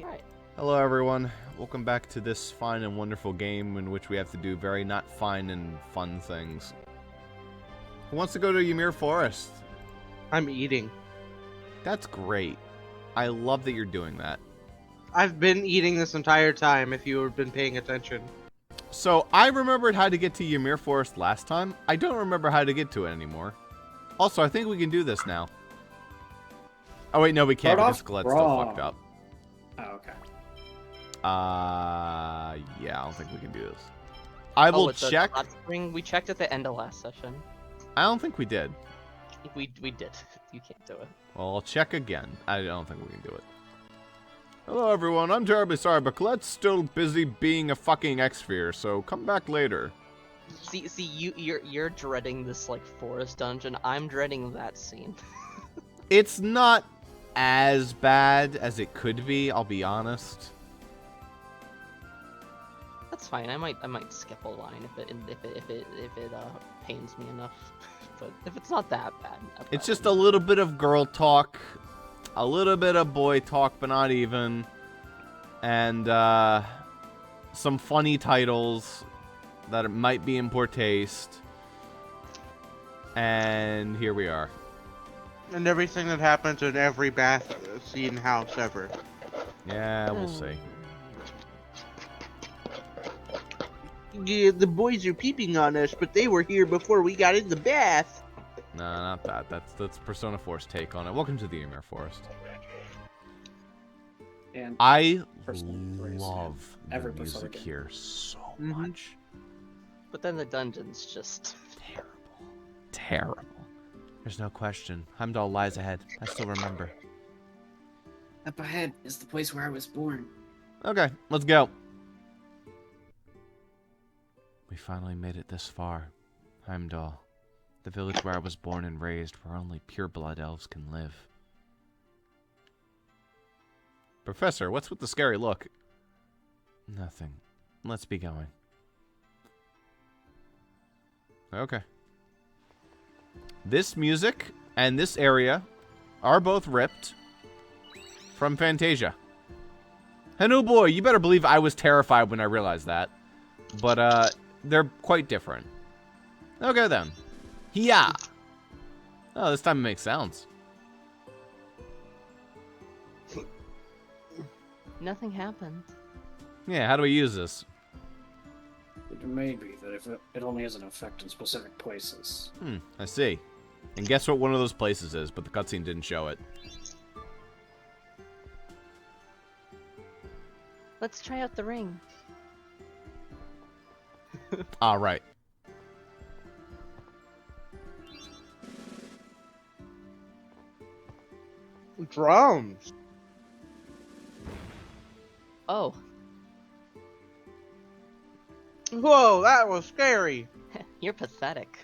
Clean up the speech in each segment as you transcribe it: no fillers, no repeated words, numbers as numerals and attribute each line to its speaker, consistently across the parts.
Speaker 1: Alright.
Speaker 2: Hello everyone, welcome back to this fine and wonderful game in which we have to do very not fine and fun things. Who wants to go to Ymir Forest?
Speaker 3: I'm eating.
Speaker 2: That's great. I love that you're doing that.
Speaker 3: I've been eating this entire time, if you have been paying attention.
Speaker 2: So, I remembered how to get to Ymir Forest last time. I don't remember how to get to it anymore. Also, I think we can do this now. Oh wait, no we can't because Skelet's still fucked up.
Speaker 4: Oh, okay.
Speaker 2: Yeah, I don't think we can do this. I will check.
Speaker 1: We checked at the end of last session.
Speaker 2: I don't think we did.
Speaker 1: We did. You can't do it.
Speaker 2: Well, I'll check again. I don't think we can do it. Hello, everyone. I'm terribly sorry, but Colette's still busy being a fucking X-Sphere, so come back later.
Speaker 1: See, you're dreading this like forest dungeon. I'm dreading that scene.
Speaker 2: It's not as bad as it could be. I'll be honest.
Speaker 1: That's fine. I might skip a line if it pains me enough. But if it's not that bad,
Speaker 2: it's just a little bit of girl talk, a little bit of boy talk, but not even, and some funny titles that might be in poor taste. And here we are.
Speaker 3: And everything that happens in every bath scene house ever.
Speaker 2: Yeah, we'll see.
Speaker 3: Yeah, the boys are peeping on us, but they were here before we got in the bath.
Speaker 2: No, not that. That's Persona 4's take on it. Welcome to the Ymir Forest.
Speaker 4: And
Speaker 2: I
Speaker 4: Persona
Speaker 2: love the
Speaker 4: every
Speaker 2: music
Speaker 4: Persona game.
Speaker 2: here so much.
Speaker 1: But then the dungeon's just
Speaker 2: Terrible. Terrible. There's no question. Heimdall lies ahead. I still remember.
Speaker 5: Up ahead is the place where I was born.
Speaker 2: Okay, let's go. We finally made it this far. Heimdall. The village where I was born and raised, where only pure-blood elves can live. Professor, what's with the scary look? Nothing. Let's be going. Okay. This music and this area are both ripped from Fantasia. And oh boy, you better believe I was terrified when I realized that. But, they're quite different. Okay, then. Yeah. Oh, this time it makes sounds.
Speaker 1: nothing happened.
Speaker 2: Yeah, how do we use this?
Speaker 4: It may be that if it only has an effect in specific places.
Speaker 2: I see. And guess what one of those places is, but the cutscene didn't show it.
Speaker 1: Let's try out the ring.
Speaker 2: Alright.
Speaker 3: Drums.
Speaker 1: Oh.
Speaker 3: Whoa, that was scary.
Speaker 1: You're pathetic.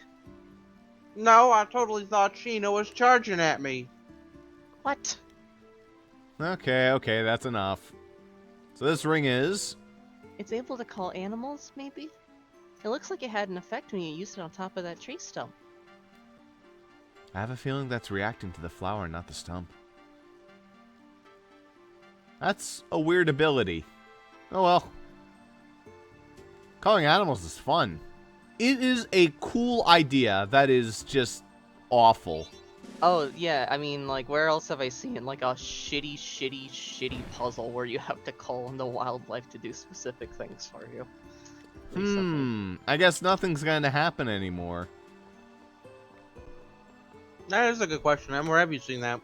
Speaker 3: No, I totally thought Sheena was charging at me.
Speaker 1: What?
Speaker 2: Okay, that's enough. So this ring is...
Speaker 1: It's able to call animals, maybe? It looks like it had an effect when you used it on top of that tree stump.
Speaker 2: I have a feeling that's reacting to the flower, not the stump. That's a weird ability. Oh well. Calling animals is fun. It is a cool idea that is just awful.
Speaker 1: Oh, yeah, I mean, like, where else have I seen, like, a shitty puzzle where you have to call on the wildlife to do specific things for you? Recently.
Speaker 2: I guess nothing's going to happen anymore.
Speaker 3: That is a good question. Where have you seen that?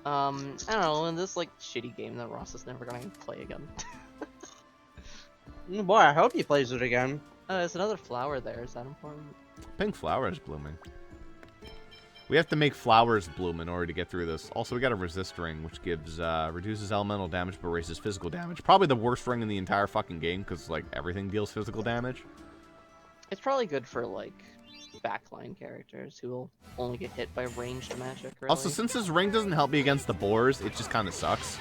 Speaker 1: I don't know, in this, like, shitty game that Ross is never gonna play again.
Speaker 3: Boy, I hope he plays it again.
Speaker 1: There's another flower there, is that important?
Speaker 2: Pink flower is blooming. We have to make flowers bloom in order to get through this. Also, we got a resist ring, which gives, reduces elemental damage but raises physical damage. Probably the worst ring in the entire fucking game, because, like, everything deals physical damage.
Speaker 1: It's probably good for, like, backline characters who will only get hit by ranged magic, really.
Speaker 2: Also, since this ring doesn't help me against the boars, it just kind of sucks.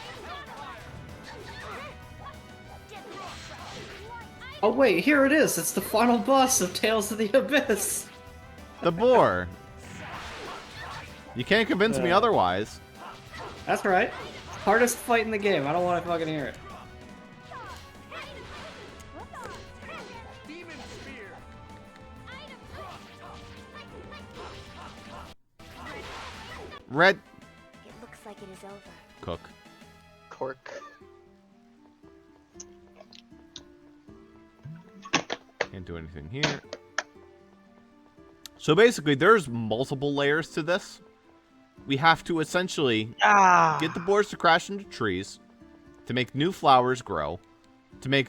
Speaker 4: Oh wait, here it is! It's the final boss of Tales of the Abyss!
Speaker 2: The boar. You can't convince me otherwise.
Speaker 4: That's right. Hardest fight in the game. I don't want to fucking hear it.
Speaker 2: Red.
Speaker 6: It looks like it is over.
Speaker 2: Cook.
Speaker 1: Cork.
Speaker 2: Can't do anything here. So basically, there's multiple layers to this. We have to essentially get the boars to crash into trees, to make new flowers grow, to make...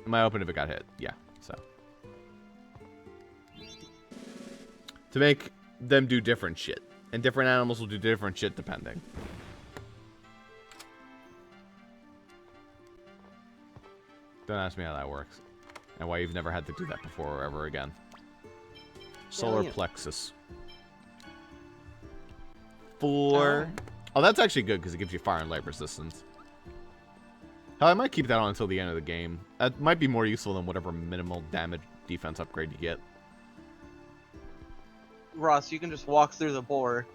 Speaker 2: Am I open if it got hit? Yeah, so. To make them do different shit. And different animals will do different shit depending. Don't ask me how that works. And why you've never had to do that before or ever again. Solar plexus. 4. Oh, that's actually good because it gives you fire and light resistance. Hell, I might keep that on until the end of the game. That might be more useful than whatever minimal damage defense upgrade you get.
Speaker 3: Ross, you can just walk through the boar.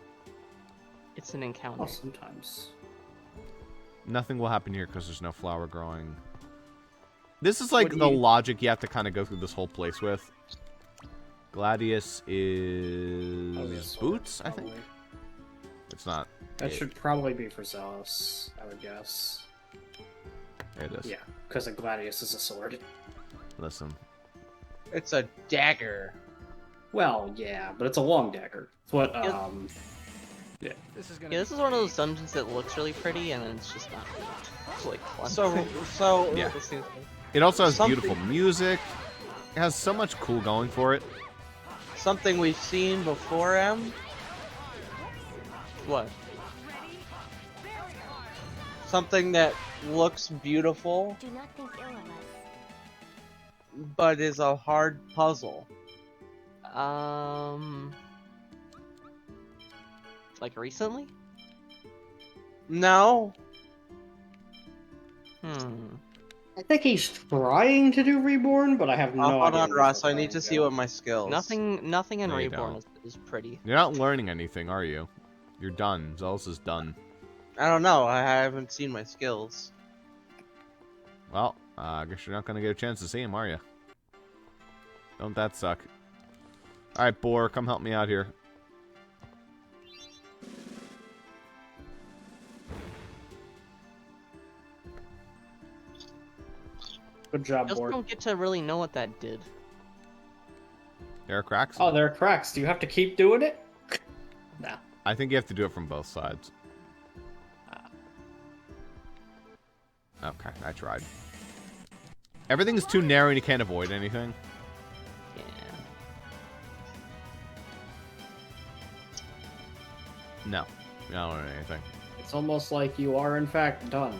Speaker 1: It's an encounter.
Speaker 4: Oh, sometimes.
Speaker 2: Nothing will happen here because there's no flower growing. This is like the logic you have to kind of go through this whole place with. Gladius is boots, I think. It's not.
Speaker 4: That should probably be for Zealous, I would guess.
Speaker 2: There it is.
Speaker 4: Yeah, because a Gladius is a sword.
Speaker 2: Listen.
Speaker 3: It's a dagger.
Speaker 4: Well, yeah, but it's a long dagger. It's what, yeah.
Speaker 1: This is one of those dungeons that looks really pretty and then it's just not like fun.
Speaker 3: So
Speaker 2: Yeah. It also has beautiful music. It has so much cool going for it.
Speaker 3: something we've seen before, Em.
Speaker 1: What?
Speaker 3: Something that looks beautiful,
Speaker 6: Do not think ill of us.
Speaker 3: but is a hard puzzle.
Speaker 1: Like recently?
Speaker 3: No?
Speaker 4: I think he's trying to do Reborn, but I have no
Speaker 3: Hold
Speaker 4: idea.
Speaker 3: on,
Speaker 4: what
Speaker 3: Ross.
Speaker 4: he's
Speaker 3: I need
Speaker 4: trying
Speaker 3: to see what my skills.
Speaker 1: Nothing in
Speaker 2: No, you
Speaker 1: Reborn
Speaker 2: don't.
Speaker 1: is pretty.
Speaker 2: You're not learning anything, are you? You're done. Zealous is done.
Speaker 3: I don't know. I haven't seen my skills.
Speaker 2: Well, I guess you're not going to get a chance to see him, are you? Don't that suck? Alright, Boar, come help me out here.
Speaker 4: Good job,
Speaker 1: Just
Speaker 4: Board.
Speaker 1: don't get to really know what that did.
Speaker 2: There are cracks?
Speaker 4: Oh, there are cracks. Do you have to keep doing it? No.
Speaker 2: I think you have to do it from both sides. Okay, I tried. Everything's too narrow and you can't avoid anything.
Speaker 1: Yeah.
Speaker 2: No, you don't learn anything.
Speaker 4: It's almost like you are, in fact, done.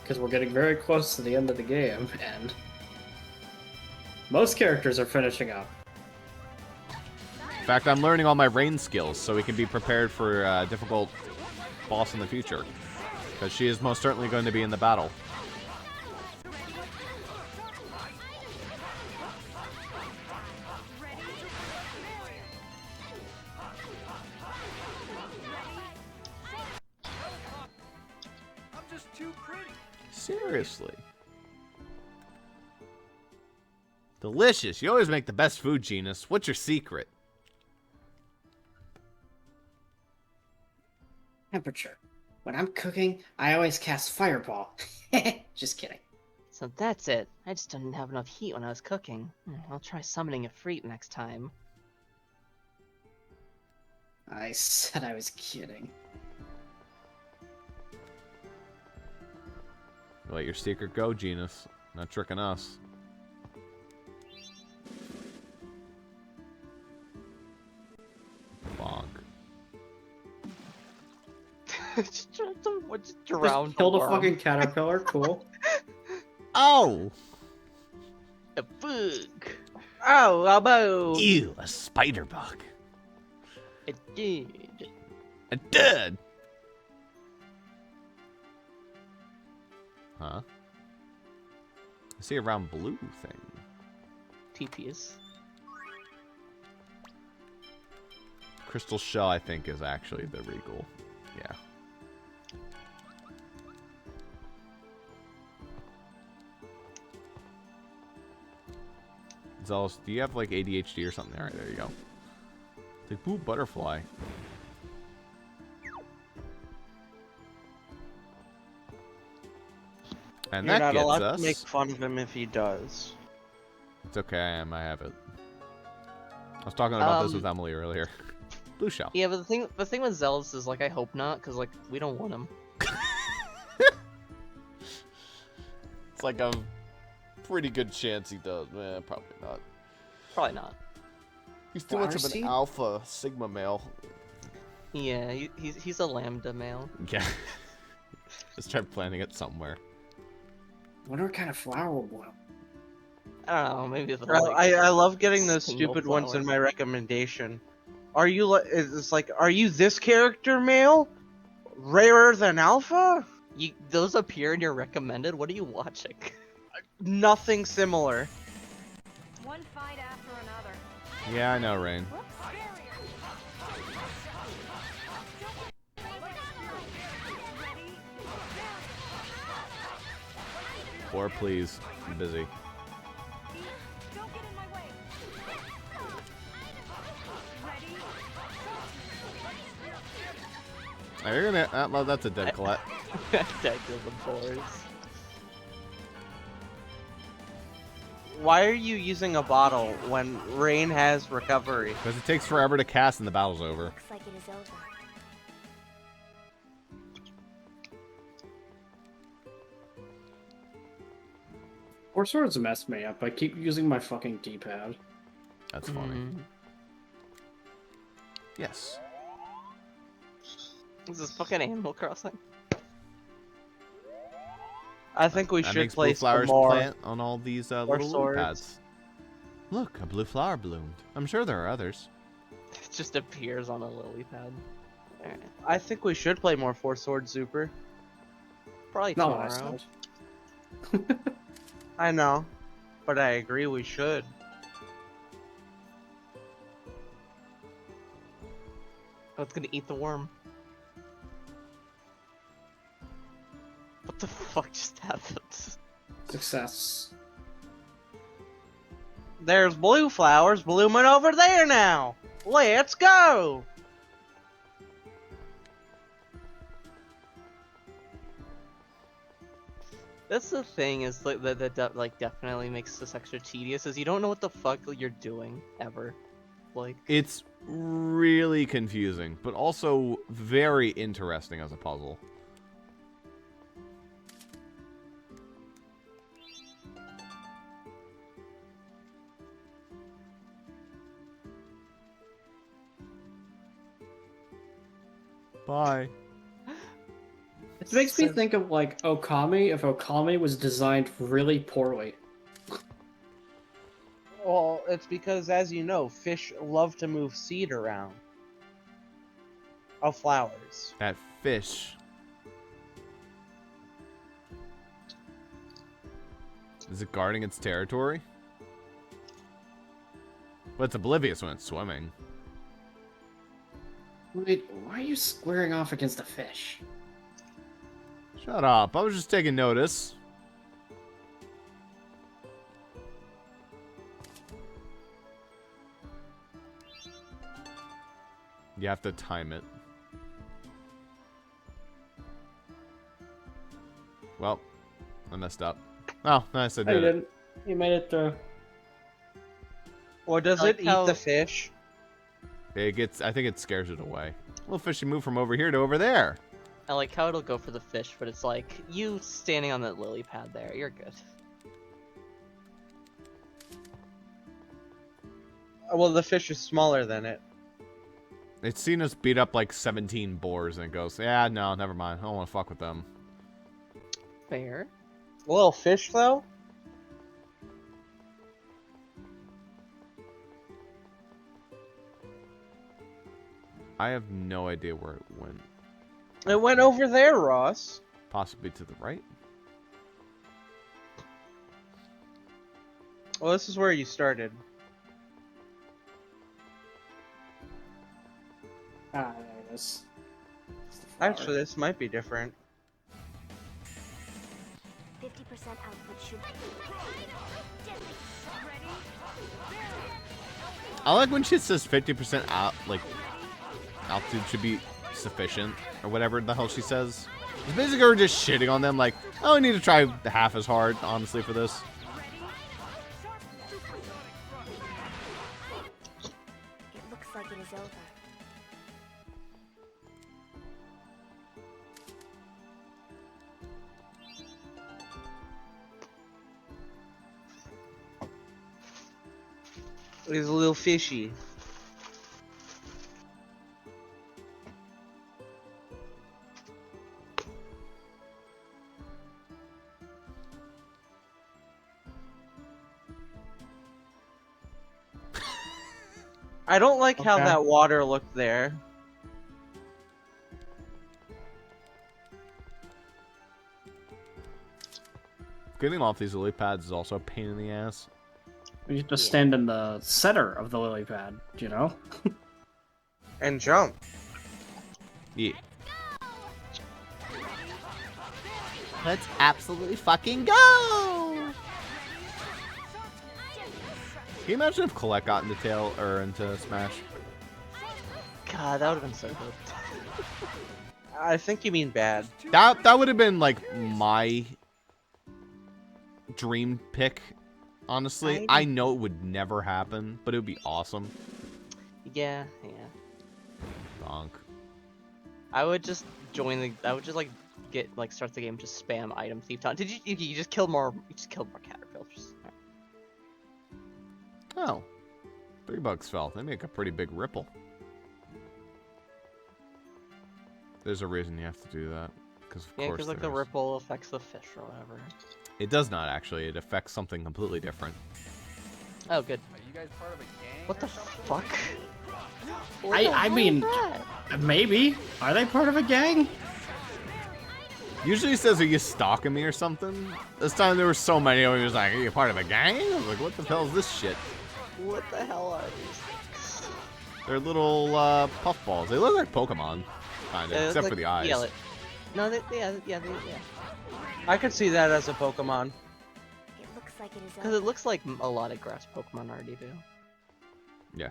Speaker 4: Because we're getting very close to the end of the game, and most characters are finishing up.
Speaker 2: In fact, I'm learning all my rain skills so we can be prepared for a difficult boss in the future. Because she is most certainly going to be in the battle. Seriously. Delicious. You always make the best food, Genus. What's your secret?
Speaker 5: Temperature. When I'm cooking, I always cast Fireball. Just kidding.
Speaker 1: So that's it. I just didn't have enough heat when I was cooking. I'll try summoning a freak next time.
Speaker 5: I said I was kidding.
Speaker 2: Let your secret go, Genus. Not tricking us. Bonk.
Speaker 1: Just drown.
Speaker 4: Just killed a fucking caterpillar, cool.
Speaker 2: Oh!
Speaker 1: A bug.
Speaker 3: Oh, elbow!
Speaker 2: Ew, a spider bug.
Speaker 1: It did.
Speaker 2: A dud! Huh? I see a round blue thing.
Speaker 1: TPs.
Speaker 2: Crystal Shell, I think, is actually the Regal. Yeah. Zealous, do you have like ADHD or something? Alright, there you go. It's like, boo, butterfly. And
Speaker 3: You're
Speaker 2: that
Speaker 3: not
Speaker 2: gets
Speaker 3: allowed
Speaker 2: us.
Speaker 3: to make fun of him if he does.
Speaker 2: It's okay, I have it. I was talking about this with Emily earlier. Blue shell.
Speaker 1: Yeah, but the thing with Zealous is like I hope not, because like we don't want him.
Speaker 2: It's like a pretty good chance he does. Probably not.
Speaker 1: Probably not.
Speaker 2: He's too much of
Speaker 4: Darcy?
Speaker 2: an alpha sigma male.
Speaker 1: Yeah, he's a lambda male.
Speaker 2: Yeah. Let's try planting it somewhere.
Speaker 5: Wonder what kind of flower will bloom.
Speaker 1: I don't know, maybe the
Speaker 3: Bro,
Speaker 1: like,
Speaker 3: I love getting those
Speaker 1: single
Speaker 3: stupid ones
Speaker 1: flower.
Speaker 3: in my recommendation. Are you it's like, are you this character male? Rarer than alpha?
Speaker 1: Those appear in your recommended. What are you watching?
Speaker 3: Nothing similar.
Speaker 6: One fight after another.
Speaker 2: Yeah, I know, Rain. Or please, I'm busy.
Speaker 6: Don't get in my way. Ready?
Speaker 2: Oh, you're gonna. Well, that's a dead Colette.
Speaker 1: Dead to the boys.
Speaker 3: Why are you using a bottle when Rain has recovery?
Speaker 2: Because it takes forever to cast and the battle's over.
Speaker 6: Looks like it is over.
Speaker 4: Four Swords messed me up. I keep using my fucking D-pad.
Speaker 2: That's funny.
Speaker 1: Mm.
Speaker 2: Yes.
Speaker 1: Is this fucking Animal Crossing?
Speaker 3: I think we
Speaker 2: That
Speaker 3: should
Speaker 2: makes blue
Speaker 3: play some
Speaker 2: flowers
Speaker 3: more.
Speaker 2: plant on all these little lily
Speaker 3: swords.
Speaker 2: pads. Look, a blue flower bloomed. I'm sure there are others.
Speaker 1: It just appears on a lily pad. Alright.
Speaker 3: I think we should play more Four Swords Super.
Speaker 1: Probably
Speaker 4: No,
Speaker 1: tomorrow.
Speaker 4: I said.
Speaker 3: I know, but I agree we should.
Speaker 1: Oh, it's gonna eat the worm. What the fuck just happened?
Speaker 4: Success.
Speaker 3: There's blue flowers blooming over there now. Let's go.
Speaker 1: That's the thing is like that like definitely makes this extra tedious is you don't know what the fuck you're doing ever. Like
Speaker 2: It's really confusing, but also very interesting as a puzzle. Bye.
Speaker 4: It makes me think of like Okami if Okami was designed really poorly.
Speaker 3: Well, it's because, as you know, fish love to move seed around. Of flowers.
Speaker 2: That fish. Is it guarding its territory? But it's oblivious when it's swimming.
Speaker 5: Wait, why are you squaring off against a fish?
Speaker 2: Shut up. I was just taking notice. You have to time it. Well, I messed up. Oh, nice, I
Speaker 4: No, you
Speaker 2: did it.
Speaker 4: didn't. You made it through.
Speaker 3: Or does
Speaker 1: I like
Speaker 3: it eat
Speaker 1: how-
Speaker 3: the fish?
Speaker 2: It gets, I think it scares it away. Little fishy move from over here to over there.
Speaker 1: I like how it'll go for the fish, but it's like you standing on that lily pad there, you're good.
Speaker 3: Well, the fish is smaller than it.
Speaker 2: It's seen us beat up like 17 boars and it goes, yeah, no, never mind. I don't want to fuck with them.
Speaker 1: Fair.
Speaker 3: A little fish, though?
Speaker 2: I have no idea where it went.
Speaker 3: It went over there, Ross.
Speaker 2: Possibly to the right?
Speaker 3: Well, this is where you started.
Speaker 4: Ah, there it is. It's the flower.
Speaker 3: Actually, this might be different.
Speaker 6: 15 output should
Speaker 2: I like when shit says 50% out, like, altitude should be sufficient, or whatever the hell she says. It's basically we're just shitting on them, like, oh, I need to try half as hard, honestly, for this.
Speaker 6: It looks like it is over.
Speaker 3: He's a little fishy. I don't like how
Speaker 4: Okay.
Speaker 3: that water looked there.
Speaker 2: Getting off these lily pads is also a pain in the ass.
Speaker 4: You just stand in the center of the lily pad, you know?
Speaker 3: And jump.
Speaker 2: Yeah. Let's absolutely fucking go! Can you imagine if Colette got into Tail or into Smash?
Speaker 1: God, that would have been so good.
Speaker 3: I think you mean bad.
Speaker 2: That would have been like my dream pick. Honestly, I know it would never happen, but it would be awesome.
Speaker 1: Yeah.
Speaker 2: Bonk.
Speaker 1: I would just join the. I would just like start the game, just spam item thief time. Did you just kill more? You just killed more caterpillars.
Speaker 2: Oh, 3 bugs fell. They make a pretty big ripple. There's a reason you have to do that, because of
Speaker 1: Yeah,
Speaker 2: course
Speaker 1: because like the
Speaker 2: there is.
Speaker 1: ripple affects the fish or whatever.
Speaker 2: It does not actually. It affects something completely different.
Speaker 1: Oh, good.
Speaker 7: Are you guys part of a gang?
Speaker 1: What
Speaker 7: or
Speaker 1: the
Speaker 7: something?
Speaker 1: fuck? What
Speaker 4: I
Speaker 1: the hell
Speaker 4: mean-
Speaker 1: is that?
Speaker 4: Maybe. Are they part of a gang?
Speaker 2: Usually it says, are you stalking me or something? This time there were so many of them. He was like, are you part of a gang? I was like, what the hell is this shit?
Speaker 1: What the hell are these?
Speaker 2: They're little puffballs. They look like Pokemon, kind of, except for the eyes.
Speaker 1: Yeah, no, yeah.
Speaker 3: I could see that as a Pokemon.
Speaker 6: It looks like it is
Speaker 1: Because
Speaker 6: over.
Speaker 1: it looks like a lot of grass Pokemon already do.
Speaker 2: Yeah.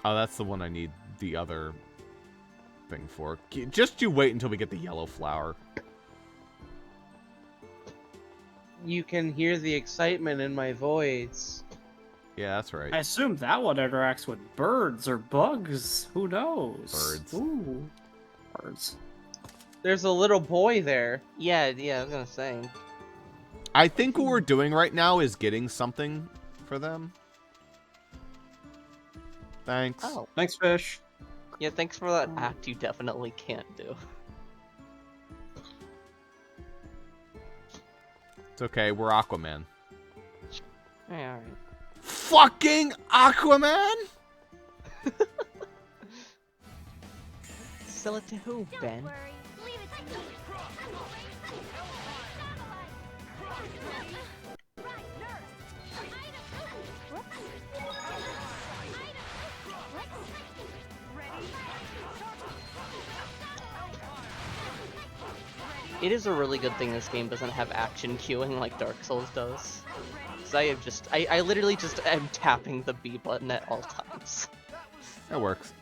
Speaker 2: Oh, that's the one I need the other thing for. Just you wait until we get the yellow flower.
Speaker 3: You can hear the excitement in my voice.
Speaker 2: Yeah, that's right.
Speaker 4: I assume that one interacts with birds or bugs. Who knows?
Speaker 2: Birds.
Speaker 4: Ooh. Birds.
Speaker 3: There's a little boy there.
Speaker 1: Yeah, I was gonna say.
Speaker 2: I think what we're doing right now is getting something for them. Thanks.
Speaker 1: Oh,
Speaker 4: Thanks, fish.
Speaker 1: yeah. Thanks for that act. You definitely can't do.
Speaker 2: It's okay, we're Aquaman.
Speaker 1: Yeah, all right.
Speaker 2: Fucking Aquaman?
Speaker 1: Sell it to who, Ben?
Speaker 6: Don't worry. Leave it to me. Right, nurse.
Speaker 1: It is a really good thing this game doesn't have action queuing like Dark Souls does. Because I literally just am tapping the B button at all times.
Speaker 2: That works.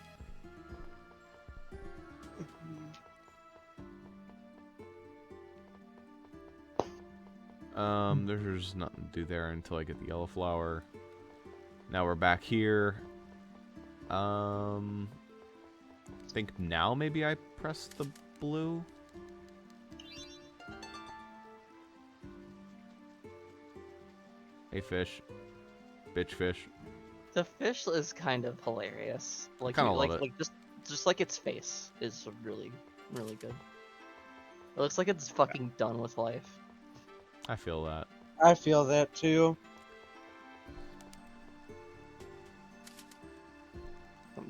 Speaker 2: There's nothing to do there until I get the yellow flower. Now we're back here. I think now maybe I press the blue. Hey fish. Bitch fish.
Speaker 1: The fish is kind of hilarious. Like,
Speaker 2: Kinda
Speaker 1: like,
Speaker 2: love it.
Speaker 1: like just like its face is really, really good. It looks like it's fucking done with life.
Speaker 2: I feel that.
Speaker 3: I feel that too.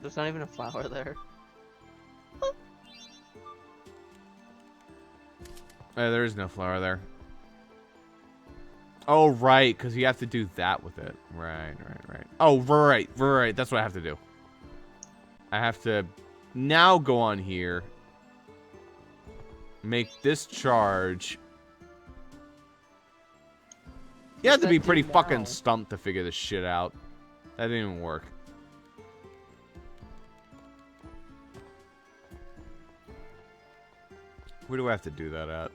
Speaker 1: There's not even a flower there.
Speaker 2: There is no flower there. Oh, right, because you have to do that with it. Right. Oh, right. That's what I have to do. I have to now go on here. make this charge. You had to be pretty fucking stumped to figure this shit out. That didn't even work. Where do I have to do that at?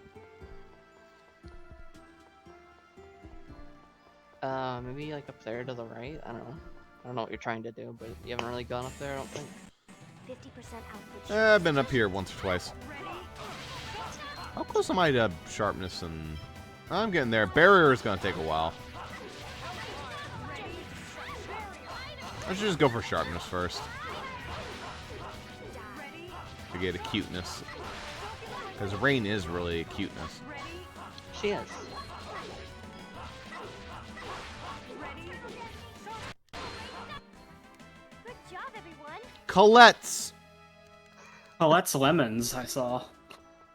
Speaker 1: Maybe like up there to the right? I don't know. I don't know what you're trying to do, but you haven't really gone up there, I don't think.
Speaker 6: 50% output.
Speaker 2: I've been up here once or twice. How close am I to sharpness and... I'm getting there. Barrier is going to take a while. I should just go for sharpness first. To get a cuteness. Because Rain is really a cuteness.
Speaker 1: She is.
Speaker 6: Good job, everyone.
Speaker 2: Colette's!
Speaker 4: Colette's lemons, I saw.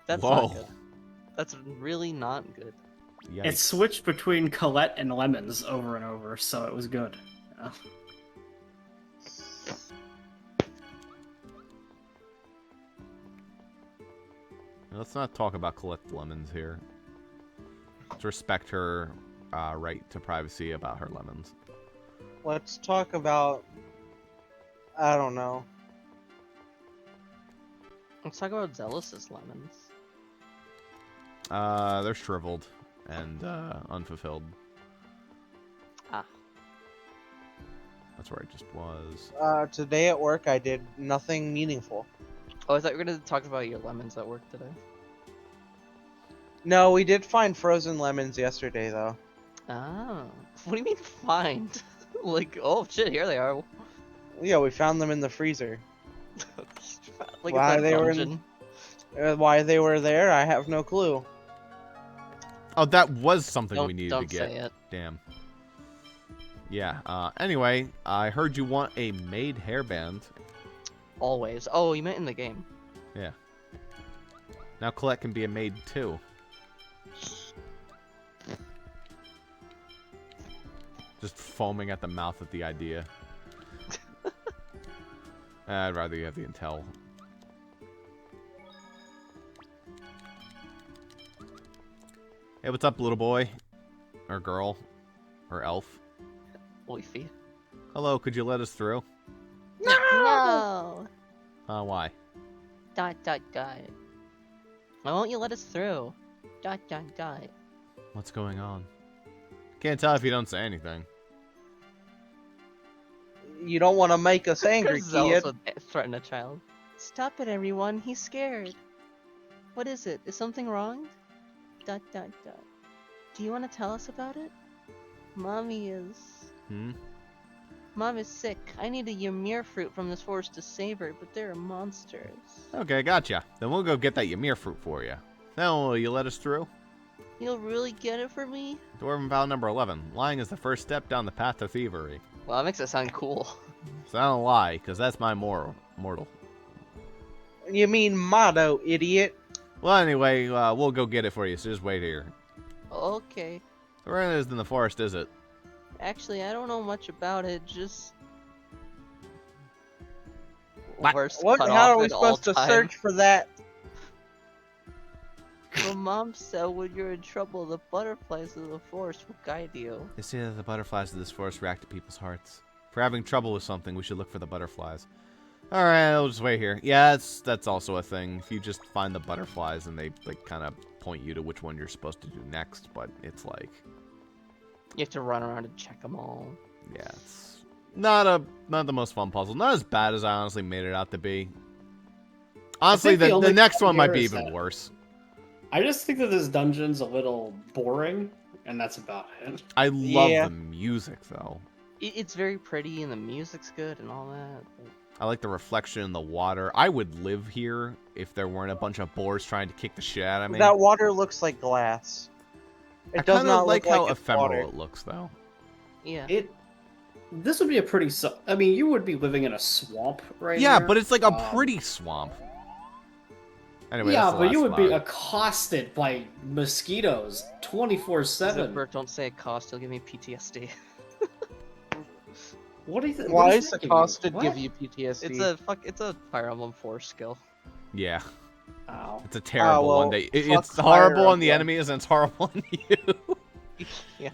Speaker 1: That's
Speaker 2: Whoa.
Speaker 1: not good. That's really not good.
Speaker 2: Yikes.
Speaker 4: It switched between Colette and lemons over and over, so it was good. Yeah.
Speaker 2: Let's not talk about Colette Lemons here. Let's respect her right to privacy about her lemons.
Speaker 3: Let's talk about... I don't know.
Speaker 1: Let's talk about Zealous's lemons.
Speaker 2: They're shriveled and unfulfilled.
Speaker 1: Ah.
Speaker 2: That's where I just was.
Speaker 3: Today at work I did nothing meaningful.
Speaker 1: Oh, I thought you were going to talk about your lemons at work today.
Speaker 3: No, we did find frozen lemons yesterday, though.
Speaker 1: Oh. What do you mean find? Like, oh shit, here they are.
Speaker 3: Yeah, we found them in the freezer.
Speaker 1: Like
Speaker 3: Why
Speaker 1: it's a
Speaker 3: they were
Speaker 1: dungeon.
Speaker 3: Why they were there, I have no clue.
Speaker 2: Oh, that was something we needed to
Speaker 1: Don't
Speaker 2: get.
Speaker 1: say it.
Speaker 2: Damn. Yeah, anyway, I heard you want a maid hairband.
Speaker 1: Always. Oh, you meant in the game.
Speaker 2: Yeah. Now Colette can be a maid too. Just foaming at the mouth at the idea. I'd rather you have the intel. Hey, what's up, little boy? Or girl? Or elf?
Speaker 1: Leafy.
Speaker 2: Hello, could you let us through?
Speaker 1: No!
Speaker 2: Why? ...
Speaker 1: Why won't you let us through? ...
Speaker 2: What's going on? Can't tell if you don't say anything.
Speaker 3: You don't want to make us angry,
Speaker 1: Zealous
Speaker 3: kid.
Speaker 1: would threaten a child. Stop it, everyone. He's scared. What is it? Is something wrong? ... Do you want to tell us about it? Mommy is... Mom is sick. I need a Ymir fruit from this forest to save her, but there are monsters.
Speaker 2: Okay, gotcha. Then we'll go get that Ymir fruit for you. Now, will you let us through?
Speaker 1: You'll really get it for me?
Speaker 2: Dwarven vow number 11. Lying is the first step down the path to thievery.
Speaker 1: Well, that makes it sound cool.
Speaker 2: So I don't lie, because that's my mortal.
Speaker 3: You mean motto, idiot.
Speaker 2: Well, anyway, we'll go get it for you, so just wait here.
Speaker 1: Okay.
Speaker 2: Where is in the forest, is it?
Speaker 1: Actually, I don't know much about it, just...
Speaker 2: What?
Speaker 1: Worst
Speaker 3: What?
Speaker 1: cut
Speaker 3: How
Speaker 1: off
Speaker 3: are we
Speaker 1: at all
Speaker 3: supposed to
Speaker 1: time.
Speaker 3: search for that?
Speaker 1: Well, Mom said when you're in trouble, the butterflies of the forest will guide you.
Speaker 2: They say that the butterflies of this forest react to people's hearts. If we're having trouble with something, we should look for the butterflies. Alright, I'll just wait here. Yeah, that's also a thing. If you just find the butterflies and they like kind of point you to which one you're supposed to do next, but it's like...
Speaker 1: You have to run around and check them all.
Speaker 2: Yeah, it's not the most fun puzzle. Not as bad as I honestly made it out to be. Honestly,
Speaker 4: think the
Speaker 2: the
Speaker 4: only
Speaker 2: next one might
Speaker 4: here
Speaker 2: be
Speaker 4: is
Speaker 2: even
Speaker 4: that-
Speaker 2: worse.
Speaker 4: I just think that this dungeon's a little boring, and that's about it.
Speaker 2: I love
Speaker 3: Yeah.
Speaker 2: the music, though.
Speaker 1: It's very pretty and the music's good and all that. But...
Speaker 2: I like the reflection in the water. I would live here if there weren't a bunch of boars trying to kick the shit out of me.
Speaker 3: That water looks like glass.
Speaker 2: I
Speaker 3: It does
Speaker 2: kind
Speaker 3: not
Speaker 2: of
Speaker 3: look
Speaker 2: like how
Speaker 3: it's
Speaker 2: ephemeral
Speaker 3: water.
Speaker 2: it looks, though.
Speaker 1: Yeah.
Speaker 4: This would be a pretty. I mean, you would be living in a swamp right
Speaker 2: Yeah,
Speaker 4: here.
Speaker 2: but it's like a pretty swamp. Anyway,
Speaker 4: yeah,
Speaker 2: that's the
Speaker 4: but you
Speaker 2: last
Speaker 4: would be
Speaker 2: slide.
Speaker 4: accosted by mosquitoes 24/7.
Speaker 1: Zipper, don't say it cost, you'll give me PTSD.
Speaker 4: What do you think?
Speaker 3: Why is accosted give you PTSD?
Speaker 1: It's a Fire Emblem 4 skill.
Speaker 2: Yeah.
Speaker 4: Ow.
Speaker 2: It's a terrible
Speaker 3: well,
Speaker 2: one. It's
Speaker 3: fuck
Speaker 2: horrible
Speaker 3: Fire
Speaker 2: on the
Speaker 3: Emblem.
Speaker 2: enemies and it's horrible on you.
Speaker 1: Yeah.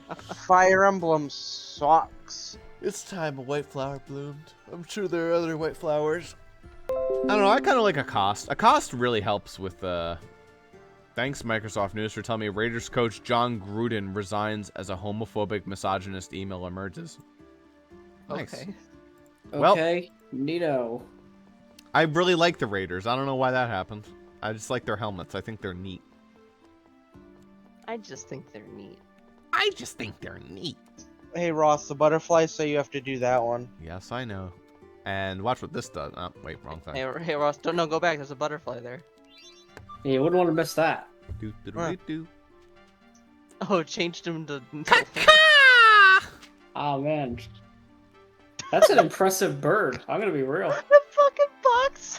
Speaker 3: Fire Emblem sucks.
Speaker 2: It's time a white flower bloomed. I'm sure there are other white flowers. I don't know. I kind of like Accost. Accost really helps with. Thanks, Microsoft News, for telling me Raiders coach John Gruden resigns as a homophobic, misogynist email emerges. Nice.
Speaker 1: Okay.
Speaker 2: Well-
Speaker 4: Okay, neato.
Speaker 2: I really like the Raiders. I don't know why that happened. I just like their helmets. I think they're neat.
Speaker 1: I just think they're neat.
Speaker 2: I just think they're neat.
Speaker 3: Hey Ross, the butterflies say you have to do that one.
Speaker 2: Yes, I know. And watch what this does. Oh, wait, wrong thing.
Speaker 1: Hey Ross, don't go back. There's a butterfly there.
Speaker 4: Yeah, you wouldn't want to miss that.
Speaker 2: Do, do, do, do.
Speaker 1: Oh, it changed him to.
Speaker 4: Oh man, that's an impressive bird. I'm gonna be real.
Speaker 1: The fucking box.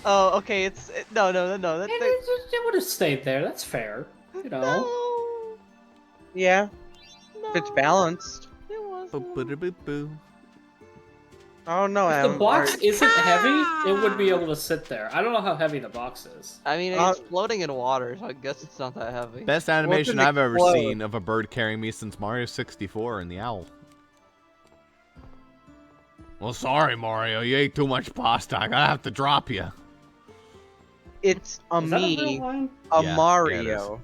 Speaker 1: Oh, okay. No. That thing.
Speaker 4: It would have stayed there. That's fair. You know.
Speaker 1: No.
Speaker 3: Yeah,
Speaker 1: No.
Speaker 3: if it's balanced.
Speaker 1: It wasn't.
Speaker 2: Boo-boo-boo-boo.
Speaker 3: Oh no,
Speaker 4: If the box isn't heavy, it would be able to sit there. I don't know how heavy the box is.
Speaker 1: I mean,
Speaker 3: Uh,
Speaker 1: it's floating in water, so I guess it's not that heavy.
Speaker 2: Best animation
Speaker 3: What's an
Speaker 2: I've ever
Speaker 3: explode?
Speaker 2: seen of a bird carrying me since Mario 64 and the owl. Well, sorry, Mario. You ate too much pasta. I gotta have to drop you.
Speaker 3: It's a
Speaker 4: Is that a real
Speaker 3: me,
Speaker 4: line?
Speaker 3: a
Speaker 2: Yeah,
Speaker 3: Mario.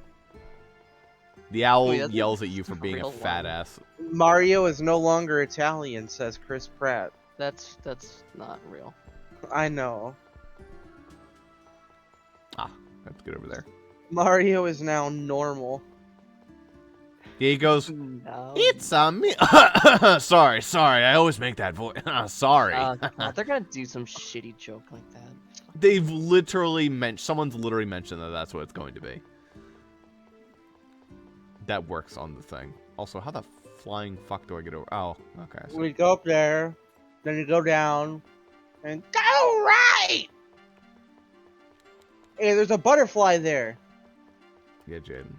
Speaker 2: The owl
Speaker 1: Wait, that's
Speaker 2: yells at you for being a
Speaker 1: real
Speaker 2: fat
Speaker 1: one.
Speaker 2: ass.
Speaker 3: Mario is no longer Italian, says Chris Pratt.
Speaker 1: That's not real.
Speaker 3: I know.
Speaker 2: Let's get over there.
Speaker 3: Mario is now normal.
Speaker 2: He goes,
Speaker 1: No.
Speaker 2: it's a me. sorry. I always make that voice. Sorry.
Speaker 1: God, they're gonna do some shitty joke like that.
Speaker 2: They've literally someone's literally mentioned that that's what it's going to be. That works on the thing. Also, how the flying fuck do I get over? Oh, okay. So
Speaker 3: We go up there, then you go down, and go right! Hey, there's a butterfly there.
Speaker 2: yeah, Jaden.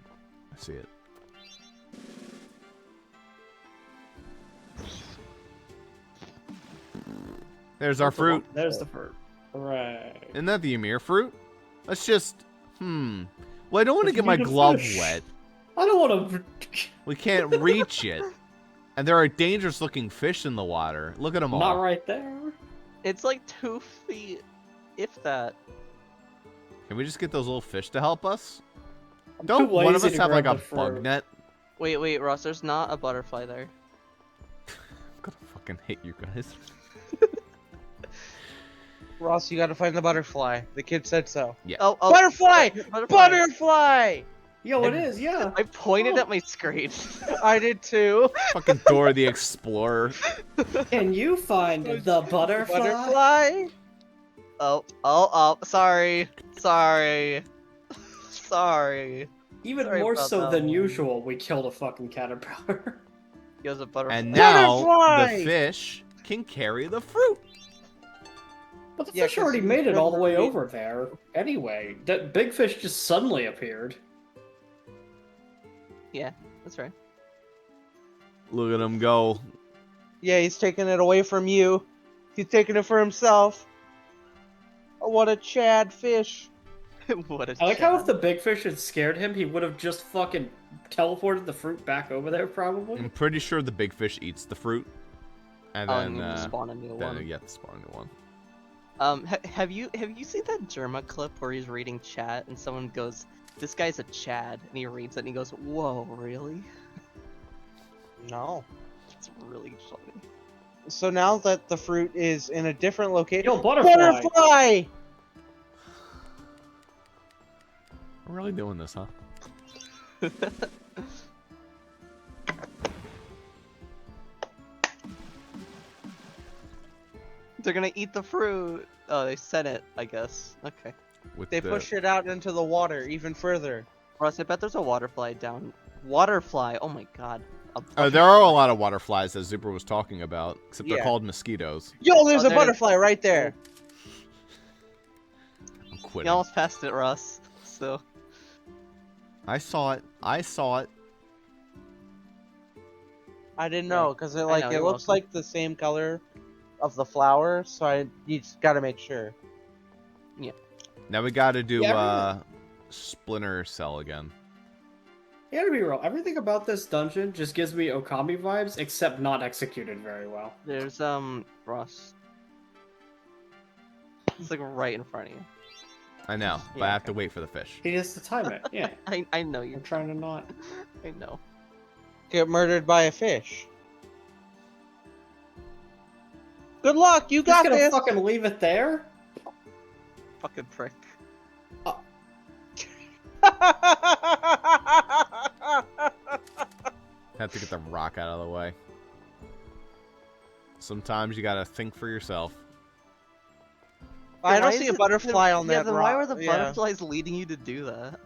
Speaker 2: I see it. There's our fruit.
Speaker 4: There's the fruit. Right.
Speaker 2: Isn't that the Ymir fruit? Let's just... Well, I don't want to
Speaker 4: Let's
Speaker 2: get my
Speaker 4: eat a
Speaker 2: glove
Speaker 4: fish.
Speaker 2: wet.
Speaker 4: I don't want to.
Speaker 2: We can't reach it. And there are dangerous looking fish in the water. Look at them all.
Speaker 4: Not right there.
Speaker 1: It's like 2 feet, if that.
Speaker 2: Can we just get those little fish to help us?
Speaker 4: I'm
Speaker 2: Don't
Speaker 4: too
Speaker 2: one of
Speaker 4: lazy
Speaker 2: us
Speaker 4: to
Speaker 2: have like
Speaker 4: grab
Speaker 2: a
Speaker 4: the
Speaker 2: bug
Speaker 4: fruit.
Speaker 2: net?
Speaker 1: Wait, Ross, there's not a butterfly there.
Speaker 2: I'm gonna fucking hate you guys.
Speaker 3: Ross, you gotta find the butterfly. The kid said so.
Speaker 2: Yeah.
Speaker 1: Oh,
Speaker 3: Butterfly! Butterfly!
Speaker 4: Yo, it is. Yeah.
Speaker 1: I pointed at my screen.
Speaker 3: I did too.
Speaker 2: Fucking Dora the Explorer.
Speaker 4: Can you find the butterfly?
Speaker 3: Butterfly?
Speaker 1: Oh, sorry.
Speaker 4: Even
Speaker 1: Sorry
Speaker 4: more
Speaker 1: about
Speaker 4: so
Speaker 1: that
Speaker 4: than
Speaker 1: one.
Speaker 4: usual, we killed a fucking caterpillar.
Speaker 1: He has a butterfly.
Speaker 2: And now
Speaker 3: Butterfly!
Speaker 2: the fish can carry the fruit.
Speaker 4: But the
Speaker 3: Yeah,
Speaker 4: fish
Speaker 3: 'cause
Speaker 4: already
Speaker 3: he's
Speaker 4: made it all the way
Speaker 3: really-
Speaker 4: over there. Anyway, that big fish just suddenly appeared.
Speaker 1: Yeah, that's right.
Speaker 2: Look at him go.
Speaker 3: Yeah, he's taking it away from you. He's taking it for himself. Oh, what a Chad fish.
Speaker 1: What a
Speaker 4: I like how if
Speaker 1: chat.
Speaker 4: the big fish had scared him, he would have just fucking teleported the fruit back over there, probably.
Speaker 2: I'm pretty sure the big fish eats the fruit. And
Speaker 1: and
Speaker 2: then,
Speaker 1: spawn a new
Speaker 2: then
Speaker 1: one.
Speaker 2: yeah, spawn a new one.
Speaker 1: Have you seen that Germa clip where he's reading chat and someone goes, "This guy's a Chad," and he reads it and he goes, "Whoa, really?"
Speaker 3: No.
Speaker 1: It's really funny.
Speaker 3: So now that the fruit is in a different location.
Speaker 4: Yo, butterfly!
Speaker 3: Butterfly!
Speaker 2: We're really doing this, huh?
Speaker 1: They're gonna eat the fruit. Oh, they said it, I guess. Okay.
Speaker 2: With
Speaker 3: They
Speaker 2: the...
Speaker 3: push it out into the water even further.
Speaker 1: Ross, I bet there's a waterfly down. Waterfly! Oh my god.
Speaker 2: there are a lot of water flies, as Zuber was talking about, except they're
Speaker 3: Yeah.
Speaker 2: called mosquitoes.
Speaker 3: Yo, there's
Speaker 1: Oh,
Speaker 3: a
Speaker 1: there-
Speaker 3: butterfly right there.
Speaker 2: I'm
Speaker 1: You
Speaker 2: quitting.
Speaker 1: almost passed it, Ross. So.
Speaker 2: I saw it. I saw it.
Speaker 3: I didn't know because it
Speaker 1: I
Speaker 3: like
Speaker 1: know,
Speaker 3: it
Speaker 1: you're
Speaker 3: looks
Speaker 1: welcome.
Speaker 3: like the same color of the flower, so you just gotta make sure.
Speaker 2: Now we gotta do
Speaker 4: Yeah,
Speaker 2: Splinter Cell again.
Speaker 4: You gotta be real. Everything about this dungeon just gives me Okami vibes, except not executed very well.
Speaker 1: There's Ross. It's like right in front of you.
Speaker 2: I know, but I have to wait for the fish.
Speaker 4: He has to time it. Yeah,
Speaker 1: I know you.
Speaker 4: I'm trying to not.
Speaker 1: I know.
Speaker 3: Get murdered by a fish. Good luck, you
Speaker 4: Just
Speaker 3: got
Speaker 4: gonna
Speaker 3: this.
Speaker 4: fucking leave it there?
Speaker 1: Fucking prick.
Speaker 2: Have to get the rock out of the way. Sometimes you gotta think for yourself.
Speaker 3: I don't
Speaker 1: Why
Speaker 3: see
Speaker 1: is
Speaker 3: a
Speaker 1: it-
Speaker 3: butterfly on
Speaker 1: yeah,
Speaker 3: that
Speaker 1: then
Speaker 3: rock.
Speaker 1: why were the
Speaker 3: Yeah.
Speaker 1: butterflies leading you to do that?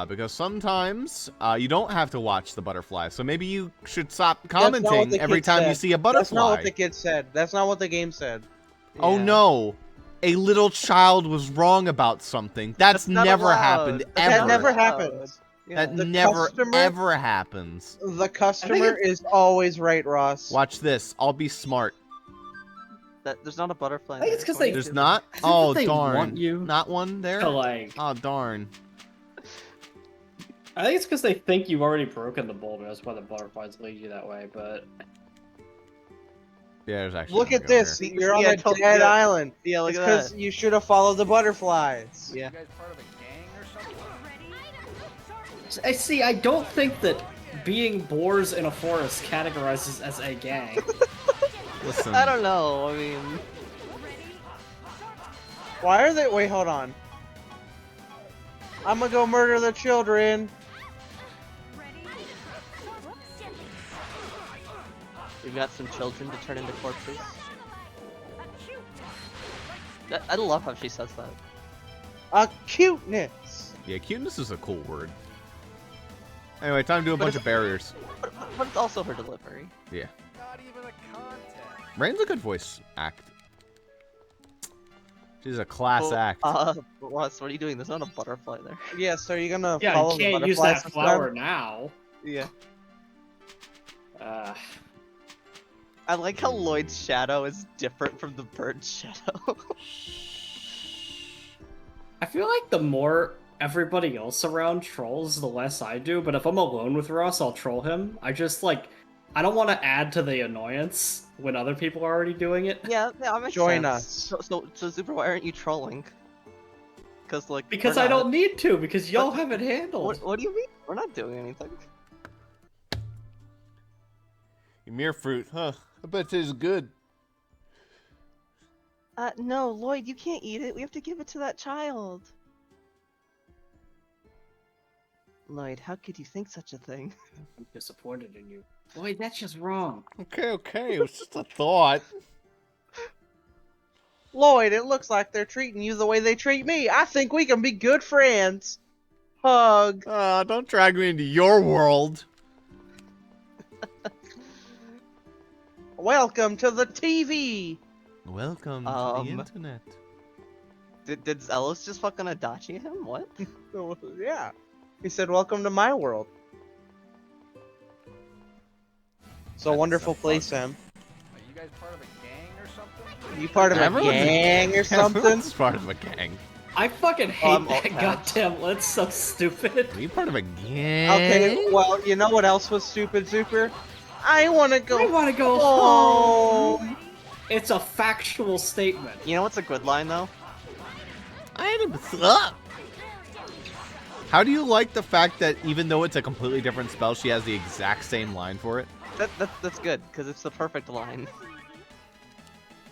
Speaker 2: Because sometimes you don't have to watch the butterfly, so maybe you should stop
Speaker 3: not what
Speaker 2: commenting
Speaker 3: the
Speaker 2: every
Speaker 3: kid
Speaker 2: time you
Speaker 3: said.
Speaker 2: see a
Speaker 3: That's not what
Speaker 2: butterfly.
Speaker 3: the kid said. That's not what the game said.
Speaker 2: Oh
Speaker 1: Yeah.
Speaker 2: no! A little child was wrong about something. That's
Speaker 1: not
Speaker 2: never
Speaker 1: allowed.
Speaker 2: happened
Speaker 1: That's
Speaker 2: ever.
Speaker 3: That never
Speaker 1: allowed.
Speaker 3: happens.
Speaker 1: Yeah.
Speaker 2: That
Speaker 3: The
Speaker 2: never
Speaker 3: customer-
Speaker 2: ever happens.
Speaker 3: The customer is always right, Ross.
Speaker 2: Watch this. I'll be smart.
Speaker 1: There's not a butterfly.
Speaker 4: I think it's
Speaker 1: there.
Speaker 4: 'cause
Speaker 1: What
Speaker 4: they-
Speaker 1: are you
Speaker 2: There's
Speaker 1: doing?
Speaker 2: not?
Speaker 4: I think
Speaker 2: Oh
Speaker 4: that they
Speaker 2: darn.
Speaker 4: want you
Speaker 2: Not one there?
Speaker 4: To like,
Speaker 2: Oh darn.
Speaker 4: I think it's because they think you've already broken the boulder. That's why the butterflies lead you that way. But
Speaker 2: Yeah, there's actually.
Speaker 3: Look
Speaker 2: one
Speaker 3: at
Speaker 2: over
Speaker 3: this.
Speaker 2: here.
Speaker 3: You're on
Speaker 1: Yeah,
Speaker 3: a
Speaker 1: totally-
Speaker 3: dead
Speaker 1: yeah.
Speaker 3: island.
Speaker 1: Yeah, look
Speaker 3: It's
Speaker 1: at
Speaker 3: because
Speaker 1: that.
Speaker 3: you should have followed the butterflies.
Speaker 1: Yeah.
Speaker 4: I see. I don't think that being boars in a forest categorizes as a gang.
Speaker 2: Listen.
Speaker 1: I don't know. I mean,
Speaker 3: Why are they? Wait, hold on. I'm gonna go murder the children.
Speaker 1: we've got some children to turn into corpses. I love how she says that.
Speaker 3: A cuteness.
Speaker 2: Yeah, cuteness is a cool word. Anyway, time to do a
Speaker 1: But
Speaker 2: bunch
Speaker 1: if-
Speaker 2: of barriers.
Speaker 1: But it's also her delivery.
Speaker 2: Yeah. Rain's a good voice act. She's a class
Speaker 1: Well,
Speaker 2: act.
Speaker 1: Ross, what are you doing? There's not a butterfly there.
Speaker 3: Yes, are you gonna
Speaker 4: Yeah,
Speaker 3: follow
Speaker 4: you
Speaker 3: the
Speaker 4: can't use
Speaker 3: butterflies
Speaker 4: that
Speaker 3: this time?
Speaker 4: flower now.
Speaker 1: Yeah.
Speaker 4: Uh,
Speaker 1: I like how Lloyd's shadow is different from the bird's shadow.
Speaker 4: I feel like the more everybody else around trolls, the less I do. But if I'm alone with Ross, I'll troll him. I don't want to add to the annoyance when other people are already doing it.
Speaker 1: Yeah, that makes
Speaker 3: Join
Speaker 1: sense.
Speaker 3: us.
Speaker 1: So Super, why aren't you trolling? Because like
Speaker 4: Because
Speaker 1: we're
Speaker 4: I
Speaker 1: not.
Speaker 4: don't need to, because y'all have it handled.
Speaker 1: What do you mean? We're not doing anything.
Speaker 2: Ymir fruit, huh? I bet it tastes good.
Speaker 1: No, Lloyd, you can't eat it. We have to give it to that child. Lloyd, how could you think such a thing?
Speaker 4: I'm disappointed in you.
Speaker 5: Boy, that's just wrong.
Speaker 2: Okay, it was just a thought.
Speaker 3: Lloyd, it looks like they're treating you the way they treat me. I think we can be good friends. Hug.
Speaker 2: Don't drag me into your world.
Speaker 3: Welcome to the TV.
Speaker 2: Welcome to the internet.
Speaker 1: Did Zelos just fucking Adachi him? What?
Speaker 3: Yeah. He said, welcome to my world. It's a
Speaker 2: That's
Speaker 3: wonderful
Speaker 2: so
Speaker 3: place,
Speaker 2: fun.
Speaker 3: Sam.
Speaker 7: Are you guys part of a gang or something?
Speaker 3: You part of a
Speaker 2: Everyone's
Speaker 3: gang or something?
Speaker 2: Everyone's part of a gang.
Speaker 4: I fucking hate
Speaker 1: I'm
Speaker 4: that
Speaker 1: alt-tabbed.
Speaker 4: goddamn. That's so stupid.
Speaker 2: Are you part of a gang?
Speaker 3: Okay, well, you know what else was stupid, Super? I want to go
Speaker 4: I want to go
Speaker 3: home.
Speaker 4: home. It's a factual statement.
Speaker 1: You know what's a good line though?
Speaker 2: How do you like the fact that even though it's a completely different spell, she has the exact same line for it?
Speaker 1: That's good because it's the perfect line.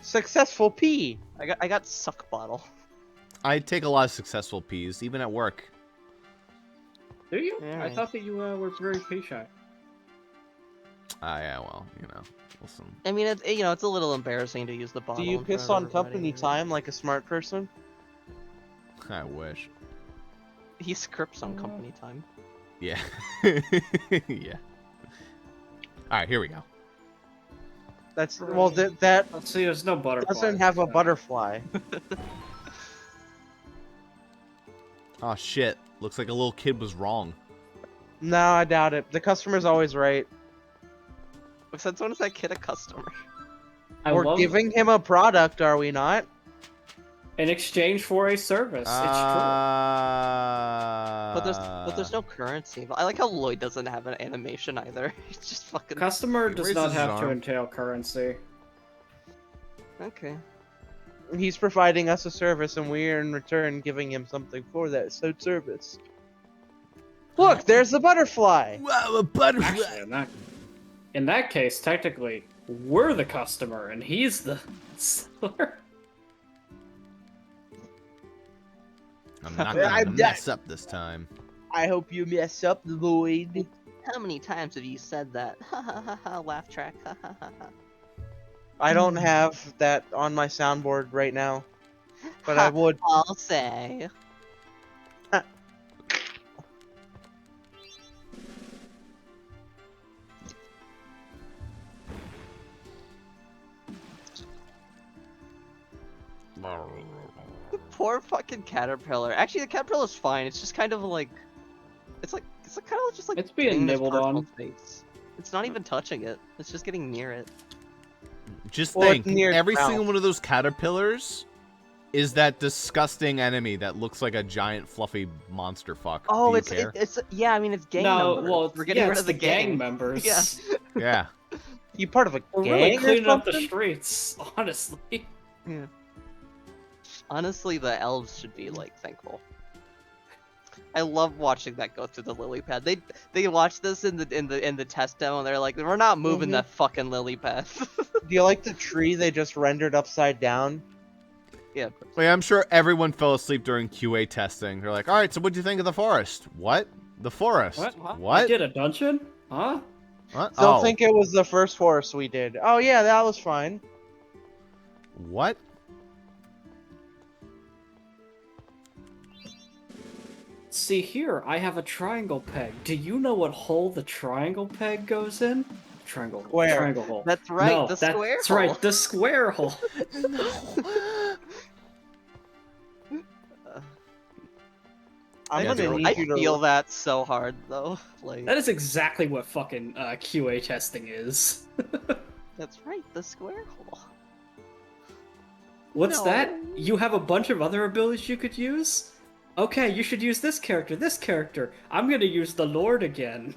Speaker 3: Successful P.
Speaker 1: I got suck bottle.
Speaker 2: I take a lot of successful P's, even at work.
Speaker 4: Do you?
Speaker 1: Yeah.
Speaker 4: I thought that you were very patient.
Speaker 2: Yeah, well, listen.
Speaker 1: I mean, it's a little embarrassing to use the bottle.
Speaker 3: Do you
Speaker 1: in
Speaker 3: piss
Speaker 1: front
Speaker 3: on
Speaker 1: of
Speaker 3: company
Speaker 1: everybody.
Speaker 3: time like a smart person?
Speaker 2: I wish.
Speaker 1: He scripts on company time.
Speaker 2: Yeah. Yeah. Alright, here we go.
Speaker 3: That's well, that
Speaker 4: Let's see, there's no butterfly.
Speaker 3: doesn't have a butterfly.
Speaker 2: Oh shit. Looks like a little kid was wrong.
Speaker 3: No, I doubt it. The customer's always right.
Speaker 1: Since when is that kid a customer?
Speaker 4: I
Speaker 3: We're
Speaker 4: love,
Speaker 3: giving him a product, are we not?
Speaker 4: In exchange for a service. It's
Speaker 1: But there's no currency. I like how Lloyd doesn't have an animation either. He's just fucking.
Speaker 4: true. Customer
Speaker 2: He
Speaker 4: does
Speaker 2: raises
Speaker 4: not
Speaker 2: his
Speaker 4: have to
Speaker 2: arm.
Speaker 4: entail currency.
Speaker 1: Okay.
Speaker 3: He's providing us a service, and we're in return giving him something for that said service. Look, there's the butterfly.
Speaker 2: Wow, a butterfly.
Speaker 4: Actually, in that case, technically, we're the customer and he's the seller.
Speaker 2: I'm not
Speaker 3: I'm
Speaker 2: gonna
Speaker 3: dead.
Speaker 2: mess up this time.
Speaker 3: I hope you mess up, Lloyd.
Speaker 1: How many times have you said that? Ha ha ha ha. Laugh track. Ha ha ha ha.
Speaker 3: I don't have that on my soundboard right now, but I would.
Speaker 1: I'll say. The poor fucking caterpillar. Actually, the caterpillar's fine. It's just kind of like, it's kind of just like
Speaker 4: It's being
Speaker 1: getting in its
Speaker 4: nibbled
Speaker 1: personal
Speaker 4: on.
Speaker 1: space. It's not even touching it. It's just getting near it.
Speaker 2: Just
Speaker 3: Well,
Speaker 2: think,
Speaker 3: it's near
Speaker 2: every
Speaker 3: its
Speaker 2: single
Speaker 3: mouth.
Speaker 2: one of those caterpillars is that disgusting enemy that looks like a giant fluffy monster fuck.
Speaker 1: Oh,
Speaker 2: Do you
Speaker 1: it's
Speaker 2: care?
Speaker 1: it's yeah. I mean, it's gang
Speaker 4: No,
Speaker 1: members.
Speaker 4: well,
Speaker 1: We're getting
Speaker 4: yeah,
Speaker 1: rid
Speaker 4: it's
Speaker 1: of the
Speaker 4: gang members.
Speaker 1: Yeah.
Speaker 2: Yeah.
Speaker 3: You part of a
Speaker 4: We're
Speaker 3: gang
Speaker 4: really
Speaker 3: or
Speaker 4: cleaning up the
Speaker 3: something?
Speaker 4: streets, honestly.
Speaker 1: Yeah. Honestly, the elves should be like thankful. I love watching that go through the lily pad. They watch this in the test demo and they're like, we're not moving
Speaker 3: Mhm.
Speaker 1: that fucking lily pad.
Speaker 3: Do you like the tree they just rendered upside down?
Speaker 1: Yeah.
Speaker 2: Wait, I'm sure everyone fell asleep during QA testing. They're like, all right, so what'd you think of the forest? What? The forest?
Speaker 4: What?
Speaker 2: What?
Speaker 4: You did a dungeon? Huh?
Speaker 2: What?
Speaker 3: Don't
Speaker 2: Oh,
Speaker 3: think it was the first forest we did. Oh yeah, that was fine.
Speaker 2: what?
Speaker 4: See here, I have a triangle peg. Do you know what hole the triangle peg goes in? Triangle.
Speaker 3: Square.
Speaker 4: Triangle hole.
Speaker 1: That's right,
Speaker 4: No,
Speaker 1: the square
Speaker 4: That's
Speaker 1: hole.
Speaker 4: right, the square hole.
Speaker 3: I'm
Speaker 2: Yeah,
Speaker 3: gonna
Speaker 2: dude,
Speaker 3: need
Speaker 1: I
Speaker 3: you to.
Speaker 1: feel that so hard though. Like
Speaker 4: That is exactly what fucking QA testing is.
Speaker 1: that's right, the square hole.
Speaker 4: What's
Speaker 1: No.
Speaker 4: that? You have a bunch of other abilities you could use? Okay, you should use this character, this character. I'm gonna use the Lord again.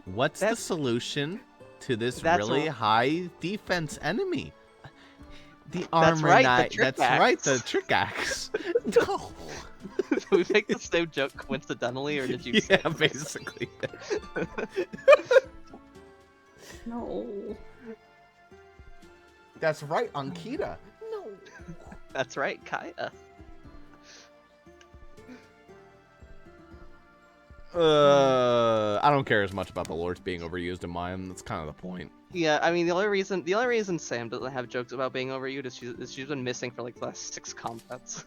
Speaker 2: What's the
Speaker 1: That's-
Speaker 2: solution to this
Speaker 1: that's
Speaker 2: really
Speaker 1: a-
Speaker 2: high defense enemy? The
Speaker 1: That's
Speaker 2: armor
Speaker 1: right, the
Speaker 2: knight.
Speaker 1: trick
Speaker 2: That's right,
Speaker 1: axe.
Speaker 2: the trick axe. No.
Speaker 1: Did we make the same joke coincidentally, or did you?
Speaker 2: Yeah, basically.
Speaker 4: No.
Speaker 2: That's right, Ankita.
Speaker 1: That's right, Kaya.
Speaker 2: I don't care as much about the lords being overused in mine. That's kind of the point.
Speaker 1: Yeah, I mean the only reason Sam doesn't have jokes about being overused is she's been missing for like the last 6 combats.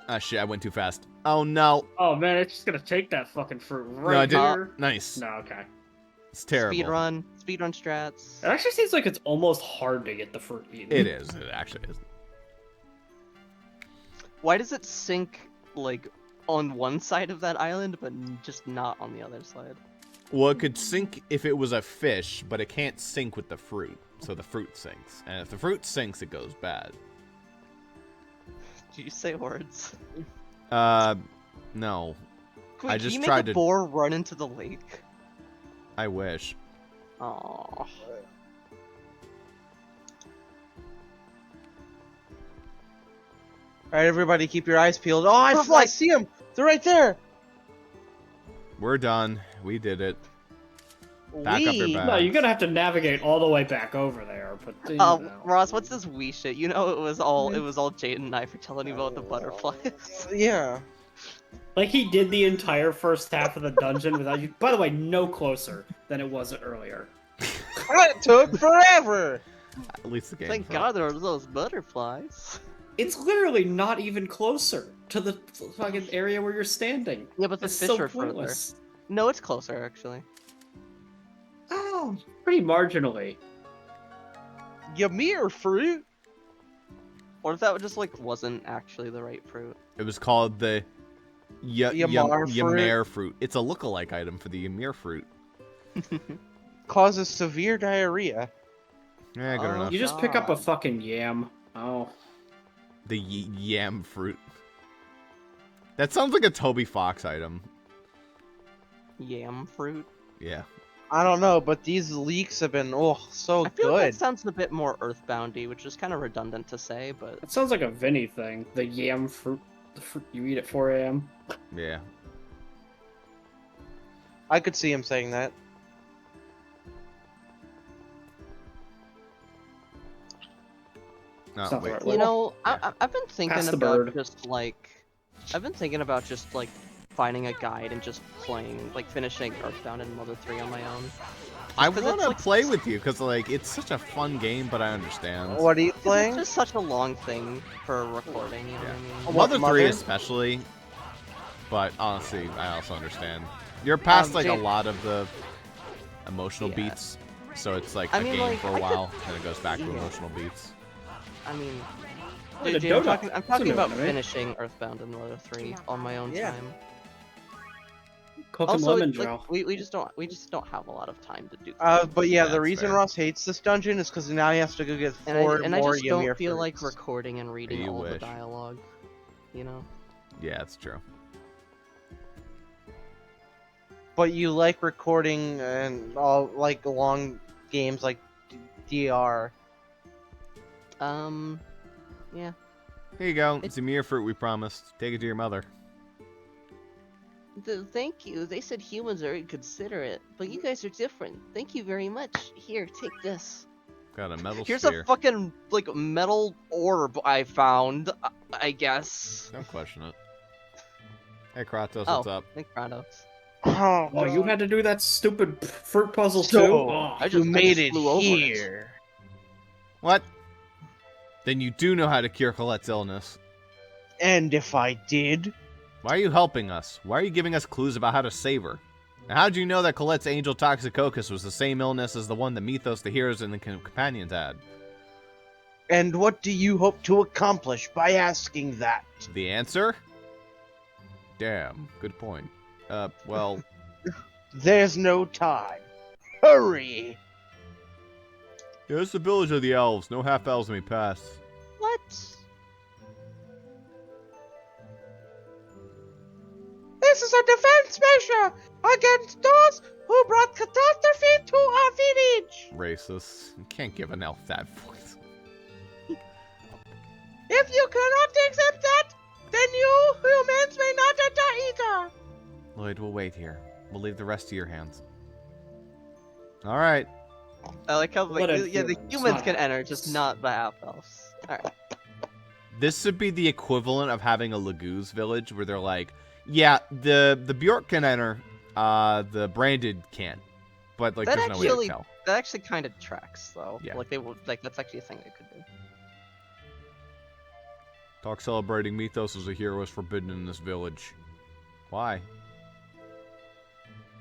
Speaker 2: Ah, shit, I went too fast. Oh, no.
Speaker 4: Oh man, it's just gonna take that fucking fruit right
Speaker 2: No, I didn't.
Speaker 4: here.
Speaker 2: Nice.
Speaker 4: No, okay.
Speaker 2: It's terrible.
Speaker 1: Speedrun strats.
Speaker 4: It actually seems like it's almost hard to get the fruit eaten.
Speaker 2: It is. It actually is.
Speaker 1: Why does it sink like on one side of that island, but just not on the other side?
Speaker 2: Well, it could sink if it was a fish, but it can't sink with the fruit. So the fruit sinks. And if the fruit sinks, it goes bad.
Speaker 1: Did you say words?
Speaker 2: No.
Speaker 1: Wait,
Speaker 2: I
Speaker 1: can
Speaker 2: just
Speaker 1: you make
Speaker 2: tried
Speaker 1: a
Speaker 2: to-
Speaker 1: boar run into the lake?
Speaker 2: I wish.
Speaker 1: Aww.
Speaker 3: Alright, everybody, keep your eyes peeled. Oh, I see them! They're right there!
Speaker 2: We're done. We did it. Back up your
Speaker 3: We-
Speaker 2: back.
Speaker 4: No, you're gonna have to navigate all the way back over there, but you
Speaker 1: Oh,
Speaker 4: know.
Speaker 1: Ross, what's this wee shit? You know it was all Jaden and I for telling you about the butterflies.
Speaker 3: Yeah.
Speaker 4: Like he did the entire first half of the dungeon without you. By the way, no closer than it was earlier.
Speaker 3: That took forever!
Speaker 2: At least the game.
Speaker 1: Thank God there are those butterflies.
Speaker 4: It's literally not even closer to the fucking area where you're standing.
Speaker 1: Yeah, but the
Speaker 4: It's
Speaker 1: fish
Speaker 4: so
Speaker 1: are further.
Speaker 4: pointless.
Speaker 1: No, it's closer actually.
Speaker 4: Oh, pretty marginally.
Speaker 3: Ymir fruit?
Speaker 1: What if that just like wasn't actually the right fruit?
Speaker 2: It was called the
Speaker 3: Ymir fruit.
Speaker 2: Ymir fruit. It's a lookalike item for the Ymir fruit.
Speaker 3: Causes severe diarrhea.
Speaker 2: Yeah, good enough.
Speaker 4: You just pick up a
Speaker 1: God.
Speaker 4: fucking yam. Oh.
Speaker 2: The yam fruit. That sounds like a Toby Fox item.
Speaker 1: Yam fruit.
Speaker 2: Yeah.
Speaker 3: I don't know, but these leaks have been so
Speaker 1: I feel like
Speaker 3: good.
Speaker 1: that sounds a bit more Earthboundy, which is kind of redundant to say, but
Speaker 4: That sounds like a Vinny thing. The yam fruit. The fruit you eat at 4 a.m.
Speaker 2: Yeah.
Speaker 3: I could see him saying that.
Speaker 2: No,
Speaker 4: It's not the
Speaker 2: wait.
Speaker 4: right
Speaker 1: you
Speaker 4: way.
Speaker 1: know,
Speaker 2: Yeah.
Speaker 1: I've been thinking
Speaker 4: Pass the
Speaker 1: about
Speaker 4: bird.
Speaker 1: just like, finding a guide and just playing, like finishing Earthbound in Mother 3 on my own.
Speaker 2: I
Speaker 1: 'cause
Speaker 2: want
Speaker 1: it's,
Speaker 2: to
Speaker 1: like,
Speaker 2: play with you because like it's such a fun game, but I understand.
Speaker 3: What are you
Speaker 1: 'Cause
Speaker 3: playing?
Speaker 1: it's just such a long thing for recording, you know what I mean?
Speaker 3: What,
Speaker 2: Mother 3
Speaker 3: Mother?
Speaker 2: especially, but honestly, I also understand. You're past like a
Speaker 3: Jane-
Speaker 2: lot of the emotional
Speaker 1: Yeah.
Speaker 2: beats, so it's like
Speaker 1: I
Speaker 2: a
Speaker 1: mean,
Speaker 2: game
Speaker 1: like,
Speaker 2: for a
Speaker 1: I could-
Speaker 2: while, and it goes back to
Speaker 1: yeah.
Speaker 2: emotional beats.
Speaker 1: I mean,
Speaker 4: Wait, a
Speaker 1: Jay, I'm
Speaker 4: donut.
Speaker 1: talking,
Speaker 4: It's a new
Speaker 1: about
Speaker 4: anime.
Speaker 1: finishing Earthbound in Mother 3 on my own
Speaker 3: Yeah.
Speaker 1: time.
Speaker 4: Cooking
Speaker 1: Also,
Speaker 4: lemon
Speaker 1: like,
Speaker 4: joe.
Speaker 1: we just don't have a lot of time to do.
Speaker 3: But yeah, the
Speaker 2: That's
Speaker 3: reason
Speaker 2: fair.
Speaker 3: Ross hates this dungeon is because now he has to go get
Speaker 1: and
Speaker 3: four
Speaker 1: I
Speaker 3: more
Speaker 1: just
Speaker 3: Ymir
Speaker 1: don't feel like
Speaker 3: fruits.
Speaker 1: recording and reading
Speaker 2: You
Speaker 1: all the
Speaker 2: wish.
Speaker 1: dialogue. You know.
Speaker 2: Yeah, that's true.
Speaker 3: But you like recording and all like long games like DR.
Speaker 1: Yeah.
Speaker 2: Here you go. It's a mere fruit we promised. Take it to your mother.
Speaker 1: Thank you. They said humans are inconsiderate, but you guys are different. Thank you very much. Here, take this.
Speaker 2: Got a metal
Speaker 1: Here's
Speaker 2: sphere.
Speaker 1: a fucking like metal orb I found. I guess.
Speaker 2: Don't question it. Hey Kratos,
Speaker 1: Oh,
Speaker 2: what's up?
Speaker 1: thank Kratos.
Speaker 4: Oh, you had to do that stupid fruit puzzle
Speaker 3: So,
Speaker 4: too? Oh.
Speaker 1: I
Speaker 3: you
Speaker 1: just
Speaker 3: made it
Speaker 1: flew over it.
Speaker 3: here.
Speaker 2: What? Then you do know how to cure Colette's illness.
Speaker 3: And if I did,
Speaker 2: Why are you helping us? Why are you giving us clues about how to save her? And how'd you know that Colette's angel Toxicocus was the same illness as the one that Mythos, the heroes, and the companions had?
Speaker 3: and what do you hope to accomplish by asking that?
Speaker 2: The answer? Damn, good point. Well,
Speaker 3: There's no time. Hurry!
Speaker 2: yeah, it's the village of the elves. No half-elves may pass.
Speaker 1: What?
Speaker 3: This is a defense measure against those who brought catastrophe to our village.
Speaker 2: Racist. You can't give an elf that voice.
Speaker 3: If you cannot accept that, then you humans may not enter either.
Speaker 2: Lloyd, we'll wait here. We'll leave the rest to your hands. Alright.
Speaker 1: I like how
Speaker 4: What a
Speaker 1: yeah, the
Speaker 4: human.
Speaker 1: humans
Speaker 4: It's
Speaker 1: can
Speaker 4: not
Speaker 1: enter,
Speaker 4: elves.
Speaker 1: just not the half elves. Alright.
Speaker 2: This would be the equivalent of having a Laguz village where they're like, yeah, the Bjork can enter, the Branded can't. But, like,
Speaker 1: That
Speaker 2: there's no way to
Speaker 1: actually-
Speaker 2: tell.
Speaker 1: That actually kind of tracks, though.
Speaker 2: Yeah.
Speaker 1: Like they would, like that's actually a thing they could do.
Speaker 2: Talk celebrating Mythos as a hero is forbidden in this village. Why?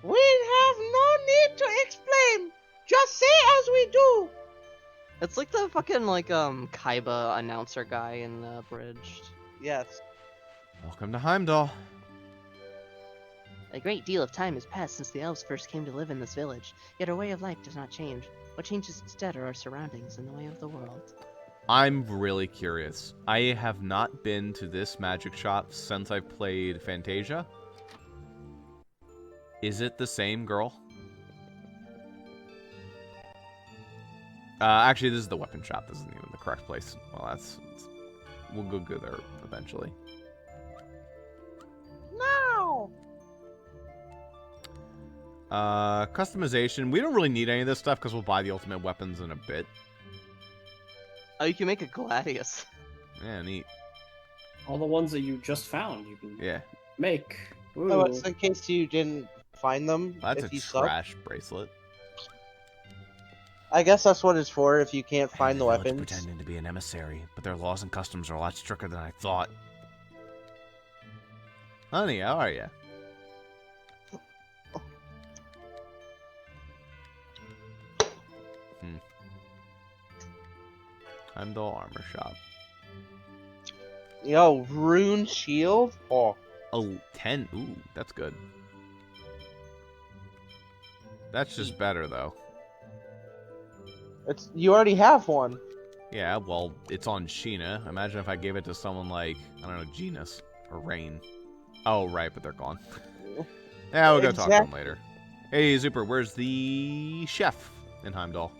Speaker 3: We have no need to explain. Just say as we do.
Speaker 1: It's like the fucking like Kaiba announcer guy in Bridged.
Speaker 3: Yes.
Speaker 2: Welcome to Heimdall.
Speaker 6: A great deal of time has passed since the elves first came to live in this village, yet our way of life does not change. What changes instead are our surroundings and the way of the world.
Speaker 2: I'm really curious. I have not been to this magic shop since I played Fantasia. Is it the same girl? Actually, this is the weapon shop. This isn't even the correct place. Well, we'll go there eventually.
Speaker 3: No.
Speaker 2: Customization. We don't really need any of this stuff because we'll buy the ultimate weapons in a bit.
Speaker 1: Oh, you can make a Gladius.
Speaker 2: Yeah, neat.
Speaker 4: All the ones that you just found, you can
Speaker 2: Yeah,
Speaker 4: make. Ooh.
Speaker 3: Oh, it's in case you didn't find them.
Speaker 2: that's
Speaker 3: if
Speaker 2: a
Speaker 3: you suck.
Speaker 2: trash bracelet.
Speaker 3: I guess that's what it's for if you can't find the
Speaker 2: village
Speaker 3: weapons.
Speaker 2: Pretending to be an emissary, but their laws and customs are a lot stricter than I thought. Honey, how are ya? Heimdall Armor Shop.
Speaker 3: Yo, rune shield? Oh.
Speaker 2: Oh, 10. Ooh, that's good. That's just better, though.
Speaker 3: You already have one.
Speaker 2: Yeah, well, it's on Sheena. Imagine if I gave it to someone like, I don't know, Genus or Rain. Oh, right, but they're gone. Yeah, we'll go talk to them later. Hey, Zuper, where's the chef in Heimdall?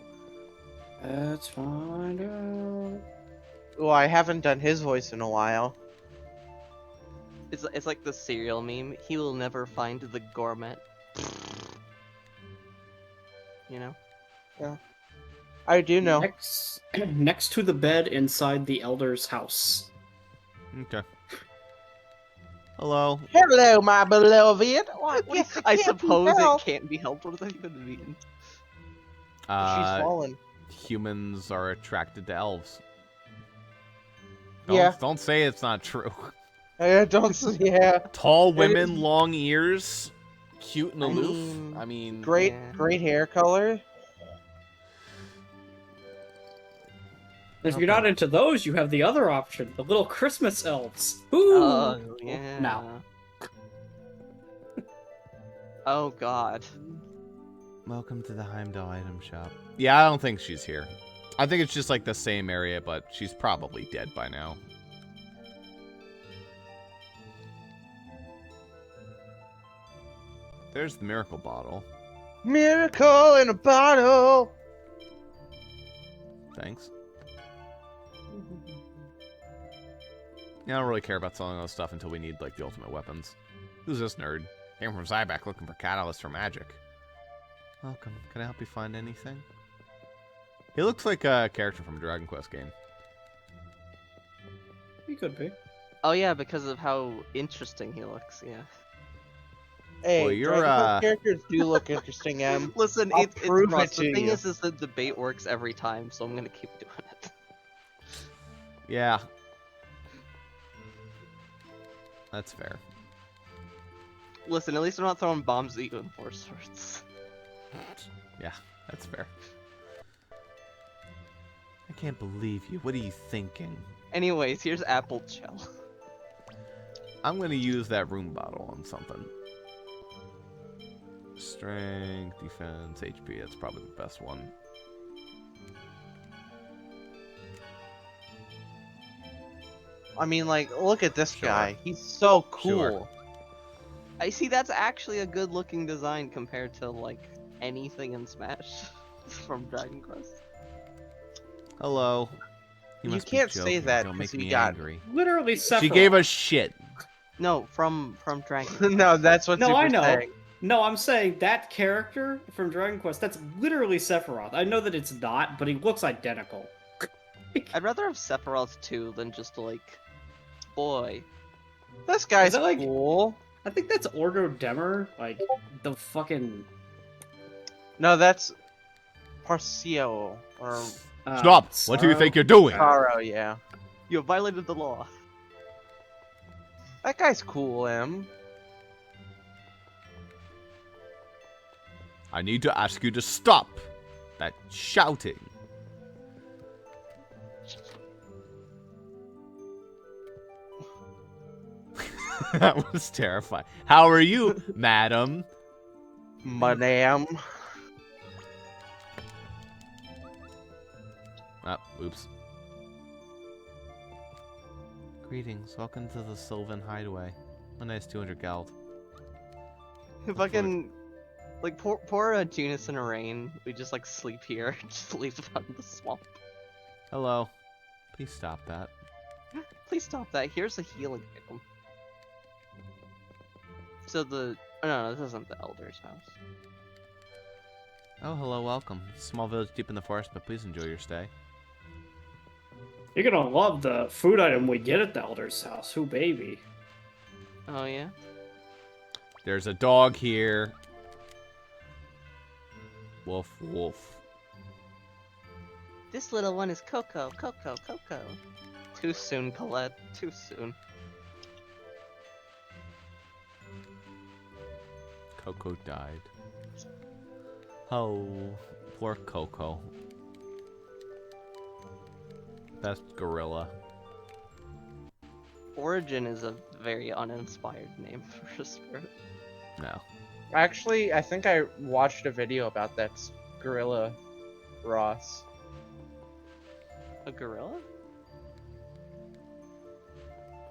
Speaker 5: Let's find out.
Speaker 3: Well, I haven't done his voice in a while.
Speaker 1: It's like the cereal meme. He will never find the gourmet. You know?
Speaker 3: I do know.
Speaker 4: Next to the bed inside the elder's house.
Speaker 2: Okay. Hello.
Speaker 3: Hello, my beloved.
Speaker 1: I suppose it can't be helped. What does that even mean?
Speaker 3: She's fallen.
Speaker 2: Humans are attracted to elves.
Speaker 3: Yeah.
Speaker 2: Don't say it's not true.
Speaker 3: Yeah.
Speaker 2: Tall women, long ears, cute and aloof. I mean,
Speaker 3: Great hair color.
Speaker 4: If you're not into those, you have the other option, the little Christmas elves. Ooh!
Speaker 1: Oh, yeah.
Speaker 4: Now.
Speaker 1: Oh, God.
Speaker 2: welcome to the Heimdall item shop. Yeah, I don't think she's here. I think it's just like the same area, but she's probably dead by now. There's the miracle bottle.
Speaker 3: Miracle in a bottle.
Speaker 2: Thanks. Yeah, I don't really care about selling those stuff until we need, like, the ultimate weapons. Who's this nerd? Came from Zyback looking for catalysts for magic. Welcome. Can I help you find anything? He looks like a character from a Dragon Quest game.
Speaker 4: He could be.
Speaker 1: Oh yeah, because of how interesting he looks. Yeah.
Speaker 3: Hey,
Speaker 2: Well, you're,
Speaker 3: Dragon Quest characters do look interesting, Em.
Speaker 1: Listen,
Speaker 3: I'll
Speaker 1: it's
Speaker 3: prove
Speaker 1: Ross.
Speaker 3: it
Speaker 1: The
Speaker 3: to
Speaker 1: thing
Speaker 3: you.
Speaker 1: is the debate works every time, so I'm gonna keep doing it.
Speaker 2: Yeah. That's fair.
Speaker 1: Listen, at least I'm not throwing bombs at you in Four Swords.
Speaker 2: Yeah, that's fair. I can't believe you. What are you thinking?
Speaker 1: Anyways, here's Apple Gel.
Speaker 2: I'm gonna use that room bottle on something. Strength, defense, HP. That's probably the best one.
Speaker 3: I mean, like, look at this
Speaker 2: Sure.
Speaker 3: guy. He's so cool.
Speaker 2: Sure.
Speaker 1: I see that's actually a good looking design compared to like anything in Smash from Dragon Quest.
Speaker 2: Hello.
Speaker 3: You
Speaker 2: must be
Speaker 3: can't say
Speaker 2: joking.
Speaker 3: that
Speaker 2: Don't
Speaker 3: 'cause
Speaker 2: make
Speaker 3: we
Speaker 2: me
Speaker 3: got-
Speaker 2: angry.
Speaker 4: Literally Sephiroth.
Speaker 2: She gave us shit.
Speaker 1: No, from Dragon Quest.
Speaker 3: No, that's what
Speaker 4: No,
Speaker 3: Super's
Speaker 4: I know.
Speaker 3: saying.
Speaker 4: No, I'm saying that character from Dragon Quest, that's literally Sephiroth. I know that it's not, but he looks identical.
Speaker 1: I'd rather have Sephiroth too than just like, boy.
Speaker 3: This guy's
Speaker 4: that like-
Speaker 3: cool.
Speaker 4: I think that's Ordo Demer, like, the fucking...
Speaker 3: No, that's Parcio or
Speaker 2: Stop! What do you think you're doing?
Speaker 3: Caro, yeah.
Speaker 1: You have violated the law.
Speaker 3: That guy's cool, Em.
Speaker 2: I need to ask you to stop that shouting. That was terrifying. How are you, madam?
Speaker 3: Madame.
Speaker 2: Ah, oops. Greetings. Welcome to the Sylvan Hideaway. A nice 200 gold.
Speaker 1: Fucking, like poor Junus and Rain. We just like sleep here, just leave them out in the swamp.
Speaker 2: Hello. Please stop that.
Speaker 1: Please stop that. Here's a healing item. So no, this isn't the Elder's house.
Speaker 2: Oh, hello, welcome. Small village deep in the forest, but please enjoy your stay.
Speaker 4: You're gonna love the food item we get at the Elder's house. Ooh, baby.
Speaker 1: Oh yeah.
Speaker 2: There's a dog here. Woof, woof.
Speaker 6: This little one is Coco, Coco, Coco.
Speaker 1: Too soon, Colette. Too soon.
Speaker 2: Coco died. Oh, poor Coco. Best gorilla.
Speaker 1: Origin is a very uninspired name for a spirit.
Speaker 2: No.
Speaker 3: Actually, I think I watched a video about that gorilla, Ross.
Speaker 1: A gorilla?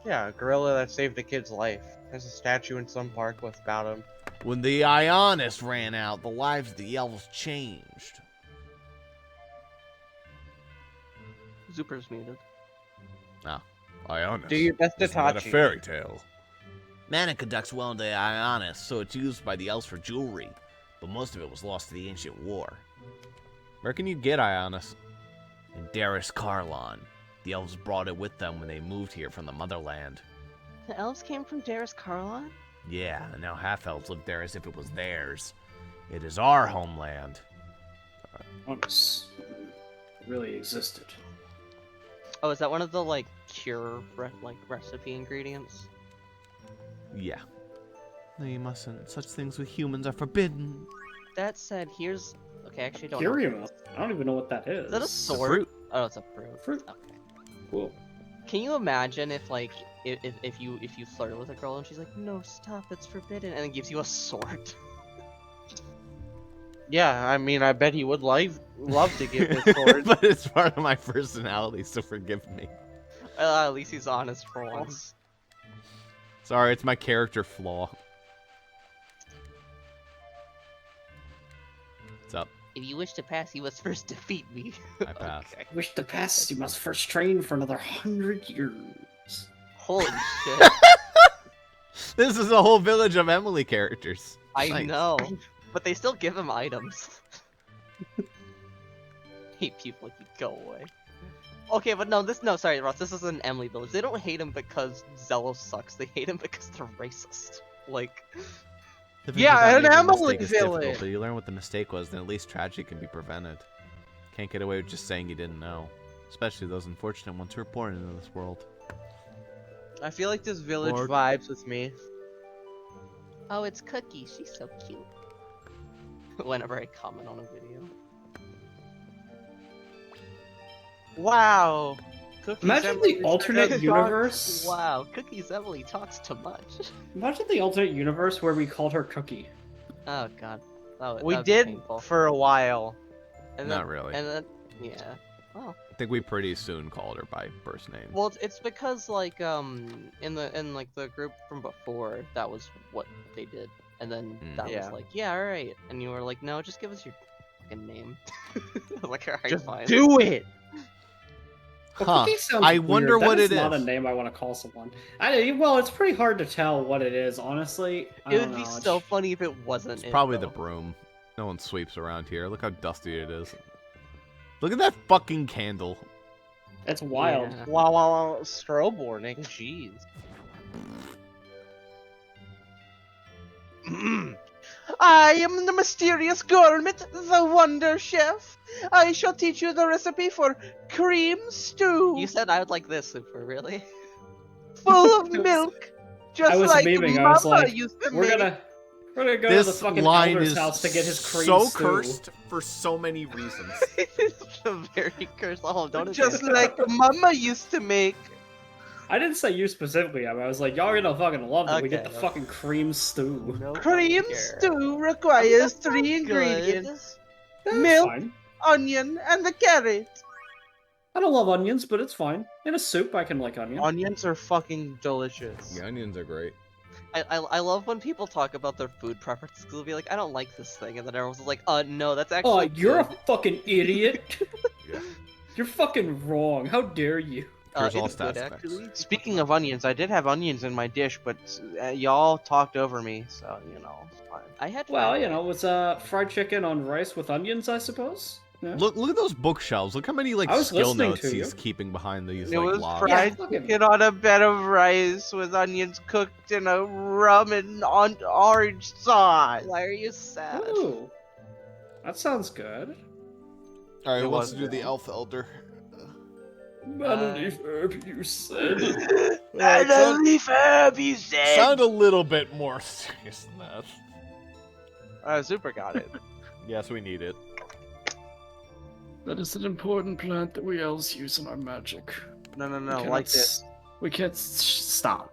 Speaker 3: Yeah, a gorilla that saved a kid's life. There's a statue in some park about him.
Speaker 2: When the Ionis ran out, the lives of the elves changed.
Speaker 1: Zuper's muted.
Speaker 2: Oh, Ionis.
Speaker 3: Do your best,
Speaker 2: Isn't that a
Speaker 3: Itachi.
Speaker 2: fairy tale? Mana conducts well into Ionis, so it's used by the elves for jewelry, but most of it was lost to the ancient war. Where can you get Ionis? In Darius Carlon. The elves brought it with them when they moved here from the motherland.
Speaker 6: The elves came from Darius Carlon?
Speaker 2: Yeah, and now half-elves live there as if it was theirs. It is our homeland.
Speaker 4: Honest. It really existed.
Speaker 1: Oh, is that one of the like cure recipe ingredients?
Speaker 2: Yeah. No, you mustn't. Such things with humans are forbidden.
Speaker 1: That said, here's okay. Actually, I don't.
Speaker 4: Curio. I don't even know what that is.
Speaker 1: Is that a
Speaker 2: It's a
Speaker 1: sword?
Speaker 2: fruit.
Speaker 1: Oh, it's a fruit.
Speaker 4: Fruit.
Speaker 1: Okay.
Speaker 4: Cool.
Speaker 1: Can you imagine if like if you flirt with a girl and she's like, no, stop, it's forbidden, and then gives you a sword?
Speaker 3: Yeah, I mean, I bet he would love to give his sword.
Speaker 2: But it's part of my personality, so forgive me.
Speaker 1: At least he's honest for once.
Speaker 2: Sorry, it's my character flaw. What's up?
Speaker 6: If you wish to pass, you must first defeat me.
Speaker 2: I pass.
Speaker 1: Okay.
Speaker 4: Wish to pass, you must first train for another 100 years.
Speaker 1: Holy shit!
Speaker 2: This is a whole village of Emily characters.
Speaker 1: I
Speaker 2: Nice.
Speaker 1: know, but they still give him items. Hate people like you, go away. Okay, but no, sorry, Ross, this is an Emily village. They don't hate him because Zelos sucks. They hate him because they're racist. Like,
Speaker 3: Yeah, an Emily
Speaker 2: Mistake is difficult,
Speaker 3: village.
Speaker 2: but you learn what the mistake was, then at least tragedy can be prevented. Can't get away with just saying you didn't know. Especially those unfortunate ones who are born into this world.
Speaker 3: I feel like this village
Speaker 2: Lord.
Speaker 3: vibes with me.
Speaker 6: Oh, it's Cookie. She's so cute.
Speaker 1: whenever I comment on a video.
Speaker 3: Wow. Cookies
Speaker 4: Imagine
Speaker 3: Emily
Speaker 4: the alternate
Speaker 3: talks-
Speaker 4: universe.
Speaker 1: Wow, Cookies Emily talks too much.
Speaker 4: Imagine the alternate universe where we called her Cookie.
Speaker 1: Oh god.
Speaker 3: We
Speaker 1: that'd be
Speaker 3: did
Speaker 1: painful.
Speaker 3: for a while.
Speaker 1: And
Speaker 2: Not
Speaker 1: then,
Speaker 2: really.
Speaker 1: And then, yeah. Oh.
Speaker 2: I think we pretty soon called her by first name.
Speaker 1: Well, it's because like in the group from before, that was what they did, and then that
Speaker 3: Yeah.
Speaker 1: was like, yeah, all right, and you were like, no, just give us your fucking name. Like, all right,
Speaker 3: Just
Speaker 1: fine.
Speaker 3: do it.
Speaker 4: Well,
Speaker 2: Huh.
Speaker 4: Cookie sounds
Speaker 2: I
Speaker 4: weird.
Speaker 2: wonder
Speaker 4: That
Speaker 2: what
Speaker 4: is
Speaker 2: it
Speaker 4: not
Speaker 2: is.
Speaker 4: a name I want to call someone. Well, it's pretty hard to tell what it is, honestly. I
Speaker 1: It
Speaker 4: don't
Speaker 1: would be
Speaker 4: know,
Speaker 1: so
Speaker 4: it's-
Speaker 1: funny if it wasn't.
Speaker 2: It's
Speaker 1: it,
Speaker 2: probably
Speaker 1: though.
Speaker 2: the broom. No one sweeps around here. Look how dusty it is. Look at that fucking candle.
Speaker 4: It's wild.
Speaker 1: Yeah.
Speaker 3: Wow, strobe warning. Jeez. I am the mysterious gourmet, the Wonder Chef. I shall teach you the recipe for cream stew,
Speaker 1: You said I would like this, Super. Really?
Speaker 3: full of milk, just
Speaker 4: I was
Speaker 3: like
Speaker 4: memeing, I
Speaker 3: Mama
Speaker 4: was like,
Speaker 3: used to
Speaker 4: We're
Speaker 3: make.
Speaker 4: gonna go to the
Speaker 2: This
Speaker 4: fucking
Speaker 2: line
Speaker 4: elder's
Speaker 2: is
Speaker 4: house to get his cream
Speaker 2: so
Speaker 4: stew.
Speaker 2: cursed for so many reasons.
Speaker 1: It's a very cursed. Oh, don't
Speaker 3: Just
Speaker 1: advance
Speaker 3: like Mama used to make.
Speaker 4: I didn't say you specifically. I was like, y'all are gonna fucking love it. We get
Speaker 1: Okay,
Speaker 4: the fucking cream stew.
Speaker 1: No
Speaker 3: Cream
Speaker 1: care.
Speaker 3: stew
Speaker 1: Oh,
Speaker 3: requires
Speaker 1: that
Speaker 3: 3
Speaker 1: sounds good.
Speaker 3: ingredients:
Speaker 4: That's
Speaker 3: Milk.
Speaker 4: fine.
Speaker 3: onion and the carrot.
Speaker 4: I don't love onions, but it's fine. In a soup, I can like onion.
Speaker 3: Onions are fucking delicious.
Speaker 2: The onions are great.
Speaker 1: I love when people talk about their food preferences. They'll be like, I don't like this thing, and then everyone's like, no, that's
Speaker 4: Oh,
Speaker 1: actually.
Speaker 4: you're a
Speaker 1: good.
Speaker 4: fucking idiot.
Speaker 2: Yeah.
Speaker 4: You're fucking wrong. How dare you?
Speaker 2: Here's all
Speaker 1: It's good,
Speaker 2: stats
Speaker 1: actually.
Speaker 3: Speaking of onions, I did have onions in my dish, but y'all talked over me, so you know, it's fine.
Speaker 1: I had.
Speaker 4: Well,
Speaker 1: fried
Speaker 4: you know, it was fried chicken on rice with onions, I suppose. Yeah.
Speaker 2: Look at those bookshelves. Look how many like
Speaker 4: I was
Speaker 2: skill
Speaker 4: listening
Speaker 2: notes
Speaker 4: to you.
Speaker 2: he's keeping behind these
Speaker 3: It
Speaker 2: like
Speaker 3: was
Speaker 2: logs.
Speaker 3: fried
Speaker 4: fucking-
Speaker 3: chicken on a bed of rice with onions cooked in a rum and orange sauce.
Speaker 1: Why are you sad?
Speaker 4: Ooh, that sounds good.
Speaker 2: All right,
Speaker 3: It
Speaker 2: who wants
Speaker 3: was
Speaker 2: to do the
Speaker 3: good.
Speaker 2: elf elder?
Speaker 4: Vanity Fair, you said.
Speaker 3: And a leaf herb, you said.
Speaker 2: Sound a little bit more serious than that.
Speaker 3: Super got it.
Speaker 2: Yes, we need it.
Speaker 4: That is an important plant that we elves use in our magic.
Speaker 3: No,
Speaker 4: We
Speaker 3: like
Speaker 4: cannot
Speaker 3: this.
Speaker 4: We can't stop.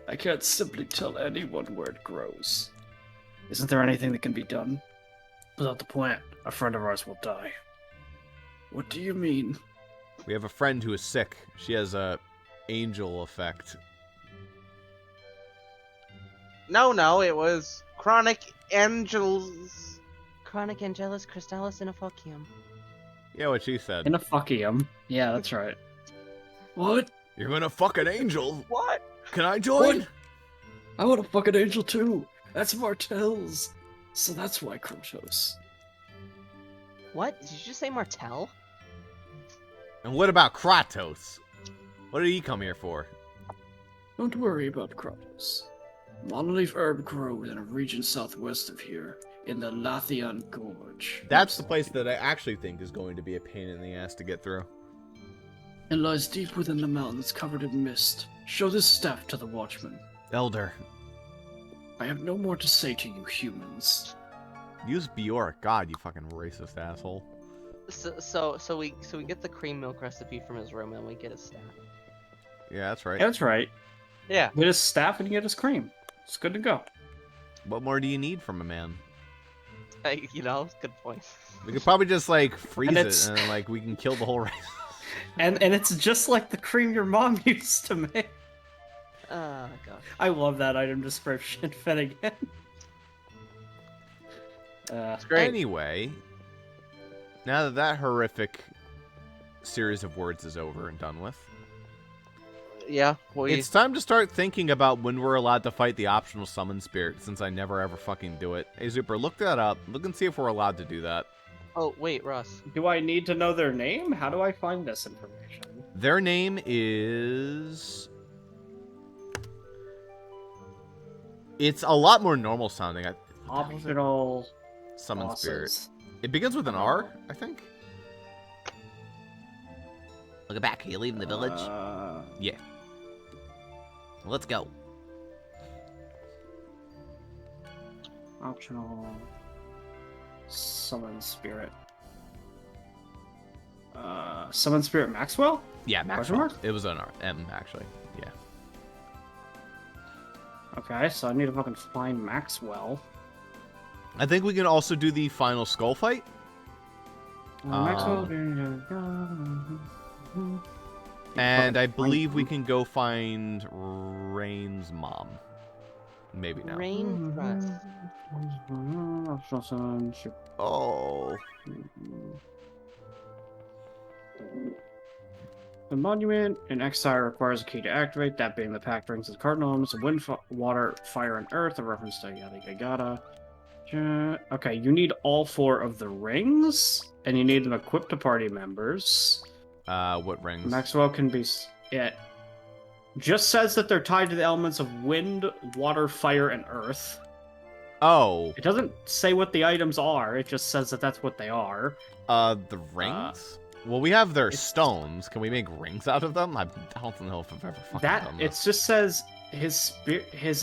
Speaker 4: I can't simply tell anyone where it grows. Isn't there anything that can be done? Without the plant, a friend of ours will die. What do you mean?
Speaker 2: We have a friend who is sick. She has a angel effect.
Speaker 3: No, it was Chronic Angels.
Speaker 6: Chronic Angelus Crystallis Inofocium.
Speaker 2: Yeah, what she said.
Speaker 4: In a fuckium. Yeah, that's right. What?
Speaker 2: You're gonna fuck an angel?
Speaker 3: What?
Speaker 2: Can I join?
Speaker 4: What? I want to fuck an angel too. That's Martell's. So that's why Kratos.
Speaker 6: What? Did you just say Martell?
Speaker 2: And what about Kratos? What did he come here for?
Speaker 4: Don't worry about Kratos. Monolith herb grows in a region southwest of here, in the Lathian Gorge.
Speaker 2: That's the place that I actually think is going to be a pain in the ass to get through.
Speaker 4: It lies deep within the mountains covered in mist. Show this staff to the watchman.
Speaker 2: Elder.
Speaker 4: I have no more to say to you humans.
Speaker 2: Use Bjork. God, you fucking racist asshole.
Speaker 1: So we get the cream milk recipe from his room and we get his staff.
Speaker 2: Yeah, that's right.
Speaker 4: Yeah, that's right.
Speaker 3: Yeah.
Speaker 4: Get his staff and get his cream. It's good to go.
Speaker 2: What more do you need from a man?
Speaker 1: You know, good point.
Speaker 2: We could probably just, like, freeze
Speaker 4: And
Speaker 2: it
Speaker 4: it's-
Speaker 2: and, like, we can kill the whole race.
Speaker 4: And it's just like the cream your mom used to make.
Speaker 1: Oh gosh.
Speaker 4: I love that item description, Finnegan.
Speaker 3: Great.
Speaker 2: Anyway, now that horrific series of words is over and done with,
Speaker 3: Yeah.
Speaker 2: it's time to start thinking about when we're allowed to fight the optional summon spirit, since I never ever fucking do it. Hey, Zuper, look that up. Look and see if we're allowed to do that.
Speaker 1: Oh wait, Russ.
Speaker 4: Do I need to know their name? How do I find this information?
Speaker 2: Their name is... It's a lot more normal sounding.
Speaker 4: Optional
Speaker 2: Summon spirit.
Speaker 4: bosses.
Speaker 2: It begins with an R, I think. Look back. Are you leaving the village? Yeah. Let's go.
Speaker 4: Optional summon spirit. Summon spirit Maxwell?
Speaker 2: Yeah,
Speaker 4: Question
Speaker 2: Maxwell.
Speaker 4: mark?
Speaker 2: It was an R. M, actually. Yeah.
Speaker 4: Okay, so I need to fucking find Maxwell.
Speaker 2: I think we can also do the final skull fight.
Speaker 4: Maxwell.
Speaker 2: And I believe we can go find Rain's mom. Maybe now.
Speaker 6: Rain Russ.
Speaker 4: Optional summon.
Speaker 2: Oh.
Speaker 4: The monument in exile requires a key to activate, that being the packed rings of the cardinal elements of wind, water, fire, and earth, a reference to yada yada yada. Okay, you need all 4 of the rings, and you need them equipped to party members.
Speaker 2: What rings?
Speaker 4: Maxwell can be... It just says that they're tied to the elements of wind, water, fire, and earth.
Speaker 2: Oh.
Speaker 4: It doesn't say what the items are, it just says that that's what they are.
Speaker 2: The rings? Well, we have their
Speaker 4: it's-
Speaker 2: stones. Can we make rings out of them? I don't know if I've ever fucking done
Speaker 4: It
Speaker 2: this.
Speaker 4: just says his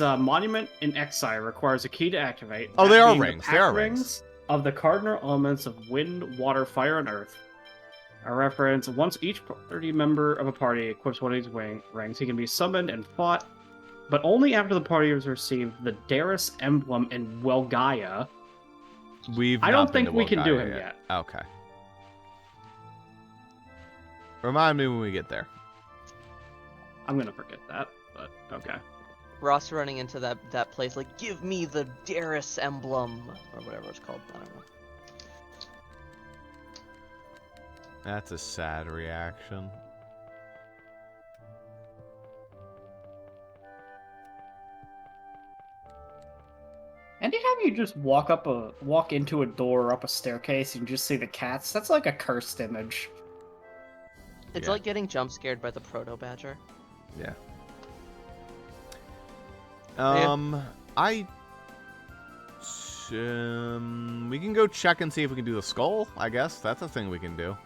Speaker 4: monument in exile requires a key to activate.
Speaker 2: Oh,
Speaker 4: that
Speaker 2: they are
Speaker 4: being the
Speaker 2: rings. They
Speaker 4: pack
Speaker 2: are rings.
Speaker 4: of the cardinal elements of wind, water, fire, and earth. A reference: once each party member of a party equips one of these rings, he can be summoned and fought, but only after the party has received the Darius emblem in Welgaia.
Speaker 2: We've
Speaker 4: I
Speaker 2: not
Speaker 4: don't
Speaker 2: been
Speaker 4: think
Speaker 2: to
Speaker 4: we can do
Speaker 2: Welgaia
Speaker 4: him yet.
Speaker 2: Okay. Remind me when we get there.
Speaker 4: I'm gonna forget that, but okay.
Speaker 1: Ross running into that place like, give me the Darius emblem or whatever it's called. I don't know.
Speaker 2: That's a sad reaction.
Speaker 4: Anytime you just walk into a door or up a staircase and you just see the cats, that's like a cursed image.
Speaker 1: It's
Speaker 2: Yeah.
Speaker 1: like getting jump scared by the proto badger.
Speaker 2: Yeah.
Speaker 1: Yeah.
Speaker 2: We can go check and see if we can do the skull, I guess. That's a thing we can do.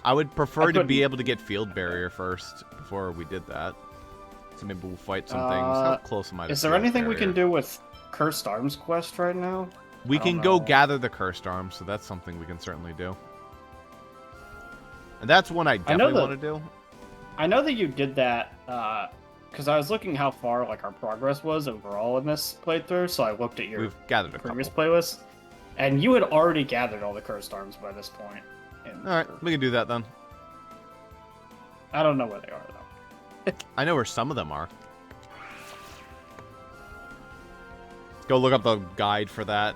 Speaker 2: I would prefer to be
Speaker 4: couldn't-
Speaker 2: able to get field barrier first before we did that. So maybe we'll fight some things. How close am I to
Speaker 4: Is there
Speaker 2: field
Speaker 4: anything we
Speaker 2: barrier?
Speaker 4: can do with Cursed Arms quest right now?
Speaker 2: We
Speaker 4: I
Speaker 2: can
Speaker 4: don't
Speaker 2: go
Speaker 4: know.
Speaker 2: gather the cursed arms, so that's something we can certainly do. And that's one I definitely
Speaker 4: that-
Speaker 2: want to do.
Speaker 4: I know that you did that because I was looking how far like our progress was overall in this playthrough, so I looked at your
Speaker 2: We've gathered a
Speaker 4: previous
Speaker 2: couple.
Speaker 4: playlist, and you had already gathered all the Cursed Arms by this point. And
Speaker 2: All right, we can do that then.
Speaker 4: I don't know where they are though.
Speaker 2: I know where some of them are. Go look up the guide for that.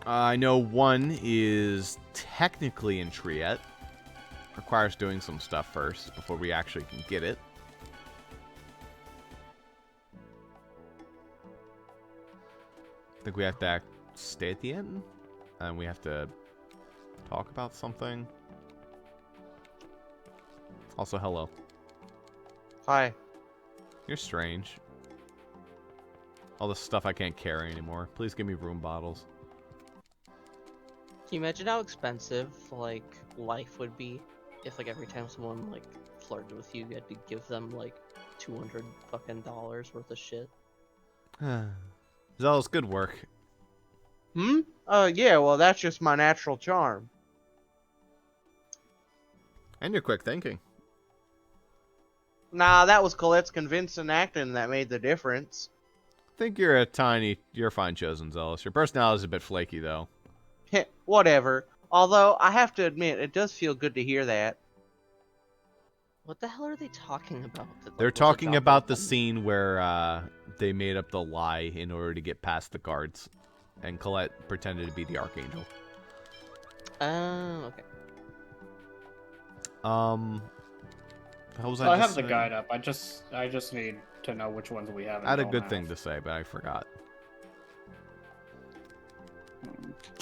Speaker 2: I know one is technically in Triet. Requires doing some stuff first before we actually can get it. I think we have to stay at the end, and we have to talk about something. Also, hello.
Speaker 3: Hi.
Speaker 2: You're strange. All the stuff I can't carry anymore. Please give me room bottles.
Speaker 1: Can you imagine how expensive, like, life would be if, like, every time someone, like, flirted with you, you had to give them, like, $200 fucking worth of shit?
Speaker 2: Zealous, good work.
Speaker 3: Hmm? Yeah, well, that's just my natural charm.
Speaker 2: And your quick thinking.
Speaker 3: Nah, that was Colette's convincing acting that made the difference.
Speaker 2: I think you're fine chosen, Zealous. Your personality's a bit flaky, though.
Speaker 3: Whatever. Although, I have to admit, it does feel good to hear that.
Speaker 1: What the hell are they talking about?
Speaker 2: They're talking about the scene where they made up the lie in order to get past the guards. And Colette pretended to be the Archangel.
Speaker 1: Oh, okay.
Speaker 2: How was
Speaker 4: So I have the
Speaker 2: saying?
Speaker 4: guide up. I just need to know which ones we have.
Speaker 2: I had a good thing to say, but I forgot.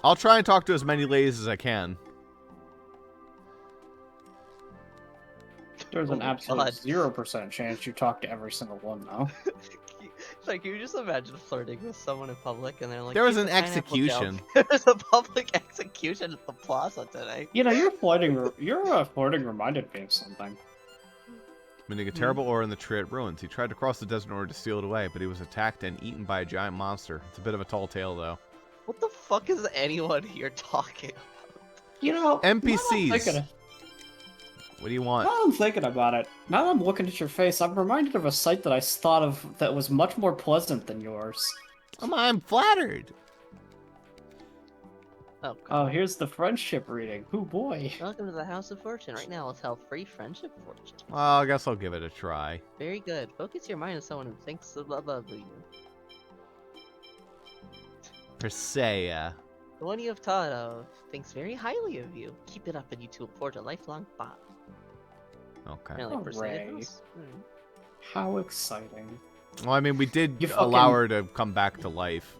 Speaker 2: I'll try and talk to as many ladies as I can.
Speaker 4: There's an
Speaker 1: Oh my
Speaker 4: absolute
Speaker 1: God.
Speaker 4: 0% chance you talk to every single one, though.
Speaker 1: Like, you just imagine flirting with someone in public and they're like,
Speaker 2: There was
Speaker 1: "Here's
Speaker 2: an
Speaker 1: a pineapple
Speaker 2: execution.
Speaker 1: gel." There was a public execution at the plaza today.
Speaker 4: You know, your flirting reminded me of something.
Speaker 2: Meaning a terrible aura in the Triet ruins. He tried to cross the desert in order to steal it away, but he was attacked and eaten by a giant monster. It's a bit of a tall tale, though.
Speaker 1: What the fuck is anyone here talking about?
Speaker 4: You know,
Speaker 2: NPCs. What do you want?
Speaker 4: Now I'm thinking about it, now that I'm looking at your face, I'm reminded of a sight that I thought of that was much more pleasant than yours.
Speaker 2: I'm flattered.
Speaker 1: Oh,
Speaker 4: Oh, here's the friendship reading. Ooh, boy.
Speaker 1: welcome to the House of Fortune. Right now, let's help free friendship fortune.
Speaker 2: Well, I guess I'll give it a try.
Speaker 1: Very good. Focus your mind on someone who thinks of you.
Speaker 2: Persea.
Speaker 1: The one you have taught of thinks very highly of you. Keep it up and you two will forge a lifelong bond.
Speaker 2: Okay.
Speaker 1: Kinda like Persea
Speaker 4: Hooray.
Speaker 1: does.
Speaker 4: How exciting.
Speaker 2: Well, I mean, we did
Speaker 4: You
Speaker 2: allow
Speaker 4: fucking-
Speaker 2: her to come back to life.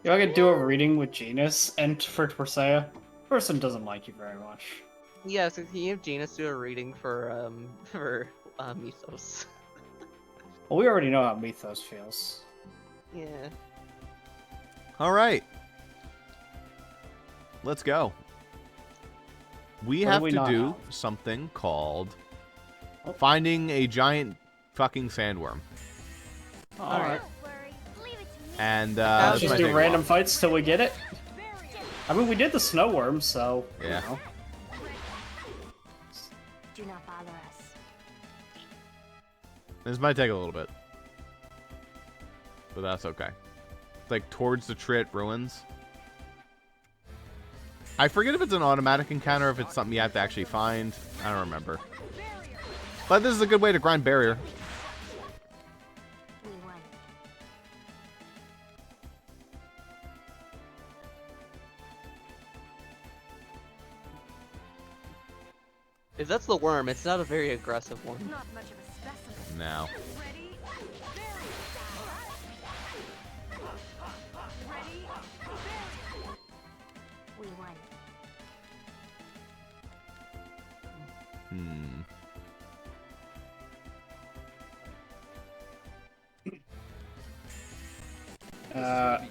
Speaker 4: You know, I could do a reading with Genus, and for Persea, person doesn't like you very much.
Speaker 1: Yeah, so can you have Genus do a reading for Mythos?
Speaker 4: Well, we already know how Mythos feels.
Speaker 1: Yeah.
Speaker 2: All right. Let's go. We
Speaker 4: What do
Speaker 2: have
Speaker 4: we
Speaker 2: to
Speaker 4: not
Speaker 2: do
Speaker 4: have?
Speaker 2: something called
Speaker 4: Oh.
Speaker 2: finding a giant fucking sandworm.
Speaker 4: Alright.
Speaker 2: And
Speaker 1: Let's
Speaker 2: this
Speaker 4: Just
Speaker 2: might
Speaker 4: do
Speaker 2: take a
Speaker 4: random
Speaker 2: while.
Speaker 4: fights till we get it. I mean, we did the snow worm, so.
Speaker 2: Yeah.
Speaker 4: You know.
Speaker 8: Do not bother us.
Speaker 2: This might take a little bit. But that's okay. It's like towards the Triet ruins. I forget if it's an automatic encounter or if it's something you have to actually find. I don't remember. But this is a good way to grind barrier.
Speaker 8: We won.
Speaker 1: If that's the worm, it's not a very aggressive one.
Speaker 8: Not much of a specimen.
Speaker 2: Now.
Speaker 8: Ready? Ready? We won.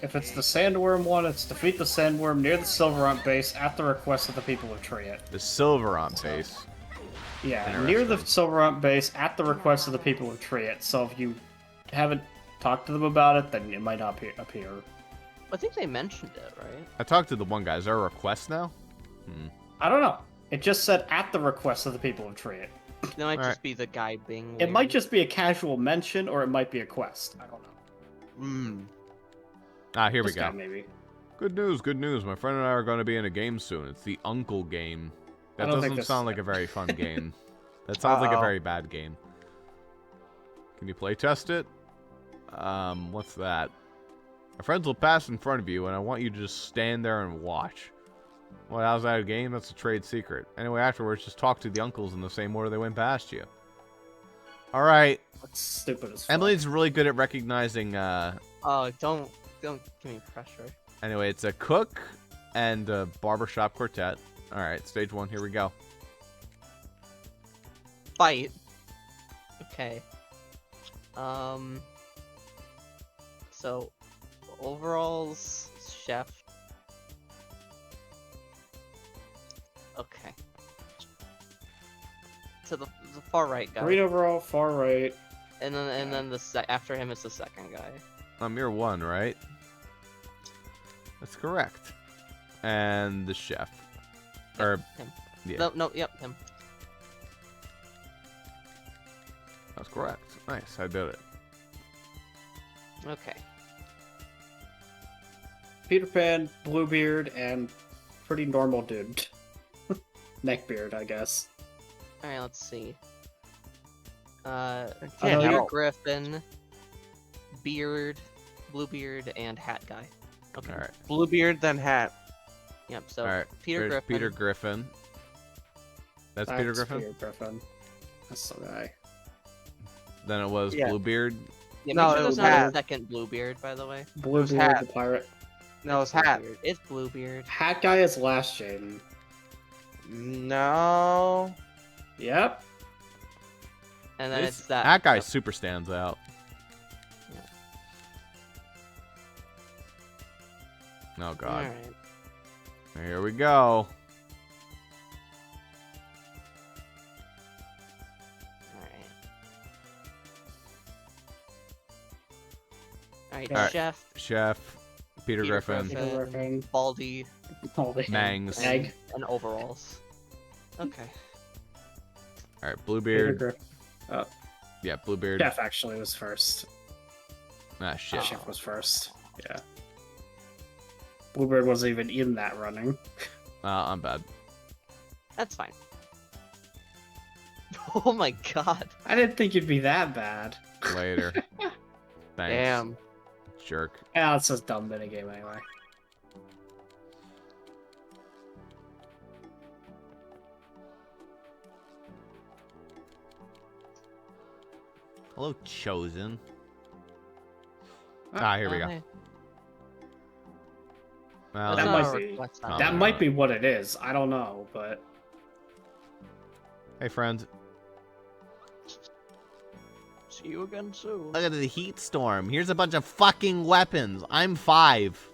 Speaker 4: If it's the sandworm one, it's defeat the sandworm near the Silverant base at the request of the people of Triet.
Speaker 2: The Silverant base.
Speaker 4: Yeah, near the Silverant base at the request of the people of Triet. So if you haven't talked to them about it, then it might not appear.
Speaker 1: I think they mentioned it, right?
Speaker 2: I talked to the one guy. Is there a request now?
Speaker 4: I don't know. It just said at the request of the people of Triet.
Speaker 1: That might
Speaker 2: Alright.
Speaker 1: just be the guy being
Speaker 4: It might
Speaker 1: weird.
Speaker 4: just be a casual mention, or it might be a quest. I don't know.
Speaker 2: Ah, here we
Speaker 4: This guy,
Speaker 2: go.
Speaker 4: maybe.
Speaker 2: Good news, good news. My friend and I are going to be in a game soon. It's the Uncle game. That
Speaker 4: don't think
Speaker 2: doesn't
Speaker 4: this
Speaker 2: sound
Speaker 4: is
Speaker 2: like
Speaker 4: it.
Speaker 2: a very fun game. That sounds like a
Speaker 3: Uh-oh.
Speaker 2: very bad game. Can you play test it? What's that? My friends will pass in front of you, and I want you to just stand there and watch. Well, how's that a game? That's a trade secret. Anyway, afterwards, just talk to the uncles in the same order they went past you. All right.
Speaker 4: That's stupid as fuck.
Speaker 2: Emily's really good at recognizing.
Speaker 1: Oh, don't give me pressure.
Speaker 2: Anyway, it's a cook and a barbershop quartet. All right, stage 1. Here we go.
Speaker 1: Fight. Okay. So, overalls, chef. Okay. To the far right guy.
Speaker 4: Green overall, far right.
Speaker 1: And then after him is the second guy.
Speaker 2: You're 1, right? That's correct. And the chef. Or
Speaker 1: Him.
Speaker 2: yeah,
Speaker 1: Yep, him.
Speaker 2: that's correct. Nice, I did it.
Speaker 1: Okay.
Speaker 4: Peter Pan, Bluebeard, and pretty normal dude. Neckbeard, I guess.
Speaker 1: Alright, let's see.
Speaker 3: can't
Speaker 1: Peter
Speaker 3: help.
Speaker 1: Griffin, Beard, Bluebeard, and Hat Guy. Okay.
Speaker 2: All right.
Speaker 3: Bluebeard, then hat.
Speaker 1: Yep, so
Speaker 2: All right.
Speaker 1: Peter
Speaker 2: There's
Speaker 1: Griffin.
Speaker 2: Peter Griffin. That's Peter Griffin.
Speaker 4: Peter Griffin. That's the guy.
Speaker 2: Then it was
Speaker 3: Yeah.
Speaker 2: Bluebeard.
Speaker 1: Yeah,
Speaker 3: No,
Speaker 1: make
Speaker 3: it
Speaker 1: sure
Speaker 3: was
Speaker 1: there's not a
Speaker 3: Hat.
Speaker 1: second Bluebeard, by the way.
Speaker 4: Bluebeard,
Speaker 3: Hat.
Speaker 4: the pirate.
Speaker 3: No, it's hat.
Speaker 1: Bluebeard. It's Bluebeard.
Speaker 4: Hat guy is last Jaden.
Speaker 3: No.
Speaker 4: Yep.
Speaker 1: And then
Speaker 2: This
Speaker 1: it's that.
Speaker 2: Hat guy super stands out. Oh god.
Speaker 1: Alright.
Speaker 2: Here we go.
Speaker 1: Alright,
Speaker 2: Alright.
Speaker 1: Chef,
Speaker 2: Chef, Peter Griffin,
Speaker 4: Peter Griffin.
Speaker 1: Baldy,
Speaker 2: Mangs.
Speaker 4: Egg.
Speaker 1: and overalls. Okay.
Speaker 2: All right,
Speaker 4: Peter
Speaker 2: Bluebeard.
Speaker 4: Griffin.
Speaker 2: Yeah, Bluebeard.
Speaker 4: Jeff actually was first.
Speaker 2: Ah, shit.
Speaker 4: Jeff was first. Yeah. Bluebeard wasn't even in that running.
Speaker 2: I'm bad.
Speaker 1: That's fine. Oh my god.
Speaker 4: I didn't think you'd be that bad.
Speaker 2: Later. Thanks.
Speaker 3: Damn.
Speaker 2: Jerk.
Speaker 4: Yeah, it's just a dumb minigame anyway.
Speaker 2: Hello, Chosen.
Speaker 4: Oh,
Speaker 2: Here we go.
Speaker 1: Hey,
Speaker 2: Well,
Speaker 1: that's
Speaker 4: That
Speaker 1: not
Speaker 4: might
Speaker 1: a
Speaker 4: be-
Speaker 1: request
Speaker 2: Oh,
Speaker 1: on
Speaker 4: That
Speaker 1: it.
Speaker 4: might be what it is. I don't know, but
Speaker 2: hey, friend.
Speaker 1: See you again soon.
Speaker 2: Look at the heat storm. Here's a bunch of fucking weapons. I'm 5.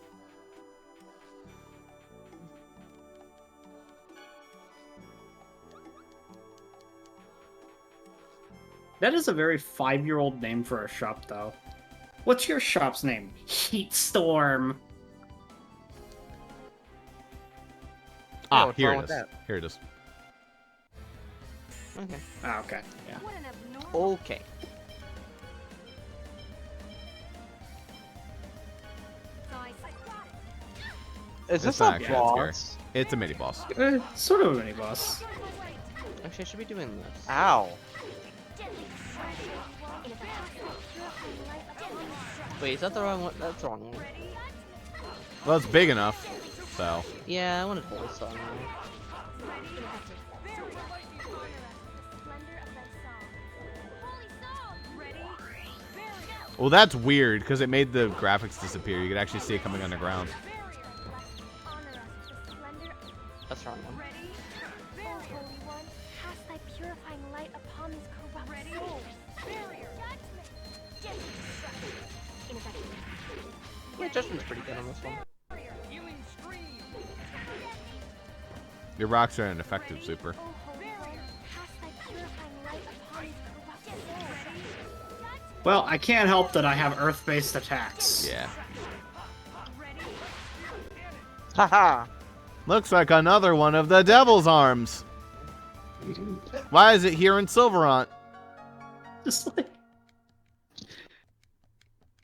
Speaker 4: that is a very 5-year-old name for a shop, though. What's your shop's name? Heat Storm.
Speaker 3: what's
Speaker 2: Here
Speaker 3: wrong
Speaker 2: it
Speaker 3: with
Speaker 2: is.
Speaker 3: that?
Speaker 2: Here it is.
Speaker 1: Okay.
Speaker 4: Ah, okay. Yeah.
Speaker 8: What an abnormal.
Speaker 1: Okay.
Speaker 8: So I got it.
Speaker 3: Is this
Speaker 2: It's
Speaker 3: a
Speaker 2: not actually
Speaker 3: boss?
Speaker 2: It's a mini boss.
Speaker 4: Sort of a mini boss.
Speaker 1: Actually, I should be doing this.
Speaker 3: Ow.
Speaker 1: Wait, is that the wrong one? That's the wrong one.
Speaker 2: Well, it's big enough. So,
Speaker 1: Yeah, I wanted Holy Song.
Speaker 2: well, that's weird because it made the graphics disappear. You could actually see it coming underground.
Speaker 1: That's the wrong one.
Speaker 8: Oh, Holy One, cast thy purifying light upon these corrupt souls.
Speaker 1: Yeah, Judgment's pretty good on this one.
Speaker 2: Your rocks are an effective super.
Speaker 8: Oh, Holy One, cast thy purifying light upon these corrupt souls.
Speaker 4: Well, I can't help that I have Earth-based attacks.
Speaker 2: Yeah.
Speaker 3: Haha.
Speaker 2: Looks like another one of the Devil's Arms. Why is it here in Silverant?
Speaker 4: Just like...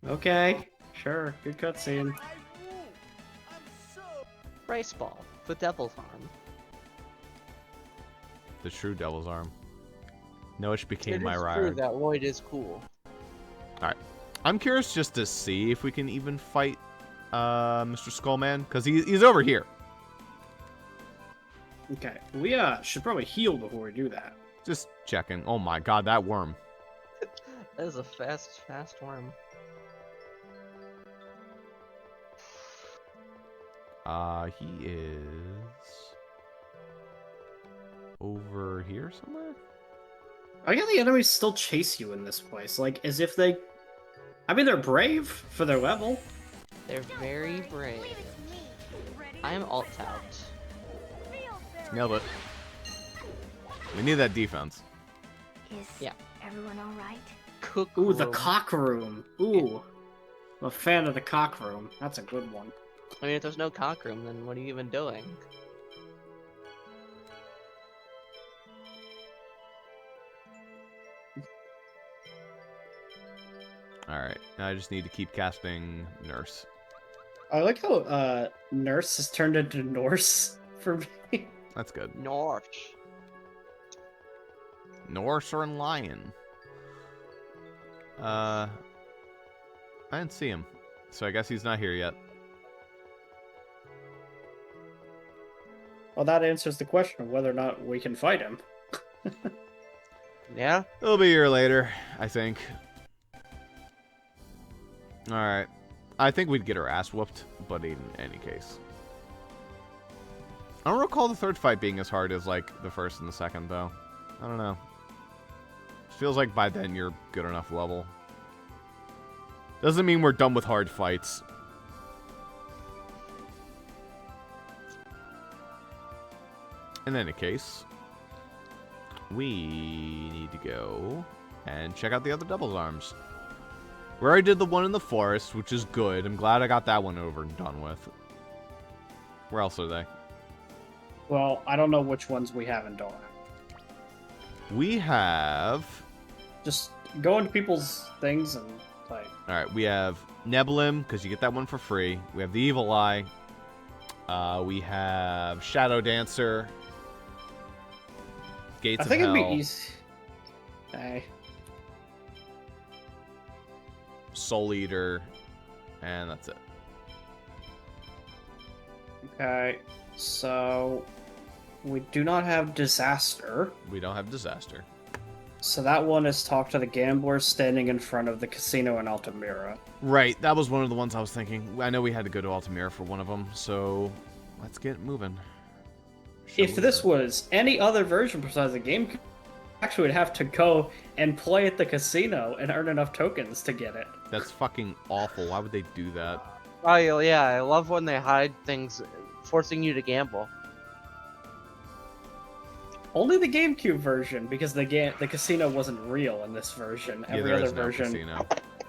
Speaker 4: Okay, sure. Good cutscene.
Speaker 1: Rice Ball, the Devil's Arm.
Speaker 2: The true Devil's Arm. Noach became
Speaker 3: It
Speaker 2: my
Speaker 3: is
Speaker 2: Ryan.
Speaker 3: true that Lloyd is cool.
Speaker 2: Alright. I'm curious just to see if we can even fight Mr. Skullman, because he's over here.
Speaker 4: Okay, we should probably heal before we do that.
Speaker 2: Just checking. Oh my god, that worm.
Speaker 1: That is a fast worm.
Speaker 2: He is over here somewhere?
Speaker 4: I guess the enemies still chase you in this place, like, as if they... I mean, they're brave for their level.
Speaker 1: They're very brave.
Speaker 8: Leave it to me. Ready?
Speaker 1: I am alt out.
Speaker 8: Feel very
Speaker 2: Nailed it. We need that defense.
Speaker 8: Is
Speaker 1: Yeah.
Speaker 8: everyone all right?
Speaker 1: Cook
Speaker 4: Ooh, the
Speaker 1: room.
Speaker 4: cock room. Ooh. I'm a fan of the cock room. That's a good one.
Speaker 1: I mean, if there's no cock room, then what are you even doing?
Speaker 2: Alright, now I just need to keep casting Nurse.
Speaker 4: I like how Nurse has turned into Norse for me.
Speaker 2: That's good.
Speaker 1: North.
Speaker 2: Norse or Lion? I didn't see him, so I guess he's not here yet.
Speaker 4: Well, that answers the question of whether or not we can fight him.
Speaker 3: Yeah?
Speaker 2: He'll be here later, I think. Alright. I think we'd get our ass whooped, but in any case. I don't recall the third fight being as hard as, like, the first and the second, though. I don't know. Feels like by then you're good enough level. Doesn't mean we're done with hard fights. In any case, we need to go and check out the other Devil's Arms. We already did the one in the forest, which is good. I'm glad I got that one over and done with. Where else are they?
Speaker 4: Well, I don't know which ones we haven't done.
Speaker 2: We have...
Speaker 4: Just go into people's things and play.
Speaker 2: Alright, we have Nebulum, because you get that one for free. We have the Evil Eye. We have Shadow Dancer. Gates
Speaker 4: I
Speaker 2: of
Speaker 4: think
Speaker 2: Hell.
Speaker 4: it'd be easy. Hey.
Speaker 2: Soul Eater. And that's it.
Speaker 4: Okay, so we do not have Disaster.
Speaker 2: We don't have Disaster.
Speaker 4: So that one is talk to the gamblers standing in front of the casino in Altamira.
Speaker 2: Right, that was one of the ones I was thinking. I know we had to go to Altamira for one of them, so let's get moving.
Speaker 4: If this was any other version besides the game, you actually would have to go and play at the casino and earn enough tokens to get it.
Speaker 2: That's fucking awful. Why would they do that?
Speaker 3: Oh, yeah, I love when they hide things, forcing you to gamble.
Speaker 4: Only the GameCube version, because the casino wasn't real in this version.
Speaker 2: Yeah,
Speaker 4: Every
Speaker 2: there
Speaker 4: other
Speaker 2: is no
Speaker 4: version,
Speaker 2: casino.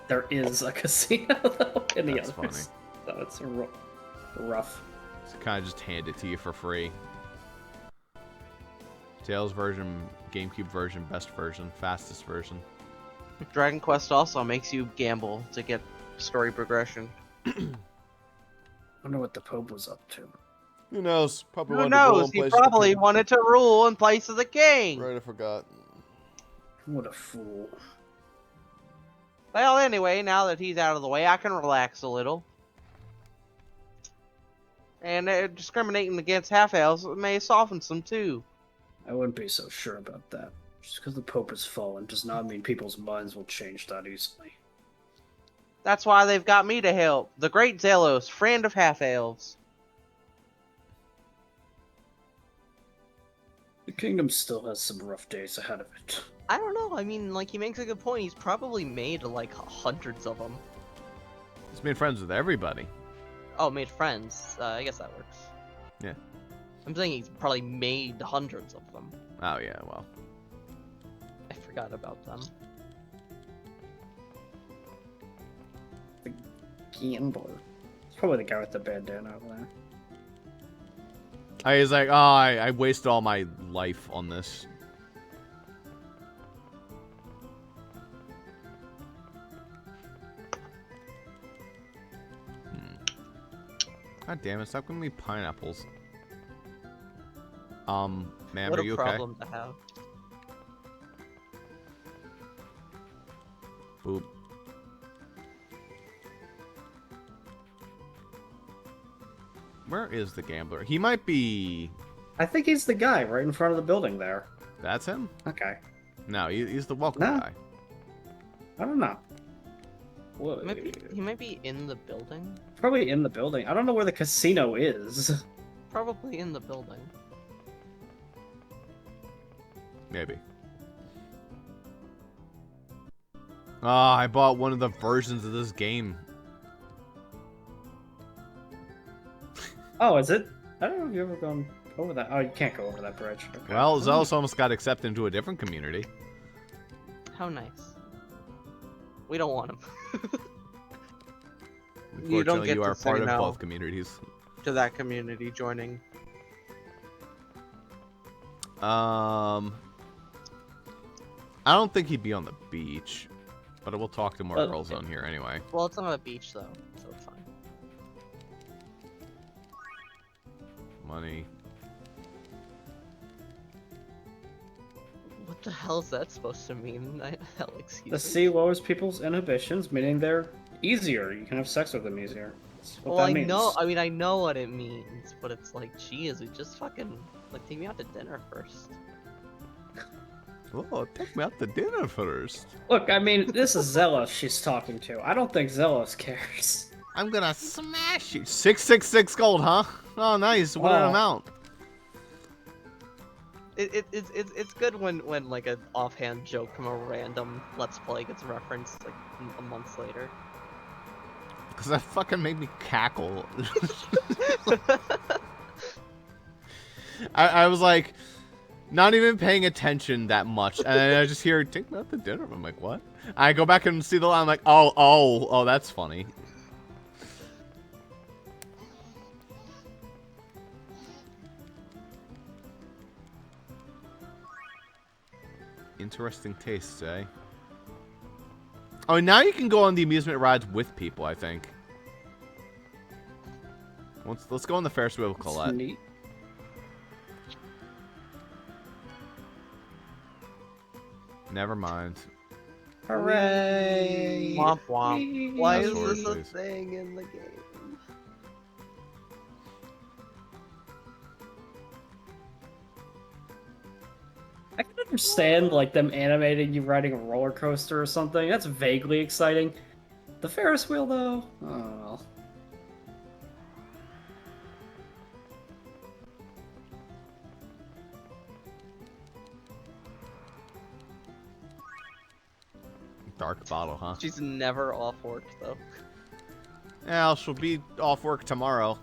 Speaker 4: there is a casino though, in the
Speaker 2: That's
Speaker 4: others. So it's rough.
Speaker 2: So kind of just hand it to you for free. Tails version, GameCube version, best version, fastest version.
Speaker 3: Dragon Quest also makes you gamble to get story progression.
Speaker 4: I wonder what the Pope was up to.
Speaker 2: Who knows? Probably
Speaker 3: Who knows? He probably wanted to rule in place of the king.
Speaker 2: Right, I forgot.
Speaker 4: What a fool.
Speaker 3: Well, anyway, now that he's out of the way, I can relax a little. And discriminating against half-elves may soften some too.
Speaker 4: I wouldn't be so sure about that. Just because the Pope has fallen does not mean people's minds will change that easily.
Speaker 3: That's why they've got me to help. The Great Zelos, friend of half-elves.
Speaker 4: The kingdom still has some rough days ahead of it.
Speaker 1: I don't know. I mean, like, he makes a good point. He's probably made, like, hundreds of them.
Speaker 2: He's made friends with everybody.
Speaker 1: Oh, made friends. I guess that works.
Speaker 2: Yeah.
Speaker 1: I'm saying he's probably made hundreds of them.
Speaker 2: Oh, yeah, well.
Speaker 1: I forgot about them.
Speaker 4: Gambler. It's probably the guy with the bandana over there.
Speaker 2: He's like, oh, I wasted all my life on this. God damn it, stop giving me pineapples. Ma'am,
Speaker 1: What
Speaker 2: are
Speaker 1: a
Speaker 2: you okay?
Speaker 1: problem to have.
Speaker 2: Boop. Where is the gambler? He might be...
Speaker 4: I think he's the guy right in front of the building there.
Speaker 2: That's him?
Speaker 4: Okay.
Speaker 2: No, he's the welcome
Speaker 4: No.
Speaker 2: guy.
Speaker 4: I don't know. Whoa.
Speaker 1: He might be in the building.
Speaker 4: Probably in the building. I don't know where the casino is.
Speaker 1: Probably in the building.
Speaker 2: Maybe. Ah, I bought one of the versions of this game.
Speaker 4: Oh, is it? I don't know if you've ever gone over that. Oh, you can't go over that bridge. Okay.
Speaker 2: Well, Zealous almost got accepted into a different community.
Speaker 1: How nice. We don't want him.
Speaker 3: You don't
Speaker 2: Unfortunately,
Speaker 3: get
Speaker 2: you
Speaker 3: to
Speaker 2: are
Speaker 3: say
Speaker 2: part of
Speaker 3: no.
Speaker 2: both communities.
Speaker 3: To that community joining.
Speaker 2: I don't think he'd be on the beach, but we'll talk to more girls on here anyway.
Speaker 1: Well, it's not a beach though, so it's fine.
Speaker 2: Money.
Speaker 1: What the hell is that supposed to mean? Hell, excuse
Speaker 4: The
Speaker 1: me.
Speaker 4: sea lowers people's inhibitions, meaning they're easier. You can have sex with them easier. That's what
Speaker 1: Well,
Speaker 4: that
Speaker 1: I
Speaker 4: means.
Speaker 1: know. I mean, I know what it means, but it's like, geez, we just fucking like take me out to dinner first.
Speaker 2: Oh, take me out to dinner first.
Speaker 4: Look, I mean, this is Zealous she's talking to. I don't think Zealous cares.
Speaker 2: I'm gonna smash you. 666 gold, huh? Oh, nice. What an
Speaker 4: Oh.
Speaker 2: amount.
Speaker 1: It's good when like an offhand joke from a random Let's Play gets referenced like a month later.
Speaker 2: Because that fucking made me cackle. I was like, not even paying attention that much. And I just hear, take me out to dinner. I'm like, what? I go back and see the line. I'm like, oh, that's funny. Interesting tastes, eh? Oh, now you can go on the amusement rides with people, I think. Let's go on the Ferris wheel with
Speaker 4: That's
Speaker 2: Colette.
Speaker 4: neat.
Speaker 2: Never mind.
Speaker 4: Hooray!
Speaker 3: Womp womp.
Speaker 1: Why
Speaker 2: Fast
Speaker 1: is
Speaker 2: forward,
Speaker 1: this a
Speaker 2: please.
Speaker 1: thing in the game?
Speaker 4: I can understand like them animating you riding a roller coaster or something. That's vaguely exciting. The Ferris wheel, though, oh well.
Speaker 2: Dark bottle, huh?
Speaker 1: She's never off work though.
Speaker 2: Yeah, she'll be off work tomorrow.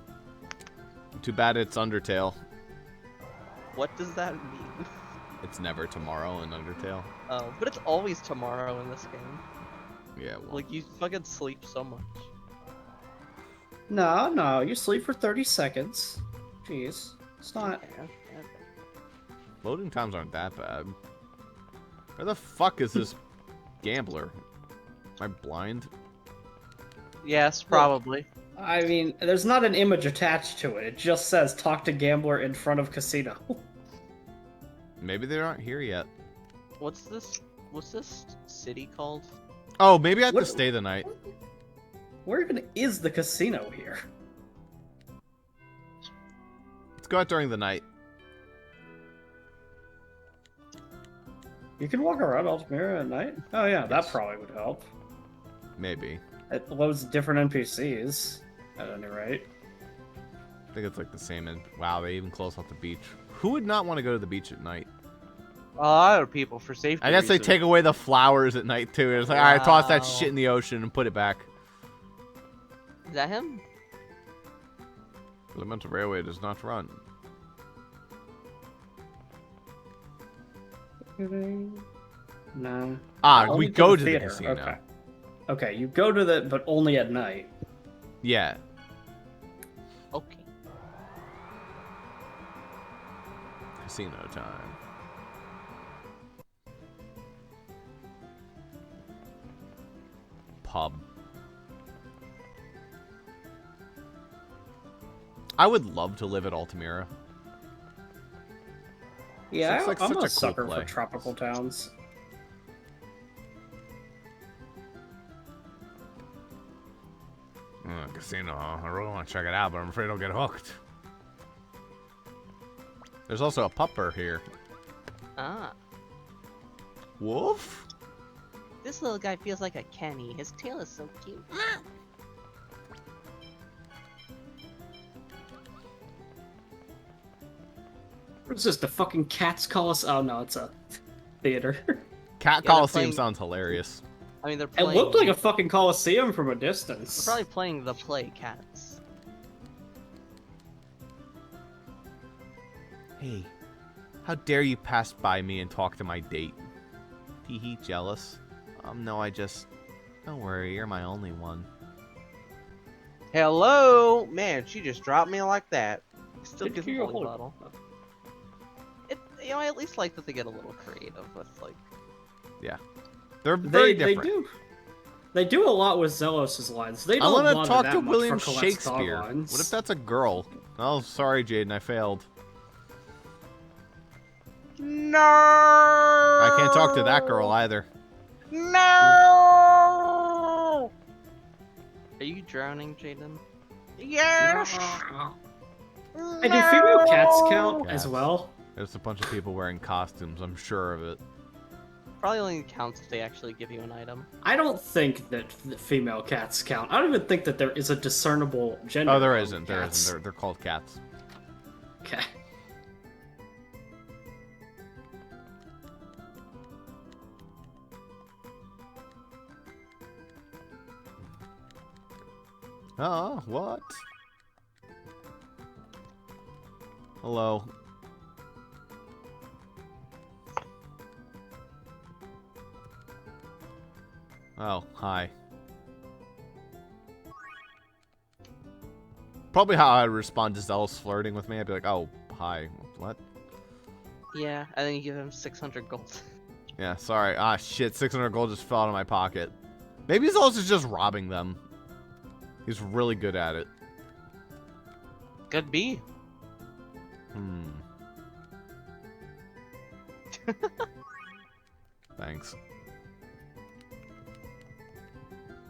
Speaker 2: Too bad it's Undertale.
Speaker 1: What does that mean?
Speaker 2: It's never tomorrow in Undertale.
Speaker 1: Oh, but it's always tomorrow in this game.
Speaker 2: Yeah, well.
Speaker 1: Like you fucking sleep so much.
Speaker 4: No, you sleep for 30 seconds. Jeez. It's not.
Speaker 1: Okay.
Speaker 2: Loading times aren't that bad. Where the fuck is this gambler? Am I blind?
Speaker 3: Yes, probably.
Speaker 4: I mean, there's not an image attached to it. It just says talk to gambler in front of casino.
Speaker 2: Maybe they aren't here yet.
Speaker 1: What's this city called?
Speaker 2: Oh, maybe I have
Speaker 4: What-
Speaker 2: to stay the night.
Speaker 4: Where even is the casino here?
Speaker 2: Let's go out during the night.
Speaker 4: You can walk around Altamira at night? Oh yeah, that
Speaker 2: Yes.
Speaker 4: probably would help.
Speaker 2: Maybe.
Speaker 4: It loads different NPCs, at any rate.
Speaker 2: I think it's like the same. Wow, they even close off the beach. Who would not want to go to the beach at night?
Speaker 3: A lot of people for safety
Speaker 2: I guess they
Speaker 3: reasons.
Speaker 2: take away the flowers at night too. It's like, all right, toss that
Speaker 1: Wow.
Speaker 2: shit in the ocean and put it back.
Speaker 1: Is that him?
Speaker 2: Elemental Railway does not run.
Speaker 4: No.
Speaker 2: Ah,
Speaker 4: Only
Speaker 2: we go
Speaker 4: the
Speaker 2: to the
Speaker 4: theater.
Speaker 2: casino.
Speaker 4: Okay. Okay, you go to the, but only at night.
Speaker 2: Yeah.
Speaker 1: Okay.
Speaker 2: Casino time. Pub. I would love to live at Altamira.
Speaker 4: Yeah,
Speaker 2: Looks like
Speaker 4: I'm
Speaker 2: such
Speaker 4: a
Speaker 2: a cool
Speaker 4: sucker
Speaker 2: play.
Speaker 4: for tropical towns.
Speaker 2: Casino, huh? I really want to check it out, but I'm afraid I'll get hooked. There's also a pupper here.
Speaker 6: Ah,
Speaker 2: Wolf?
Speaker 6: this little guy feels like a Kenny. His tail is so cute.
Speaker 4: What is this, the fucking Cats Coliseum? Oh no, it's a theater.
Speaker 2: Cat
Speaker 1: they're
Speaker 2: Coliseum
Speaker 1: playing-
Speaker 2: sounds hilarious.
Speaker 1: I mean, they're
Speaker 4: It
Speaker 1: playing.
Speaker 4: looked like a fucking coliseum from a
Speaker 1: They're
Speaker 4: distance.
Speaker 1: probably playing the play Cats.
Speaker 2: Hey, how dare you pass by me and talk to my date? Tee jealous? No, I just... Don't worry, you're my only one.
Speaker 3: Hello, man. She just dropped me like that.
Speaker 1: Still
Speaker 4: Didn't
Speaker 1: gives
Speaker 4: hear
Speaker 1: a
Speaker 4: you
Speaker 1: holy
Speaker 4: hold-
Speaker 1: bottle. I at least like that they get a little creative with like.
Speaker 2: They're very
Speaker 4: They
Speaker 2: different.
Speaker 4: do a lot with Zelos' lines. They
Speaker 2: I
Speaker 4: don't
Speaker 2: want to
Speaker 4: bother
Speaker 2: talk
Speaker 4: that
Speaker 2: to
Speaker 4: much
Speaker 2: William
Speaker 4: for Colette's dog
Speaker 2: Shakespeare.
Speaker 4: lines.
Speaker 2: What if that's a girl? Oh, sorry, Jaden, I failed.
Speaker 3: No.
Speaker 2: I can't talk to that girl either.
Speaker 3: No.
Speaker 1: Are you drowning, Jaden?
Speaker 3: Yes.
Speaker 4: Hey, do female cats count
Speaker 2: Cats.
Speaker 4: as well?
Speaker 2: There's a bunch of people wearing costumes, I'm sure of it.
Speaker 1: Probably only counts if they actually give you an item.
Speaker 4: I don't think that the female cats count. I don't even think that there is a discernible gender.
Speaker 2: Oh, there
Speaker 4: on
Speaker 2: isn't.
Speaker 4: cats.
Speaker 2: They're called cats.
Speaker 4: Okay.
Speaker 2: Oh, what? Hello. Oh, hi. Probably how I'd respond to Zealous flirting with me. I'd be like, oh, hi. What?
Speaker 1: Yeah, and then you give him 600 gold.
Speaker 2: Yeah, sorry. Ah, shit. 600 gold just fell out of my pocket. Maybe Zealous is just robbing them. He's really good at it.
Speaker 3: Could be.
Speaker 2: Thanks.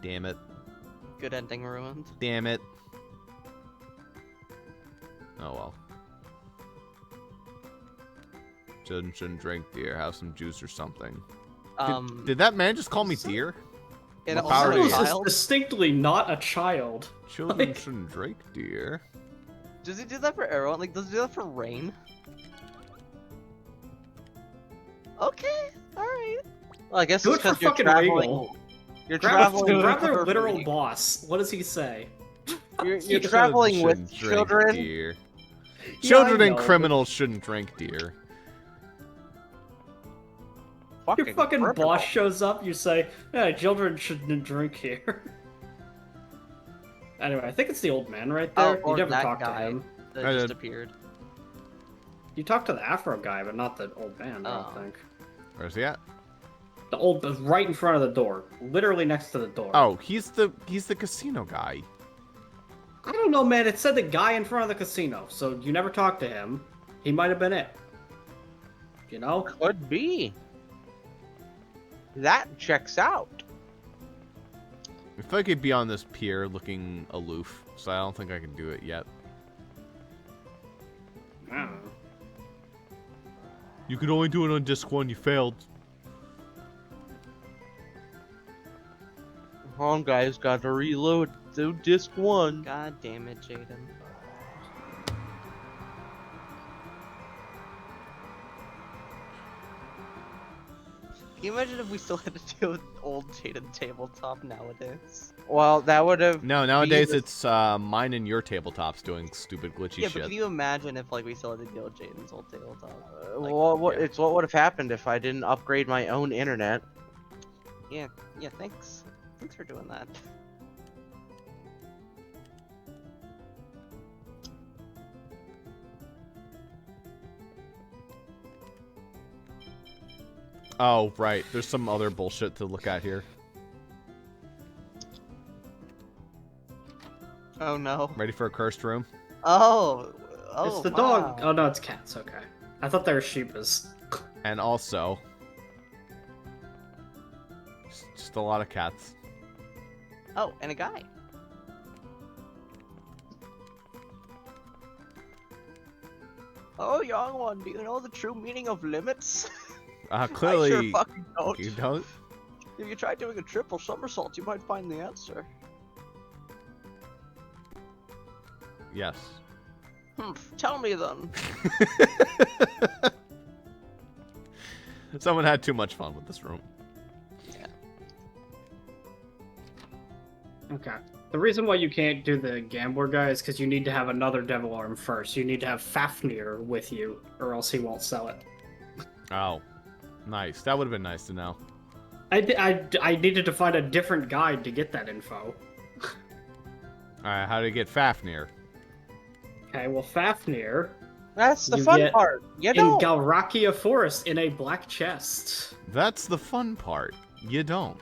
Speaker 2: Damn it.
Speaker 1: Good ending ruined.
Speaker 2: Damn it. Oh well. Shouldn't drink deer. Have some juice or something. Did that man just call me deer?
Speaker 1: And
Speaker 2: What
Speaker 1: also
Speaker 2: power
Speaker 1: a
Speaker 2: do you
Speaker 4: Zelos
Speaker 2: have?
Speaker 4: is
Speaker 1: child?
Speaker 4: distinctly not a child.
Speaker 2: Children
Speaker 4: Like-
Speaker 2: shouldn't drink deer.
Speaker 1: Does he do that for everyone? Like, does he do that for Rain? Okay, alright.
Speaker 3: Well, I guess
Speaker 4: Do
Speaker 3: it's
Speaker 4: it for
Speaker 3: because you're
Speaker 4: fucking
Speaker 3: traveling.
Speaker 4: Regal.
Speaker 3: You're
Speaker 4: Grab
Speaker 3: traveling.
Speaker 4: their
Speaker 3: for
Speaker 4: literal
Speaker 3: free.
Speaker 4: boss. What does he say?
Speaker 3: You're
Speaker 2: Children
Speaker 3: traveling with
Speaker 2: shouldn't drink
Speaker 3: children.
Speaker 2: Deer.
Speaker 4: Yeah,
Speaker 2: Children
Speaker 4: I
Speaker 2: and
Speaker 4: know,
Speaker 2: criminals shouldn't drink deer.
Speaker 4: Your fucking
Speaker 3: criminal.
Speaker 4: boss shows up, you say, yeah, children shouldn't drink here. Anyway, I think it's the old man right there.
Speaker 1: Oh,
Speaker 4: you
Speaker 1: or
Speaker 4: never
Speaker 1: that
Speaker 4: talked to
Speaker 1: guy.
Speaker 4: him.
Speaker 1: That
Speaker 2: I
Speaker 1: just
Speaker 2: did.
Speaker 1: appeared.
Speaker 4: You talked to the Afro guy, but not the old man, I
Speaker 1: Oh.
Speaker 4: don't think.
Speaker 2: Where's he at?
Speaker 4: The right in front of the door. Literally next to the door.
Speaker 2: Oh, he's the casino guy.
Speaker 4: I don't know, man. It said the guy in front of the casino, so you never talked to him. He might have been it. You know?
Speaker 3: Could be. That checks out.
Speaker 2: I feel like he'd be on this pier looking aloof, so I don't think I can do it yet.
Speaker 4: I don't know.
Speaker 2: You could only do it on disc 1, you failed.
Speaker 3: Hold on, guys. Got to reload. Do disc 1.
Speaker 1: God damn it, Jaden. Can you imagine if we still had to deal with old Jaden tabletop nowadays?
Speaker 3: Well, that would have.
Speaker 2: No, nowadays
Speaker 3: Jesus.
Speaker 2: it's mine and your tabletops doing stupid glitchy
Speaker 1: Yeah, but
Speaker 2: shit.
Speaker 1: can you imagine if like we still had to deal with Jaden's old tabletop? Like,
Speaker 2: yeah.
Speaker 3: It's what would have happened if I didn't upgrade my own internet.
Speaker 1: yeah, thanks. Thanks for doing that.
Speaker 2: Oh, right. There's some other bullshit to look at here.
Speaker 1: Oh no.
Speaker 2: Ready for a cursed room?
Speaker 1: Oh,
Speaker 4: It's the
Speaker 1: wow.
Speaker 4: dog. Oh, no, it's cats. Okay. I thought they were sheepas.
Speaker 2: And also, just a lot of cats.
Speaker 1: Oh, and a guy. Oh, young one, do you know the true meaning of limits?
Speaker 2: Clearly,
Speaker 1: I sure fucking don't.
Speaker 2: you don't.
Speaker 1: If you try doing a triple somersault, you might find the answer.
Speaker 2: Yes.
Speaker 1: Tell me then.
Speaker 2: Someone had too much fun with this room.
Speaker 4: Okay. The reason why you can't do the gambler guy is because you need to have another devil arm first. You need to have Fafnir with you, or else he won't sell it.
Speaker 2: Oh, nice. That would have been nice to know.
Speaker 4: I needed to find a different guide to get that info.
Speaker 2: Alright, how to get Fafnir?
Speaker 4: Okay, well, Fafnir
Speaker 3: That's the
Speaker 4: You
Speaker 3: fun
Speaker 4: get
Speaker 3: part. You
Speaker 4: in
Speaker 3: don't.
Speaker 4: Galrakia Forest in a black chest.
Speaker 2: That's the fun part. You don't.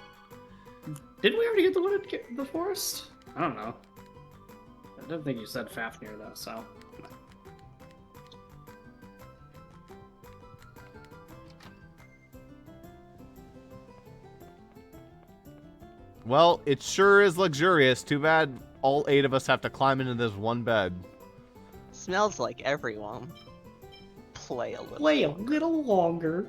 Speaker 4: Didn't we already get the one in the forest? I don't know. I don't think you said Fafnir though, so.
Speaker 2: Well, it sure is luxurious. Too bad all 8 of us have to climb into this one bed.
Speaker 1: Smells like everyone. Play a little.
Speaker 4: Play a little longer.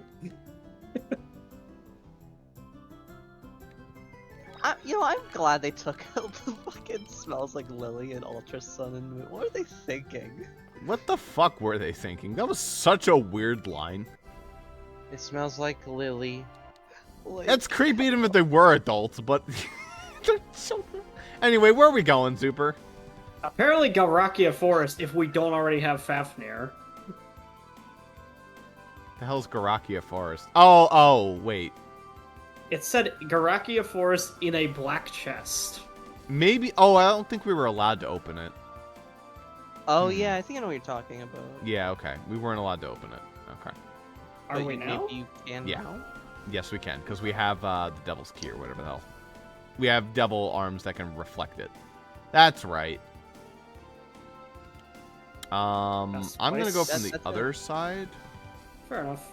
Speaker 1: I'm glad they took out the fucking smells like Lily and Ultra Sun and Moon. What are they thinking?
Speaker 2: What the fuck were they thinking? That was such a weird line.
Speaker 3: It smells like Lily.
Speaker 1: Like,
Speaker 2: That's creepy even if they were adults, but... they're children. Anyway, where are we going, Super?
Speaker 4: Apparently Galrakia Forest if we don't already have Fafnir.
Speaker 2: The hell's Garakia Forest? Oh, wait.
Speaker 4: It said Galrakia Forest in a black chest.
Speaker 2: Maybe... Oh, I don't think we were allowed to open it.
Speaker 1: oh yeah, I think I know what you're talking about.
Speaker 2: Yeah, okay. We weren't allowed to open it. Okay.
Speaker 4: Are
Speaker 1: But
Speaker 4: we now?
Speaker 1: Maybe you can
Speaker 2: Yeah.
Speaker 1: now?
Speaker 2: Yes, we can, because we have the Devil's Key or whatever the hell. We have devil arms that can reflect it. That's right.
Speaker 4: Best
Speaker 2: I'm gonna
Speaker 4: place.
Speaker 2: go from the
Speaker 1: That's
Speaker 2: other
Speaker 1: it.
Speaker 2: side.
Speaker 4: Fair enough.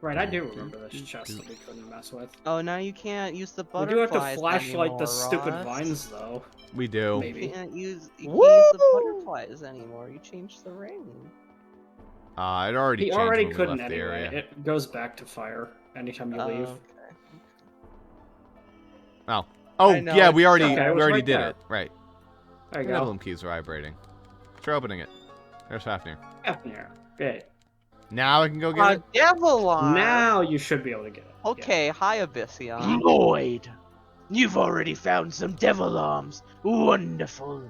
Speaker 4: Right, I do remember this chest that we couldn't mess with.
Speaker 1: Oh, now you can't use the
Speaker 4: We
Speaker 1: butterflies
Speaker 4: do have to flashlight
Speaker 1: anymore,
Speaker 4: the stupid
Speaker 1: Ross.
Speaker 4: vines, though.
Speaker 2: We do.
Speaker 1: You
Speaker 4: Maybe.
Speaker 1: can't use the
Speaker 3: Woo!
Speaker 1: butterflies anymore. You changed the ring.
Speaker 2: It already
Speaker 4: He
Speaker 2: changed
Speaker 4: already
Speaker 2: when we
Speaker 4: couldn't
Speaker 2: left the
Speaker 4: anyway.
Speaker 2: area.
Speaker 4: It goes back to fire anytime you leave.
Speaker 1: Okay.
Speaker 2: Oh,
Speaker 3: I know,
Speaker 2: yeah, we
Speaker 3: it's
Speaker 2: already
Speaker 4: okay, it was
Speaker 2: we already
Speaker 4: right
Speaker 2: did
Speaker 4: there.
Speaker 2: it. Right.
Speaker 4: There you
Speaker 2: The
Speaker 4: go.
Speaker 2: emblem keys are vibrating. Try opening it. There's Fafnir.
Speaker 4: Fafnir. Okay.
Speaker 2: Now I can go get it.
Speaker 3: Devil arm.
Speaker 4: Now you should be able to get it.
Speaker 1: Okay, hi Abyssion.
Speaker 3: Lloyd, you've already found some devil arms. Wonderful.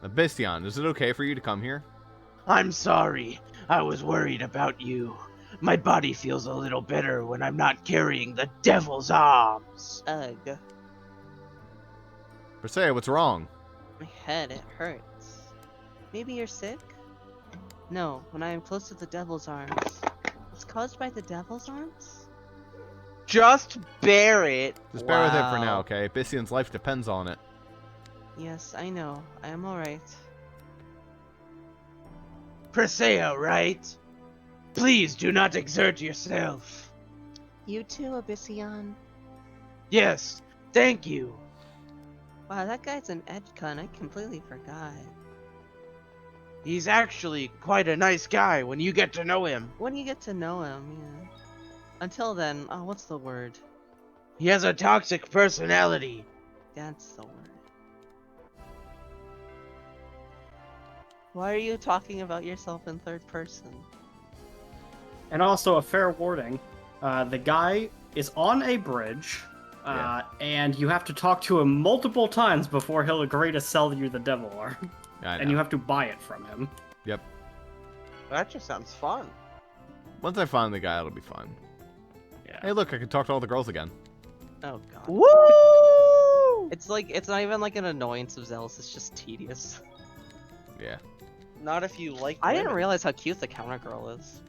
Speaker 2: Abyssion, is it okay for you to come here?
Speaker 3: I'm sorry. I was worried about you. My body feels a little better when I'm not carrying the devil's arms.
Speaker 1: Ugh.
Speaker 2: Persea, what's wrong?
Speaker 1: My head, it hurts. Maybe you're sick? No, when I am close to the devil's arms. It's caused by the devil's arms?
Speaker 3: Just bear it.
Speaker 2: Just bear with it for
Speaker 1: Wow.
Speaker 2: now, okay? Abyssion's life depends on it.
Speaker 1: Yes, I know. I am alright.
Speaker 3: Persea, right? Please do not exert yourself.
Speaker 6: You too, Abyssion.
Speaker 3: Yes, thank you.
Speaker 1: Wow, that guy's an edgecon. I completely forgot.
Speaker 3: He's actually quite a nice guy when you get to know him.
Speaker 1: When you get to know him, yeah. Until then, oh, what's the word?
Speaker 3: He has a toxic personality.
Speaker 1: That's the word. Why are you talking about yourself in third person?
Speaker 4: And also a fair warning: the guy is on a bridge, and you have to talk to him multiple times before he'll agree to sell you the devil arm,
Speaker 2: I know.
Speaker 4: and you have to buy it from him.
Speaker 2: Yep.
Speaker 3: That just sounds fun.
Speaker 2: Once I find the guy, it'll be fun.
Speaker 4: Yeah.
Speaker 2: Hey, look, I can talk to all the girls again.
Speaker 1: Oh god.
Speaker 3: Woo!
Speaker 1: It's like, it's not even like an annoyance of Zealous, it's just tedious.
Speaker 2: Yeah.
Speaker 3: Not if you like.
Speaker 1: I didn't
Speaker 3: women.
Speaker 1: realize how cute the counter girl is.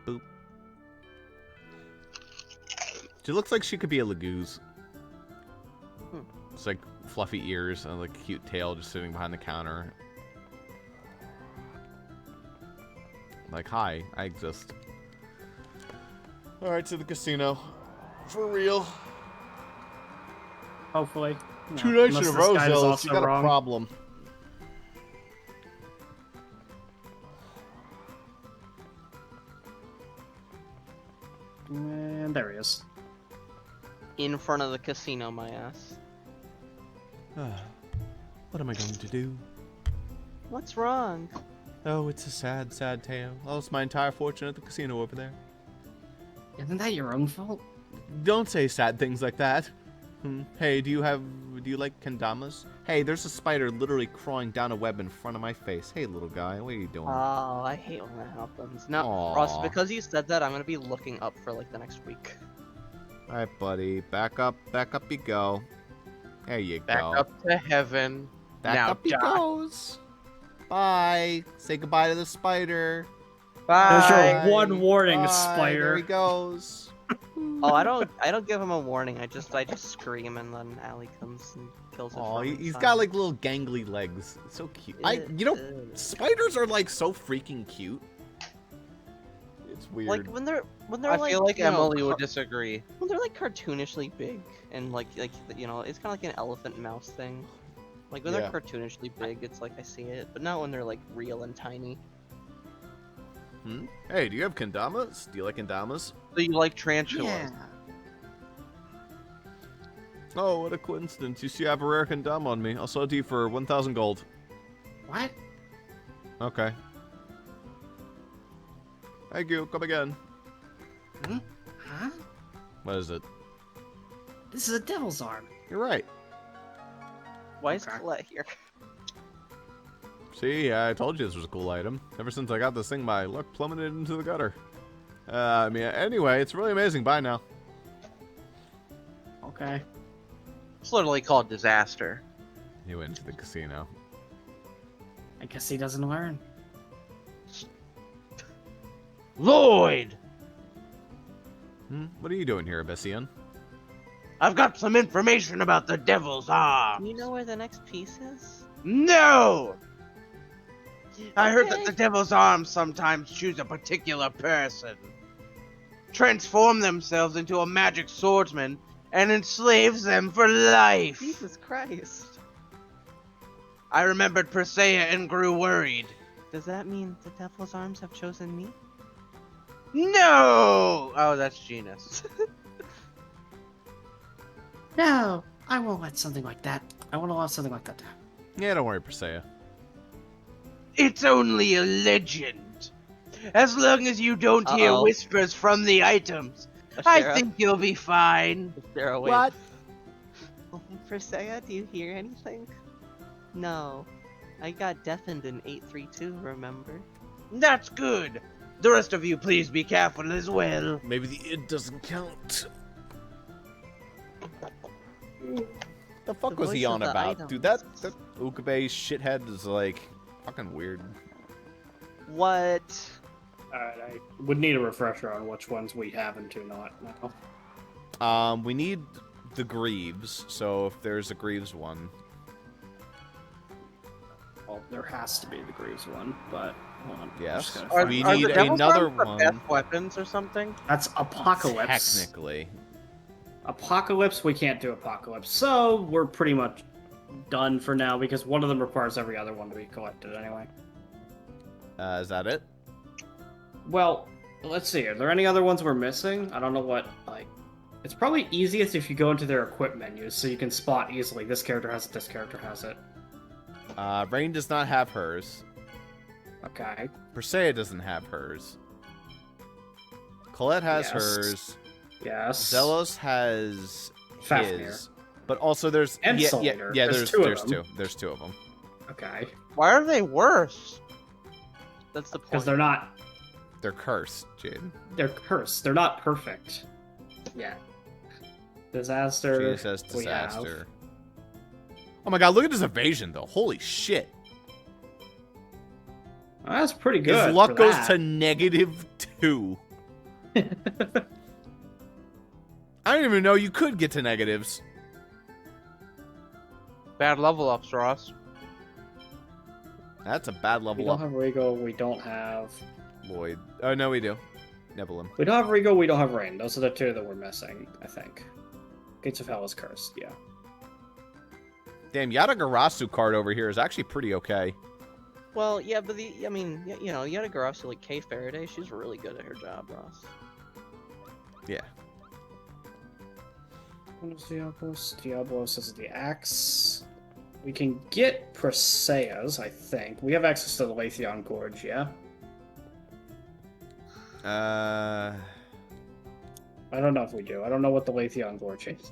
Speaker 2: Boop. She looks like she could be a Lagoose.
Speaker 1: Hmm.
Speaker 2: It's like fluffy ears and like a cute tail just sitting behind the counter. Like, hi, I exist. Alright, to the casino. For real.
Speaker 4: Hopefully.
Speaker 2: 2 nights in
Speaker 4: Unless
Speaker 2: a
Speaker 4: this
Speaker 2: row,
Speaker 4: guy is
Speaker 2: Zealous.
Speaker 4: also
Speaker 2: You got
Speaker 4: wrong.
Speaker 2: a problem.
Speaker 4: And there he is.
Speaker 1: In front of the casino, my ass.
Speaker 2: What am I going to do?
Speaker 1: What's wrong?
Speaker 2: Oh, it's a sad, sad tale. I lost my entire fortune at the casino over there.
Speaker 5: Isn't that your own fault?
Speaker 2: Don't say sad things like that. Hey, do you like kendamas? Hey, there's a spider literally crawling down a web in front of my face. Hey, little guy, what are you doing?
Speaker 1: Oh, I hate when that happens. No,
Speaker 2: Aw.
Speaker 1: Ross, because you said that, I'm gonna be looking up for like the next week.
Speaker 2: Alright, buddy. Back up you go. There you
Speaker 3: Back
Speaker 2: go.
Speaker 3: up to heaven.
Speaker 2: Back
Speaker 3: now
Speaker 2: up he
Speaker 3: die.
Speaker 2: goes. Bye. Say goodbye to the spider.
Speaker 3: Bye.
Speaker 4: There's your one warning,
Speaker 2: Bye.
Speaker 4: spider.
Speaker 2: There he goes.
Speaker 1: Oh, I don't give him a warning. I just scream and then Allie comes and kills it.
Speaker 2: Oh,
Speaker 1: from
Speaker 2: he's
Speaker 1: inside.
Speaker 2: got like little gangly legs. It's so cute. Spiders are like so freaking cute. It's weird.
Speaker 1: Like when they're
Speaker 3: I
Speaker 1: like,
Speaker 3: feel like
Speaker 1: you know,
Speaker 3: Emily would disagree.
Speaker 1: when they're like cartoonishly big and like you know, it's kind of like an elephant mouse thing. Like when
Speaker 2: Yeah.
Speaker 1: they're cartoonishly big, it's like I see it, but not when they're like real and tiny.
Speaker 2: Hey, do you have kendamas? Do you like kendamas?
Speaker 3: So you like tarantulas?
Speaker 2: Oh, what a coincidence. You see, I have a rare kendama on me. I'll sell it to you for 1,000 gold.
Speaker 5: What?
Speaker 2: Okay. Thank you. Come again.
Speaker 5: Huh?
Speaker 2: What is it?
Speaker 5: This is a devil's arm.
Speaker 2: You're right.
Speaker 1: Why is
Speaker 5: Okay.
Speaker 1: Colette here?
Speaker 2: See, I told you this was a cool item. Ever since I got this thing, my luck plummeted into the gutter. I mean, anyway, it's really amazing. Bye now.
Speaker 4: Okay.
Speaker 3: It's literally called disaster.
Speaker 2: He went to the casino.
Speaker 5: I guess he doesn't learn.
Speaker 3: Lloyd!
Speaker 2: What are you doing here, Abyssian?
Speaker 3: I've got some information about the devil's arm.
Speaker 1: You know where the next piece is?
Speaker 3: No! I heard that
Speaker 1: Okay.
Speaker 3: the devil's arms sometimes choose a particular person, transform themselves into a magic swordsman, and enslaves them for life.
Speaker 1: Jesus Christ.
Speaker 3: I remembered Persea and grew worried.
Speaker 1: Does that mean the Devil's Arms have chosen me?
Speaker 3: No! Oh, that's Genus.
Speaker 5: No, I won't let something like that. I won't allow something like that to happen.
Speaker 2: Yeah, don't worry, Persea.
Speaker 3: It's only a legend. As long as you don't hear
Speaker 1: Uh-oh.
Speaker 3: whispers from the items, I
Speaker 1: Ashera?
Speaker 3: think you'll be fine.
Speaker 1: Ashera, wait.
Speaker 2: What?
Speaker 1: Oh, Persea, do you hear anything? No. I got deafened in 832, remember?
Speaker 3: That's good. The rest of you, please be careful as well.
Speaker 2: Maybe the id doesn't count. The fuck
Speaker 1: The
Speaker 2: was he
Speaker 1: voice
Speaker 2: on
Speaker 1: of the
Speaker 2: about?
Speaker 1: items.
Speaker 2: Dude, that Ukube shithead is like fucking weird.
Speaker 1: What?
Speaker 4: Alright, I would need a refresher on which ones we have and do not now.
Speaker 2: We need the Greaves, so if there's a Greaves one.
Speaker 4: Well, there has to be the Greaves one, but hold on. I'm
Speaker 2: Yes.
Speaker 4: just gonna
Speaker 3: Are,
Speaker 2: We
Speaker 3: are
Speaker 2: need
Speaker 3: the devil's
Speaker 2: another
Speaker 3: arms the
Speaker 2: one.
Speaker 3: best weapons or something?
Speaker 4: That's Apocalypse.
Speaker 2: Technically.
Speaker 4: Apocalypse, we can't do Apocalypse, so we're pretty much done for now because one of them requires every other one to be collected anyway.
Speaker 2: Is that it?
Speaker 4: Well, let's see. Are there any other ones we're missing? I don't know what, like... It's probably easiest if you go into their equip menus so you can spot easily. This character has it, this character has it.
Speaker 2: Rain does not have hers.
Speaker 4: Okay.
Speaker 2: Persea doesn't have hers. Colette has
Speaker 4: Yes.
Speaker 2: hers.
Speaker 4: Yes.
Speaker 2: Zelos has
Speaker 4: Fafnir.
Speaker 2: his. But also there's
Speaker 4: And
Speaker 2: yeah,
Speaker 4: Solitaire.
Speaker 2: yeah,
Speaker 4: There's
Speaker 2: there's
Speaker 4: two of them.
Speaker 2: two. There's two of them.
Speaker 4: Okay.
Speaker 3: Why are they worse?
Speaker 1: That's the point.
Speaker 4: Because they're not...
Speaker 2: They're cursed, Jade.
Speaker 4: They're cursed. They're not perfect. Yeah. Disaster.
Speaker 2: She says
Speaker 4: we have.
Speaker 2: disaster. Oh my god, look at his evasion though. Holy shit.
Speaker 4: Well, that's pretty good.
Speaker 2: His luck
Speaker 4: for
Speaker 2: goes
Speaker 4: that.
Speaker 2: to -2. I didn't even know you could get to negatives.
Speaker 3: Bad level ups, Ross.
Speaker 2: That's a bad
Speaker 4: We
Speaker 2: level
Speaker 4: don't
Speaker 2: up,
Speaker 4: have Regal, we don't have...
Speaker 2: Lloyd. Oh, no, we do. Nebulum.
Speaker 4: We don't have Regal, we don't have Rain. Those are the two that we're missing, I think. Gates of Hell is cursed, yeah.
Speaker 2: Damn, Yatagarasu card over here is actually pretty okay.
Speaker 1: Well, yeah, but I mean, you know, Yatagarasu, like Kay Faraday, she's really good at her job, Ross.
Speaker 2: Yeah.
Speaker 4: What is Diablos? Diablos is the axe. We can get Preseia's, I think. We have access to the Letheon Gorge, yeah?
Speaker 2: Uh,
Speaker 4: I don't know if we do. I don't know what the Letheon Gorge is.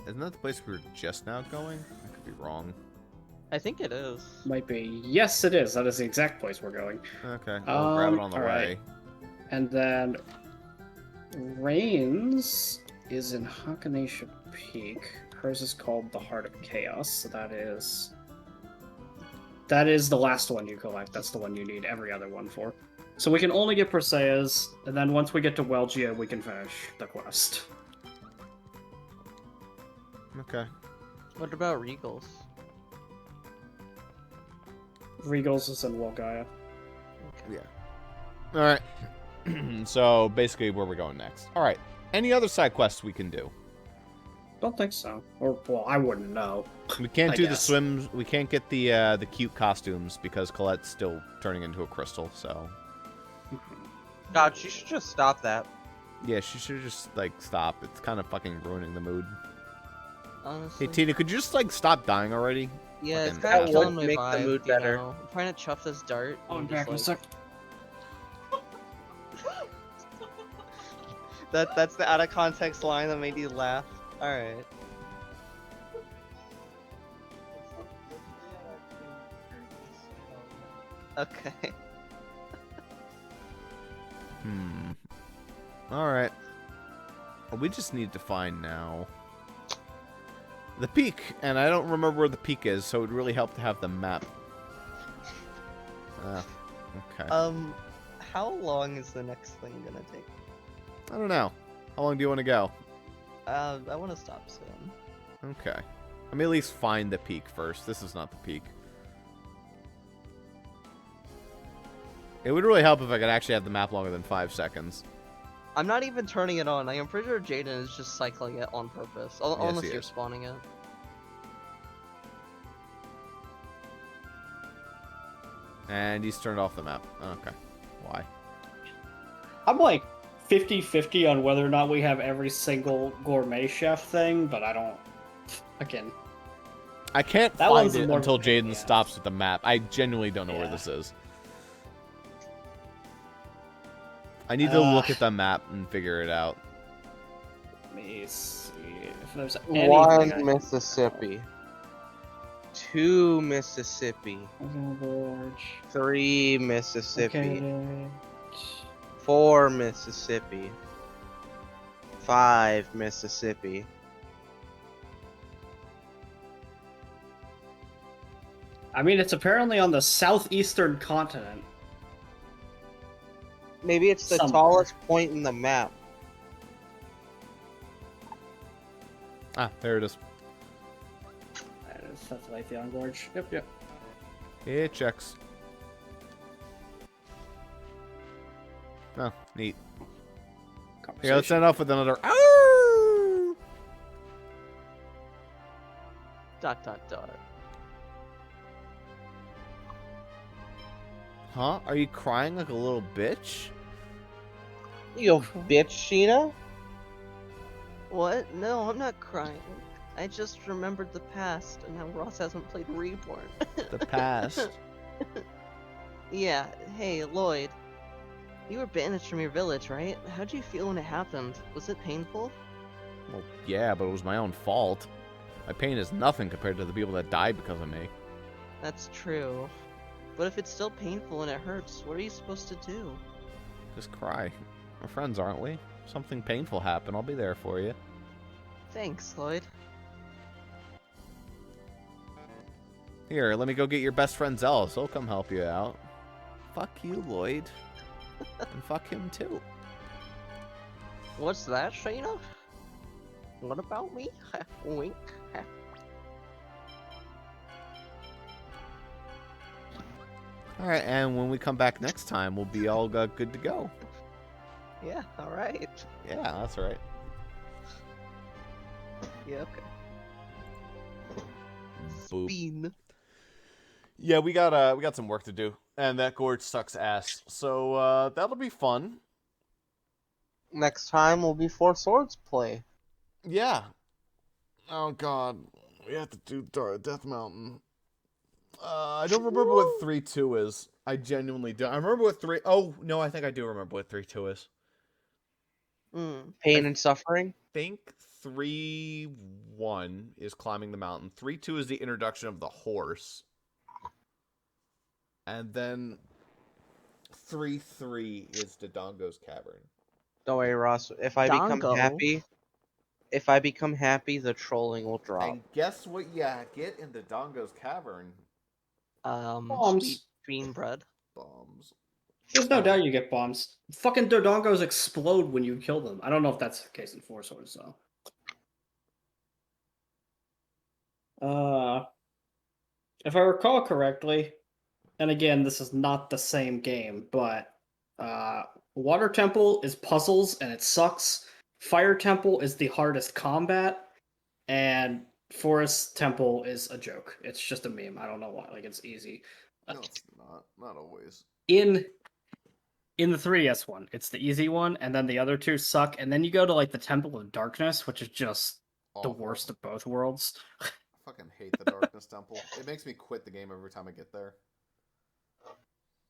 Speaker 2: isn't that the place we were just now going? I could be wrong.
Speaker 1: I think it is.
Speaker 4: Might be. Yes, it is. That is the exact place we're going.
Speaker 2: Okay, we'll grab it on the way.
Speaker 4: alright. And then Rain's is in Hakanation Peak. Hers is called the Heart of Chaos, so that is the last one you collect. That's the one you need every other one for. So we can only get Preseia's, and then once we get to Welgia, we can finish the quest.
Speaker 2: Okay.
Speaker 1: What about Regals?
Speaker 4: Regals is in Welgaia.
Speaker 2: Yeah. All right. So basically, where we're going next. All right. Any other side quests we can do?
Speaker 4: Don't think so. Or, well, I wouldn't know.
Speaker 2: We can't
Speaker 4: I
Speaker 2: do the
Speaker 4: guess.
Speaker 2: swims. We can't get the cute costumes because Colette's still turning into a crystal. So
Speaker 3: God, she should just stop that.
Speaker 2: yeah, she should just like stop. It's kind of fucking ruining the mood.
Speaker 1: Honestly.
Speaker 2: Hey Tina, could you just like stop dying already?
Speaker 1: Yeah, it's
Speaker 2: fucking
Speaker 1: kind of
Speaker 2: asshole.
Speaker 1: killing my
Speaker 3: Make the
Speaker 1: vibe,
Speaker 3: mood
Speaker 1: you
Speaker 3: better.
Speaker 1: know? I'm trying to chuff this dart.
Speaker 4: Oh, I'm
Speaker 1: and
Speaker 4: back in a
Speaker 1: just,
Speaker 4: sec.
Speaker 1: That's the out of context line that made you laugh. Alright. Okay.
Speaker 2: Alright. We just need to find now the peak, and I don't remember where the peak is, so it would really help to have the map. Okay.
Speaker 1: How long is the next thing gonna take?
Speaker 2: I don't know. How long do you want to go?
Speaker 1: I want to stop soon.
Speaker 2: Okay. Let me at least find the peak first. This is not the peak. It would really help if I could actually have the map longer than 5 seconds.
Speaker 1: I'm not even turning it on. I'm pretty sure Jaden is just cycling it on purpose. Unless
Speaker 2: he
Speaker 1: you're
Speaker 2: is.
Speaker 1: spawning it.
Speaker 2: And he's turned off the map. Okay. Why?
Speaker 4: I'm like 50-50 on whether or not we have every single gourmet chef thing, but I don't. Again,
Speaker 2: I can't
Speaker 4: That
Speaker 2: find
Speaker 4: one's
Speaker 2: it
Speaker 4: more
Speaker 2: until
Speaker 4: pain,
Speaker 2: Jaden
Speaker 4: yeah.
Speaker 2: stops with the map. I genuinely don't know where
Speaker 4: Yeah.
Speaker 2: this is. I need to look at the map and figure it out.
Speaker 4: let me see if there's anything.
Speaker 3: One Mississippi. 2 Mississippi. 3 Mississippi.
Speaker 4: Okay.
Speaker 3: 4 Mississippi. 5 Mississippi.
Speaker 4: I mean, it's apparently on the southeastern continent.
Speaker 3: Maybe it's the
Speaker 4: Somewhere.
Speaker 3: tallest point in the map.
Speaker 2: Ah, there it is.
Speaker 4: That's Letheon Gorge. Yep.
Speaker 2: It checks. Oh, neat. Here, let's end off with another. Ow!
Speaker 1: Dot dot dot.
Speaker 2: Huh? Are you crying like a little bitch?
Speaker 3: You bitch, Sheena.
Speaker 1: What? No, I'm not crying. I just remembered the past and how Ross hasn't played Reborn.
Speaker 2: The past.
Speaker 1: Yeah, hey, Lloyd. You were banished from your village, right? How'd you feel when it happened? Was it painful?
Speaker 2: Well, yeah, but it was my own fault. My pain is nothing compared to the people that died because of me.
Speaker 1: That's true. But if it's still painful and it hurts, what are you supposed to do?
Speaker 2: Just cry. We're friends, aren't we? If something painful happened, I'll be there for you.
Speaker 1: Thanks, Lloyd.
Speaker 2: Here, let me go get your best friend Zealous. He'll come help you out. Fuck you, Lloyd. And fuck him too.
Speaker 1: What's that, Shayna? What about me? Wink.
Speaker 2: All right, and when we come back next time, we'll be all good to go.
Speaker 1: Yeah, alright.
Speaker 2: Yeah, that's right.
Speaker 1: Yeah, okay.
Speaker 2: Boop.
Speaker 1: Bean.
Speaker 2: Yeah, we got some work to do, and that gorge sucks ass. So that'll be fun.
Speaker 3: Next time will be Four Swords play.
Speaker 2: Yeah. Oh god, we have to do Death Mountain. I don't remember what 3-2 is. I genuinely don't. I remember what 3. Oh no, I think I do remember what 3-2 is.
Speaker 3: Pain and suffering.
Speaker 2: Think 3-1 is climbing the mountain. 3-2 is the introduction of the horse. And then 3-3 is Dodongo's cavern.
Speaker 3: Don't worry, Ross. If I
Speaker 1: Dongo.
Speaker 3: become happy, the trolling will drop.
Speaker 2: And guess what you get in Dodongo's cavern?
Speaker 4: Bombs.
Speaker 1: Sweet green bread.
Speaker 2: Bombs.
Speaker 4: There's no doubt you get bombs. Fucking Dodongos explode when you kill them. I don't know if that's the case in Four Swords, though. If I recall correctly, and again, this is not the same game, but Water Temple is puzzles and it sucks. Fire Temple is the hardest combat, and Forest Temple is a joke. It's just a meme. I don't know why. Like, it's easy.
Speaker 2: No, it's not. Not always.
Speaker 4: In the 3DS one, it's the easy one, and then the other two suck, and then you go to like the Temple of Darkness, which is just
Speaker 2: Awful.
Speaker 4: the worst of both worlds.
Speaker 2: I fucking hate the Darkness Temple. It makes me quit the game every time I get there.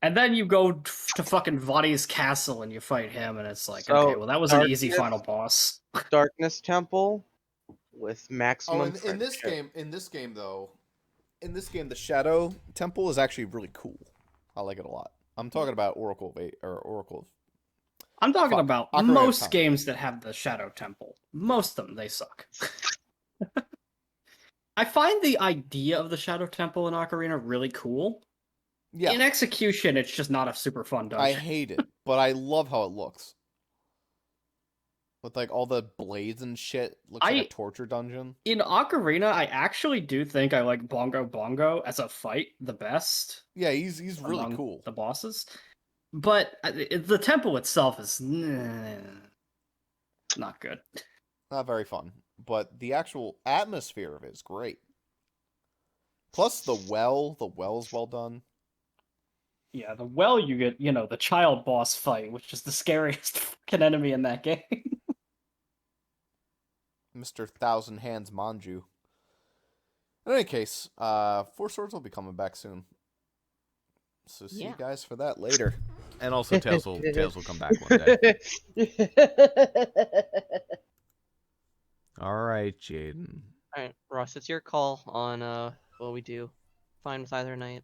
Speaker 4: And then you go to fucking Vadi's castle and you fight him, and it's like,
Speaker 3: So,
Speaker 4: okay, well that was an easy
Speaker 3: Darkness-
Speaker 4: final boss.
Speaker 3: Darkness Temple with
Speaker 2: Oh,
Speaker 3: maximum.
Speaker 2: in this game though, the Shadow Temple is actually really cool. I like it a lot. I'm talking about Oracle of.
Speaker 4: I'm talking about
Speaker 2: Ocarina of
Speaker 4: most
Speaker 2: Time.
Speaker 4: games that have the Shadow Temple. Most of them, they suck. I find the idea of the Shadow Temple in Ocarina really cool.
Speaker 2: Yeah,
Speaker 4: In execution, it's just not a super fun dungeon.
Speaker 2: I hate it, but I love how it looks. With like all the blades and shit, looks like a torture dungeon.
Speaker 4: In Ocarina, I actually do think I like Bongo Bongo as a fight the best.
Speaker 2: Yeah, he's really
Speaker 4: among
Speaker 2: cool.
Speaker 4: The bosses. But the temple itself is not good.
Speaker 2: Not very fun, but the actual atmosphere of it is great. Plus the well's well done.
Speaker 4: Yeah, the well you get, the child boss fight, which is the scariest fucking enemy in that game.
Speaker 2: Mr. Thousand Hands Manju. In any case, Four Swords will be coming back soon. So see you guys for that later. And also Tails will come back one day. Alright, Jaden.
Speaker 1: Alright, Ross, it's your call on what we do. Fine with either night.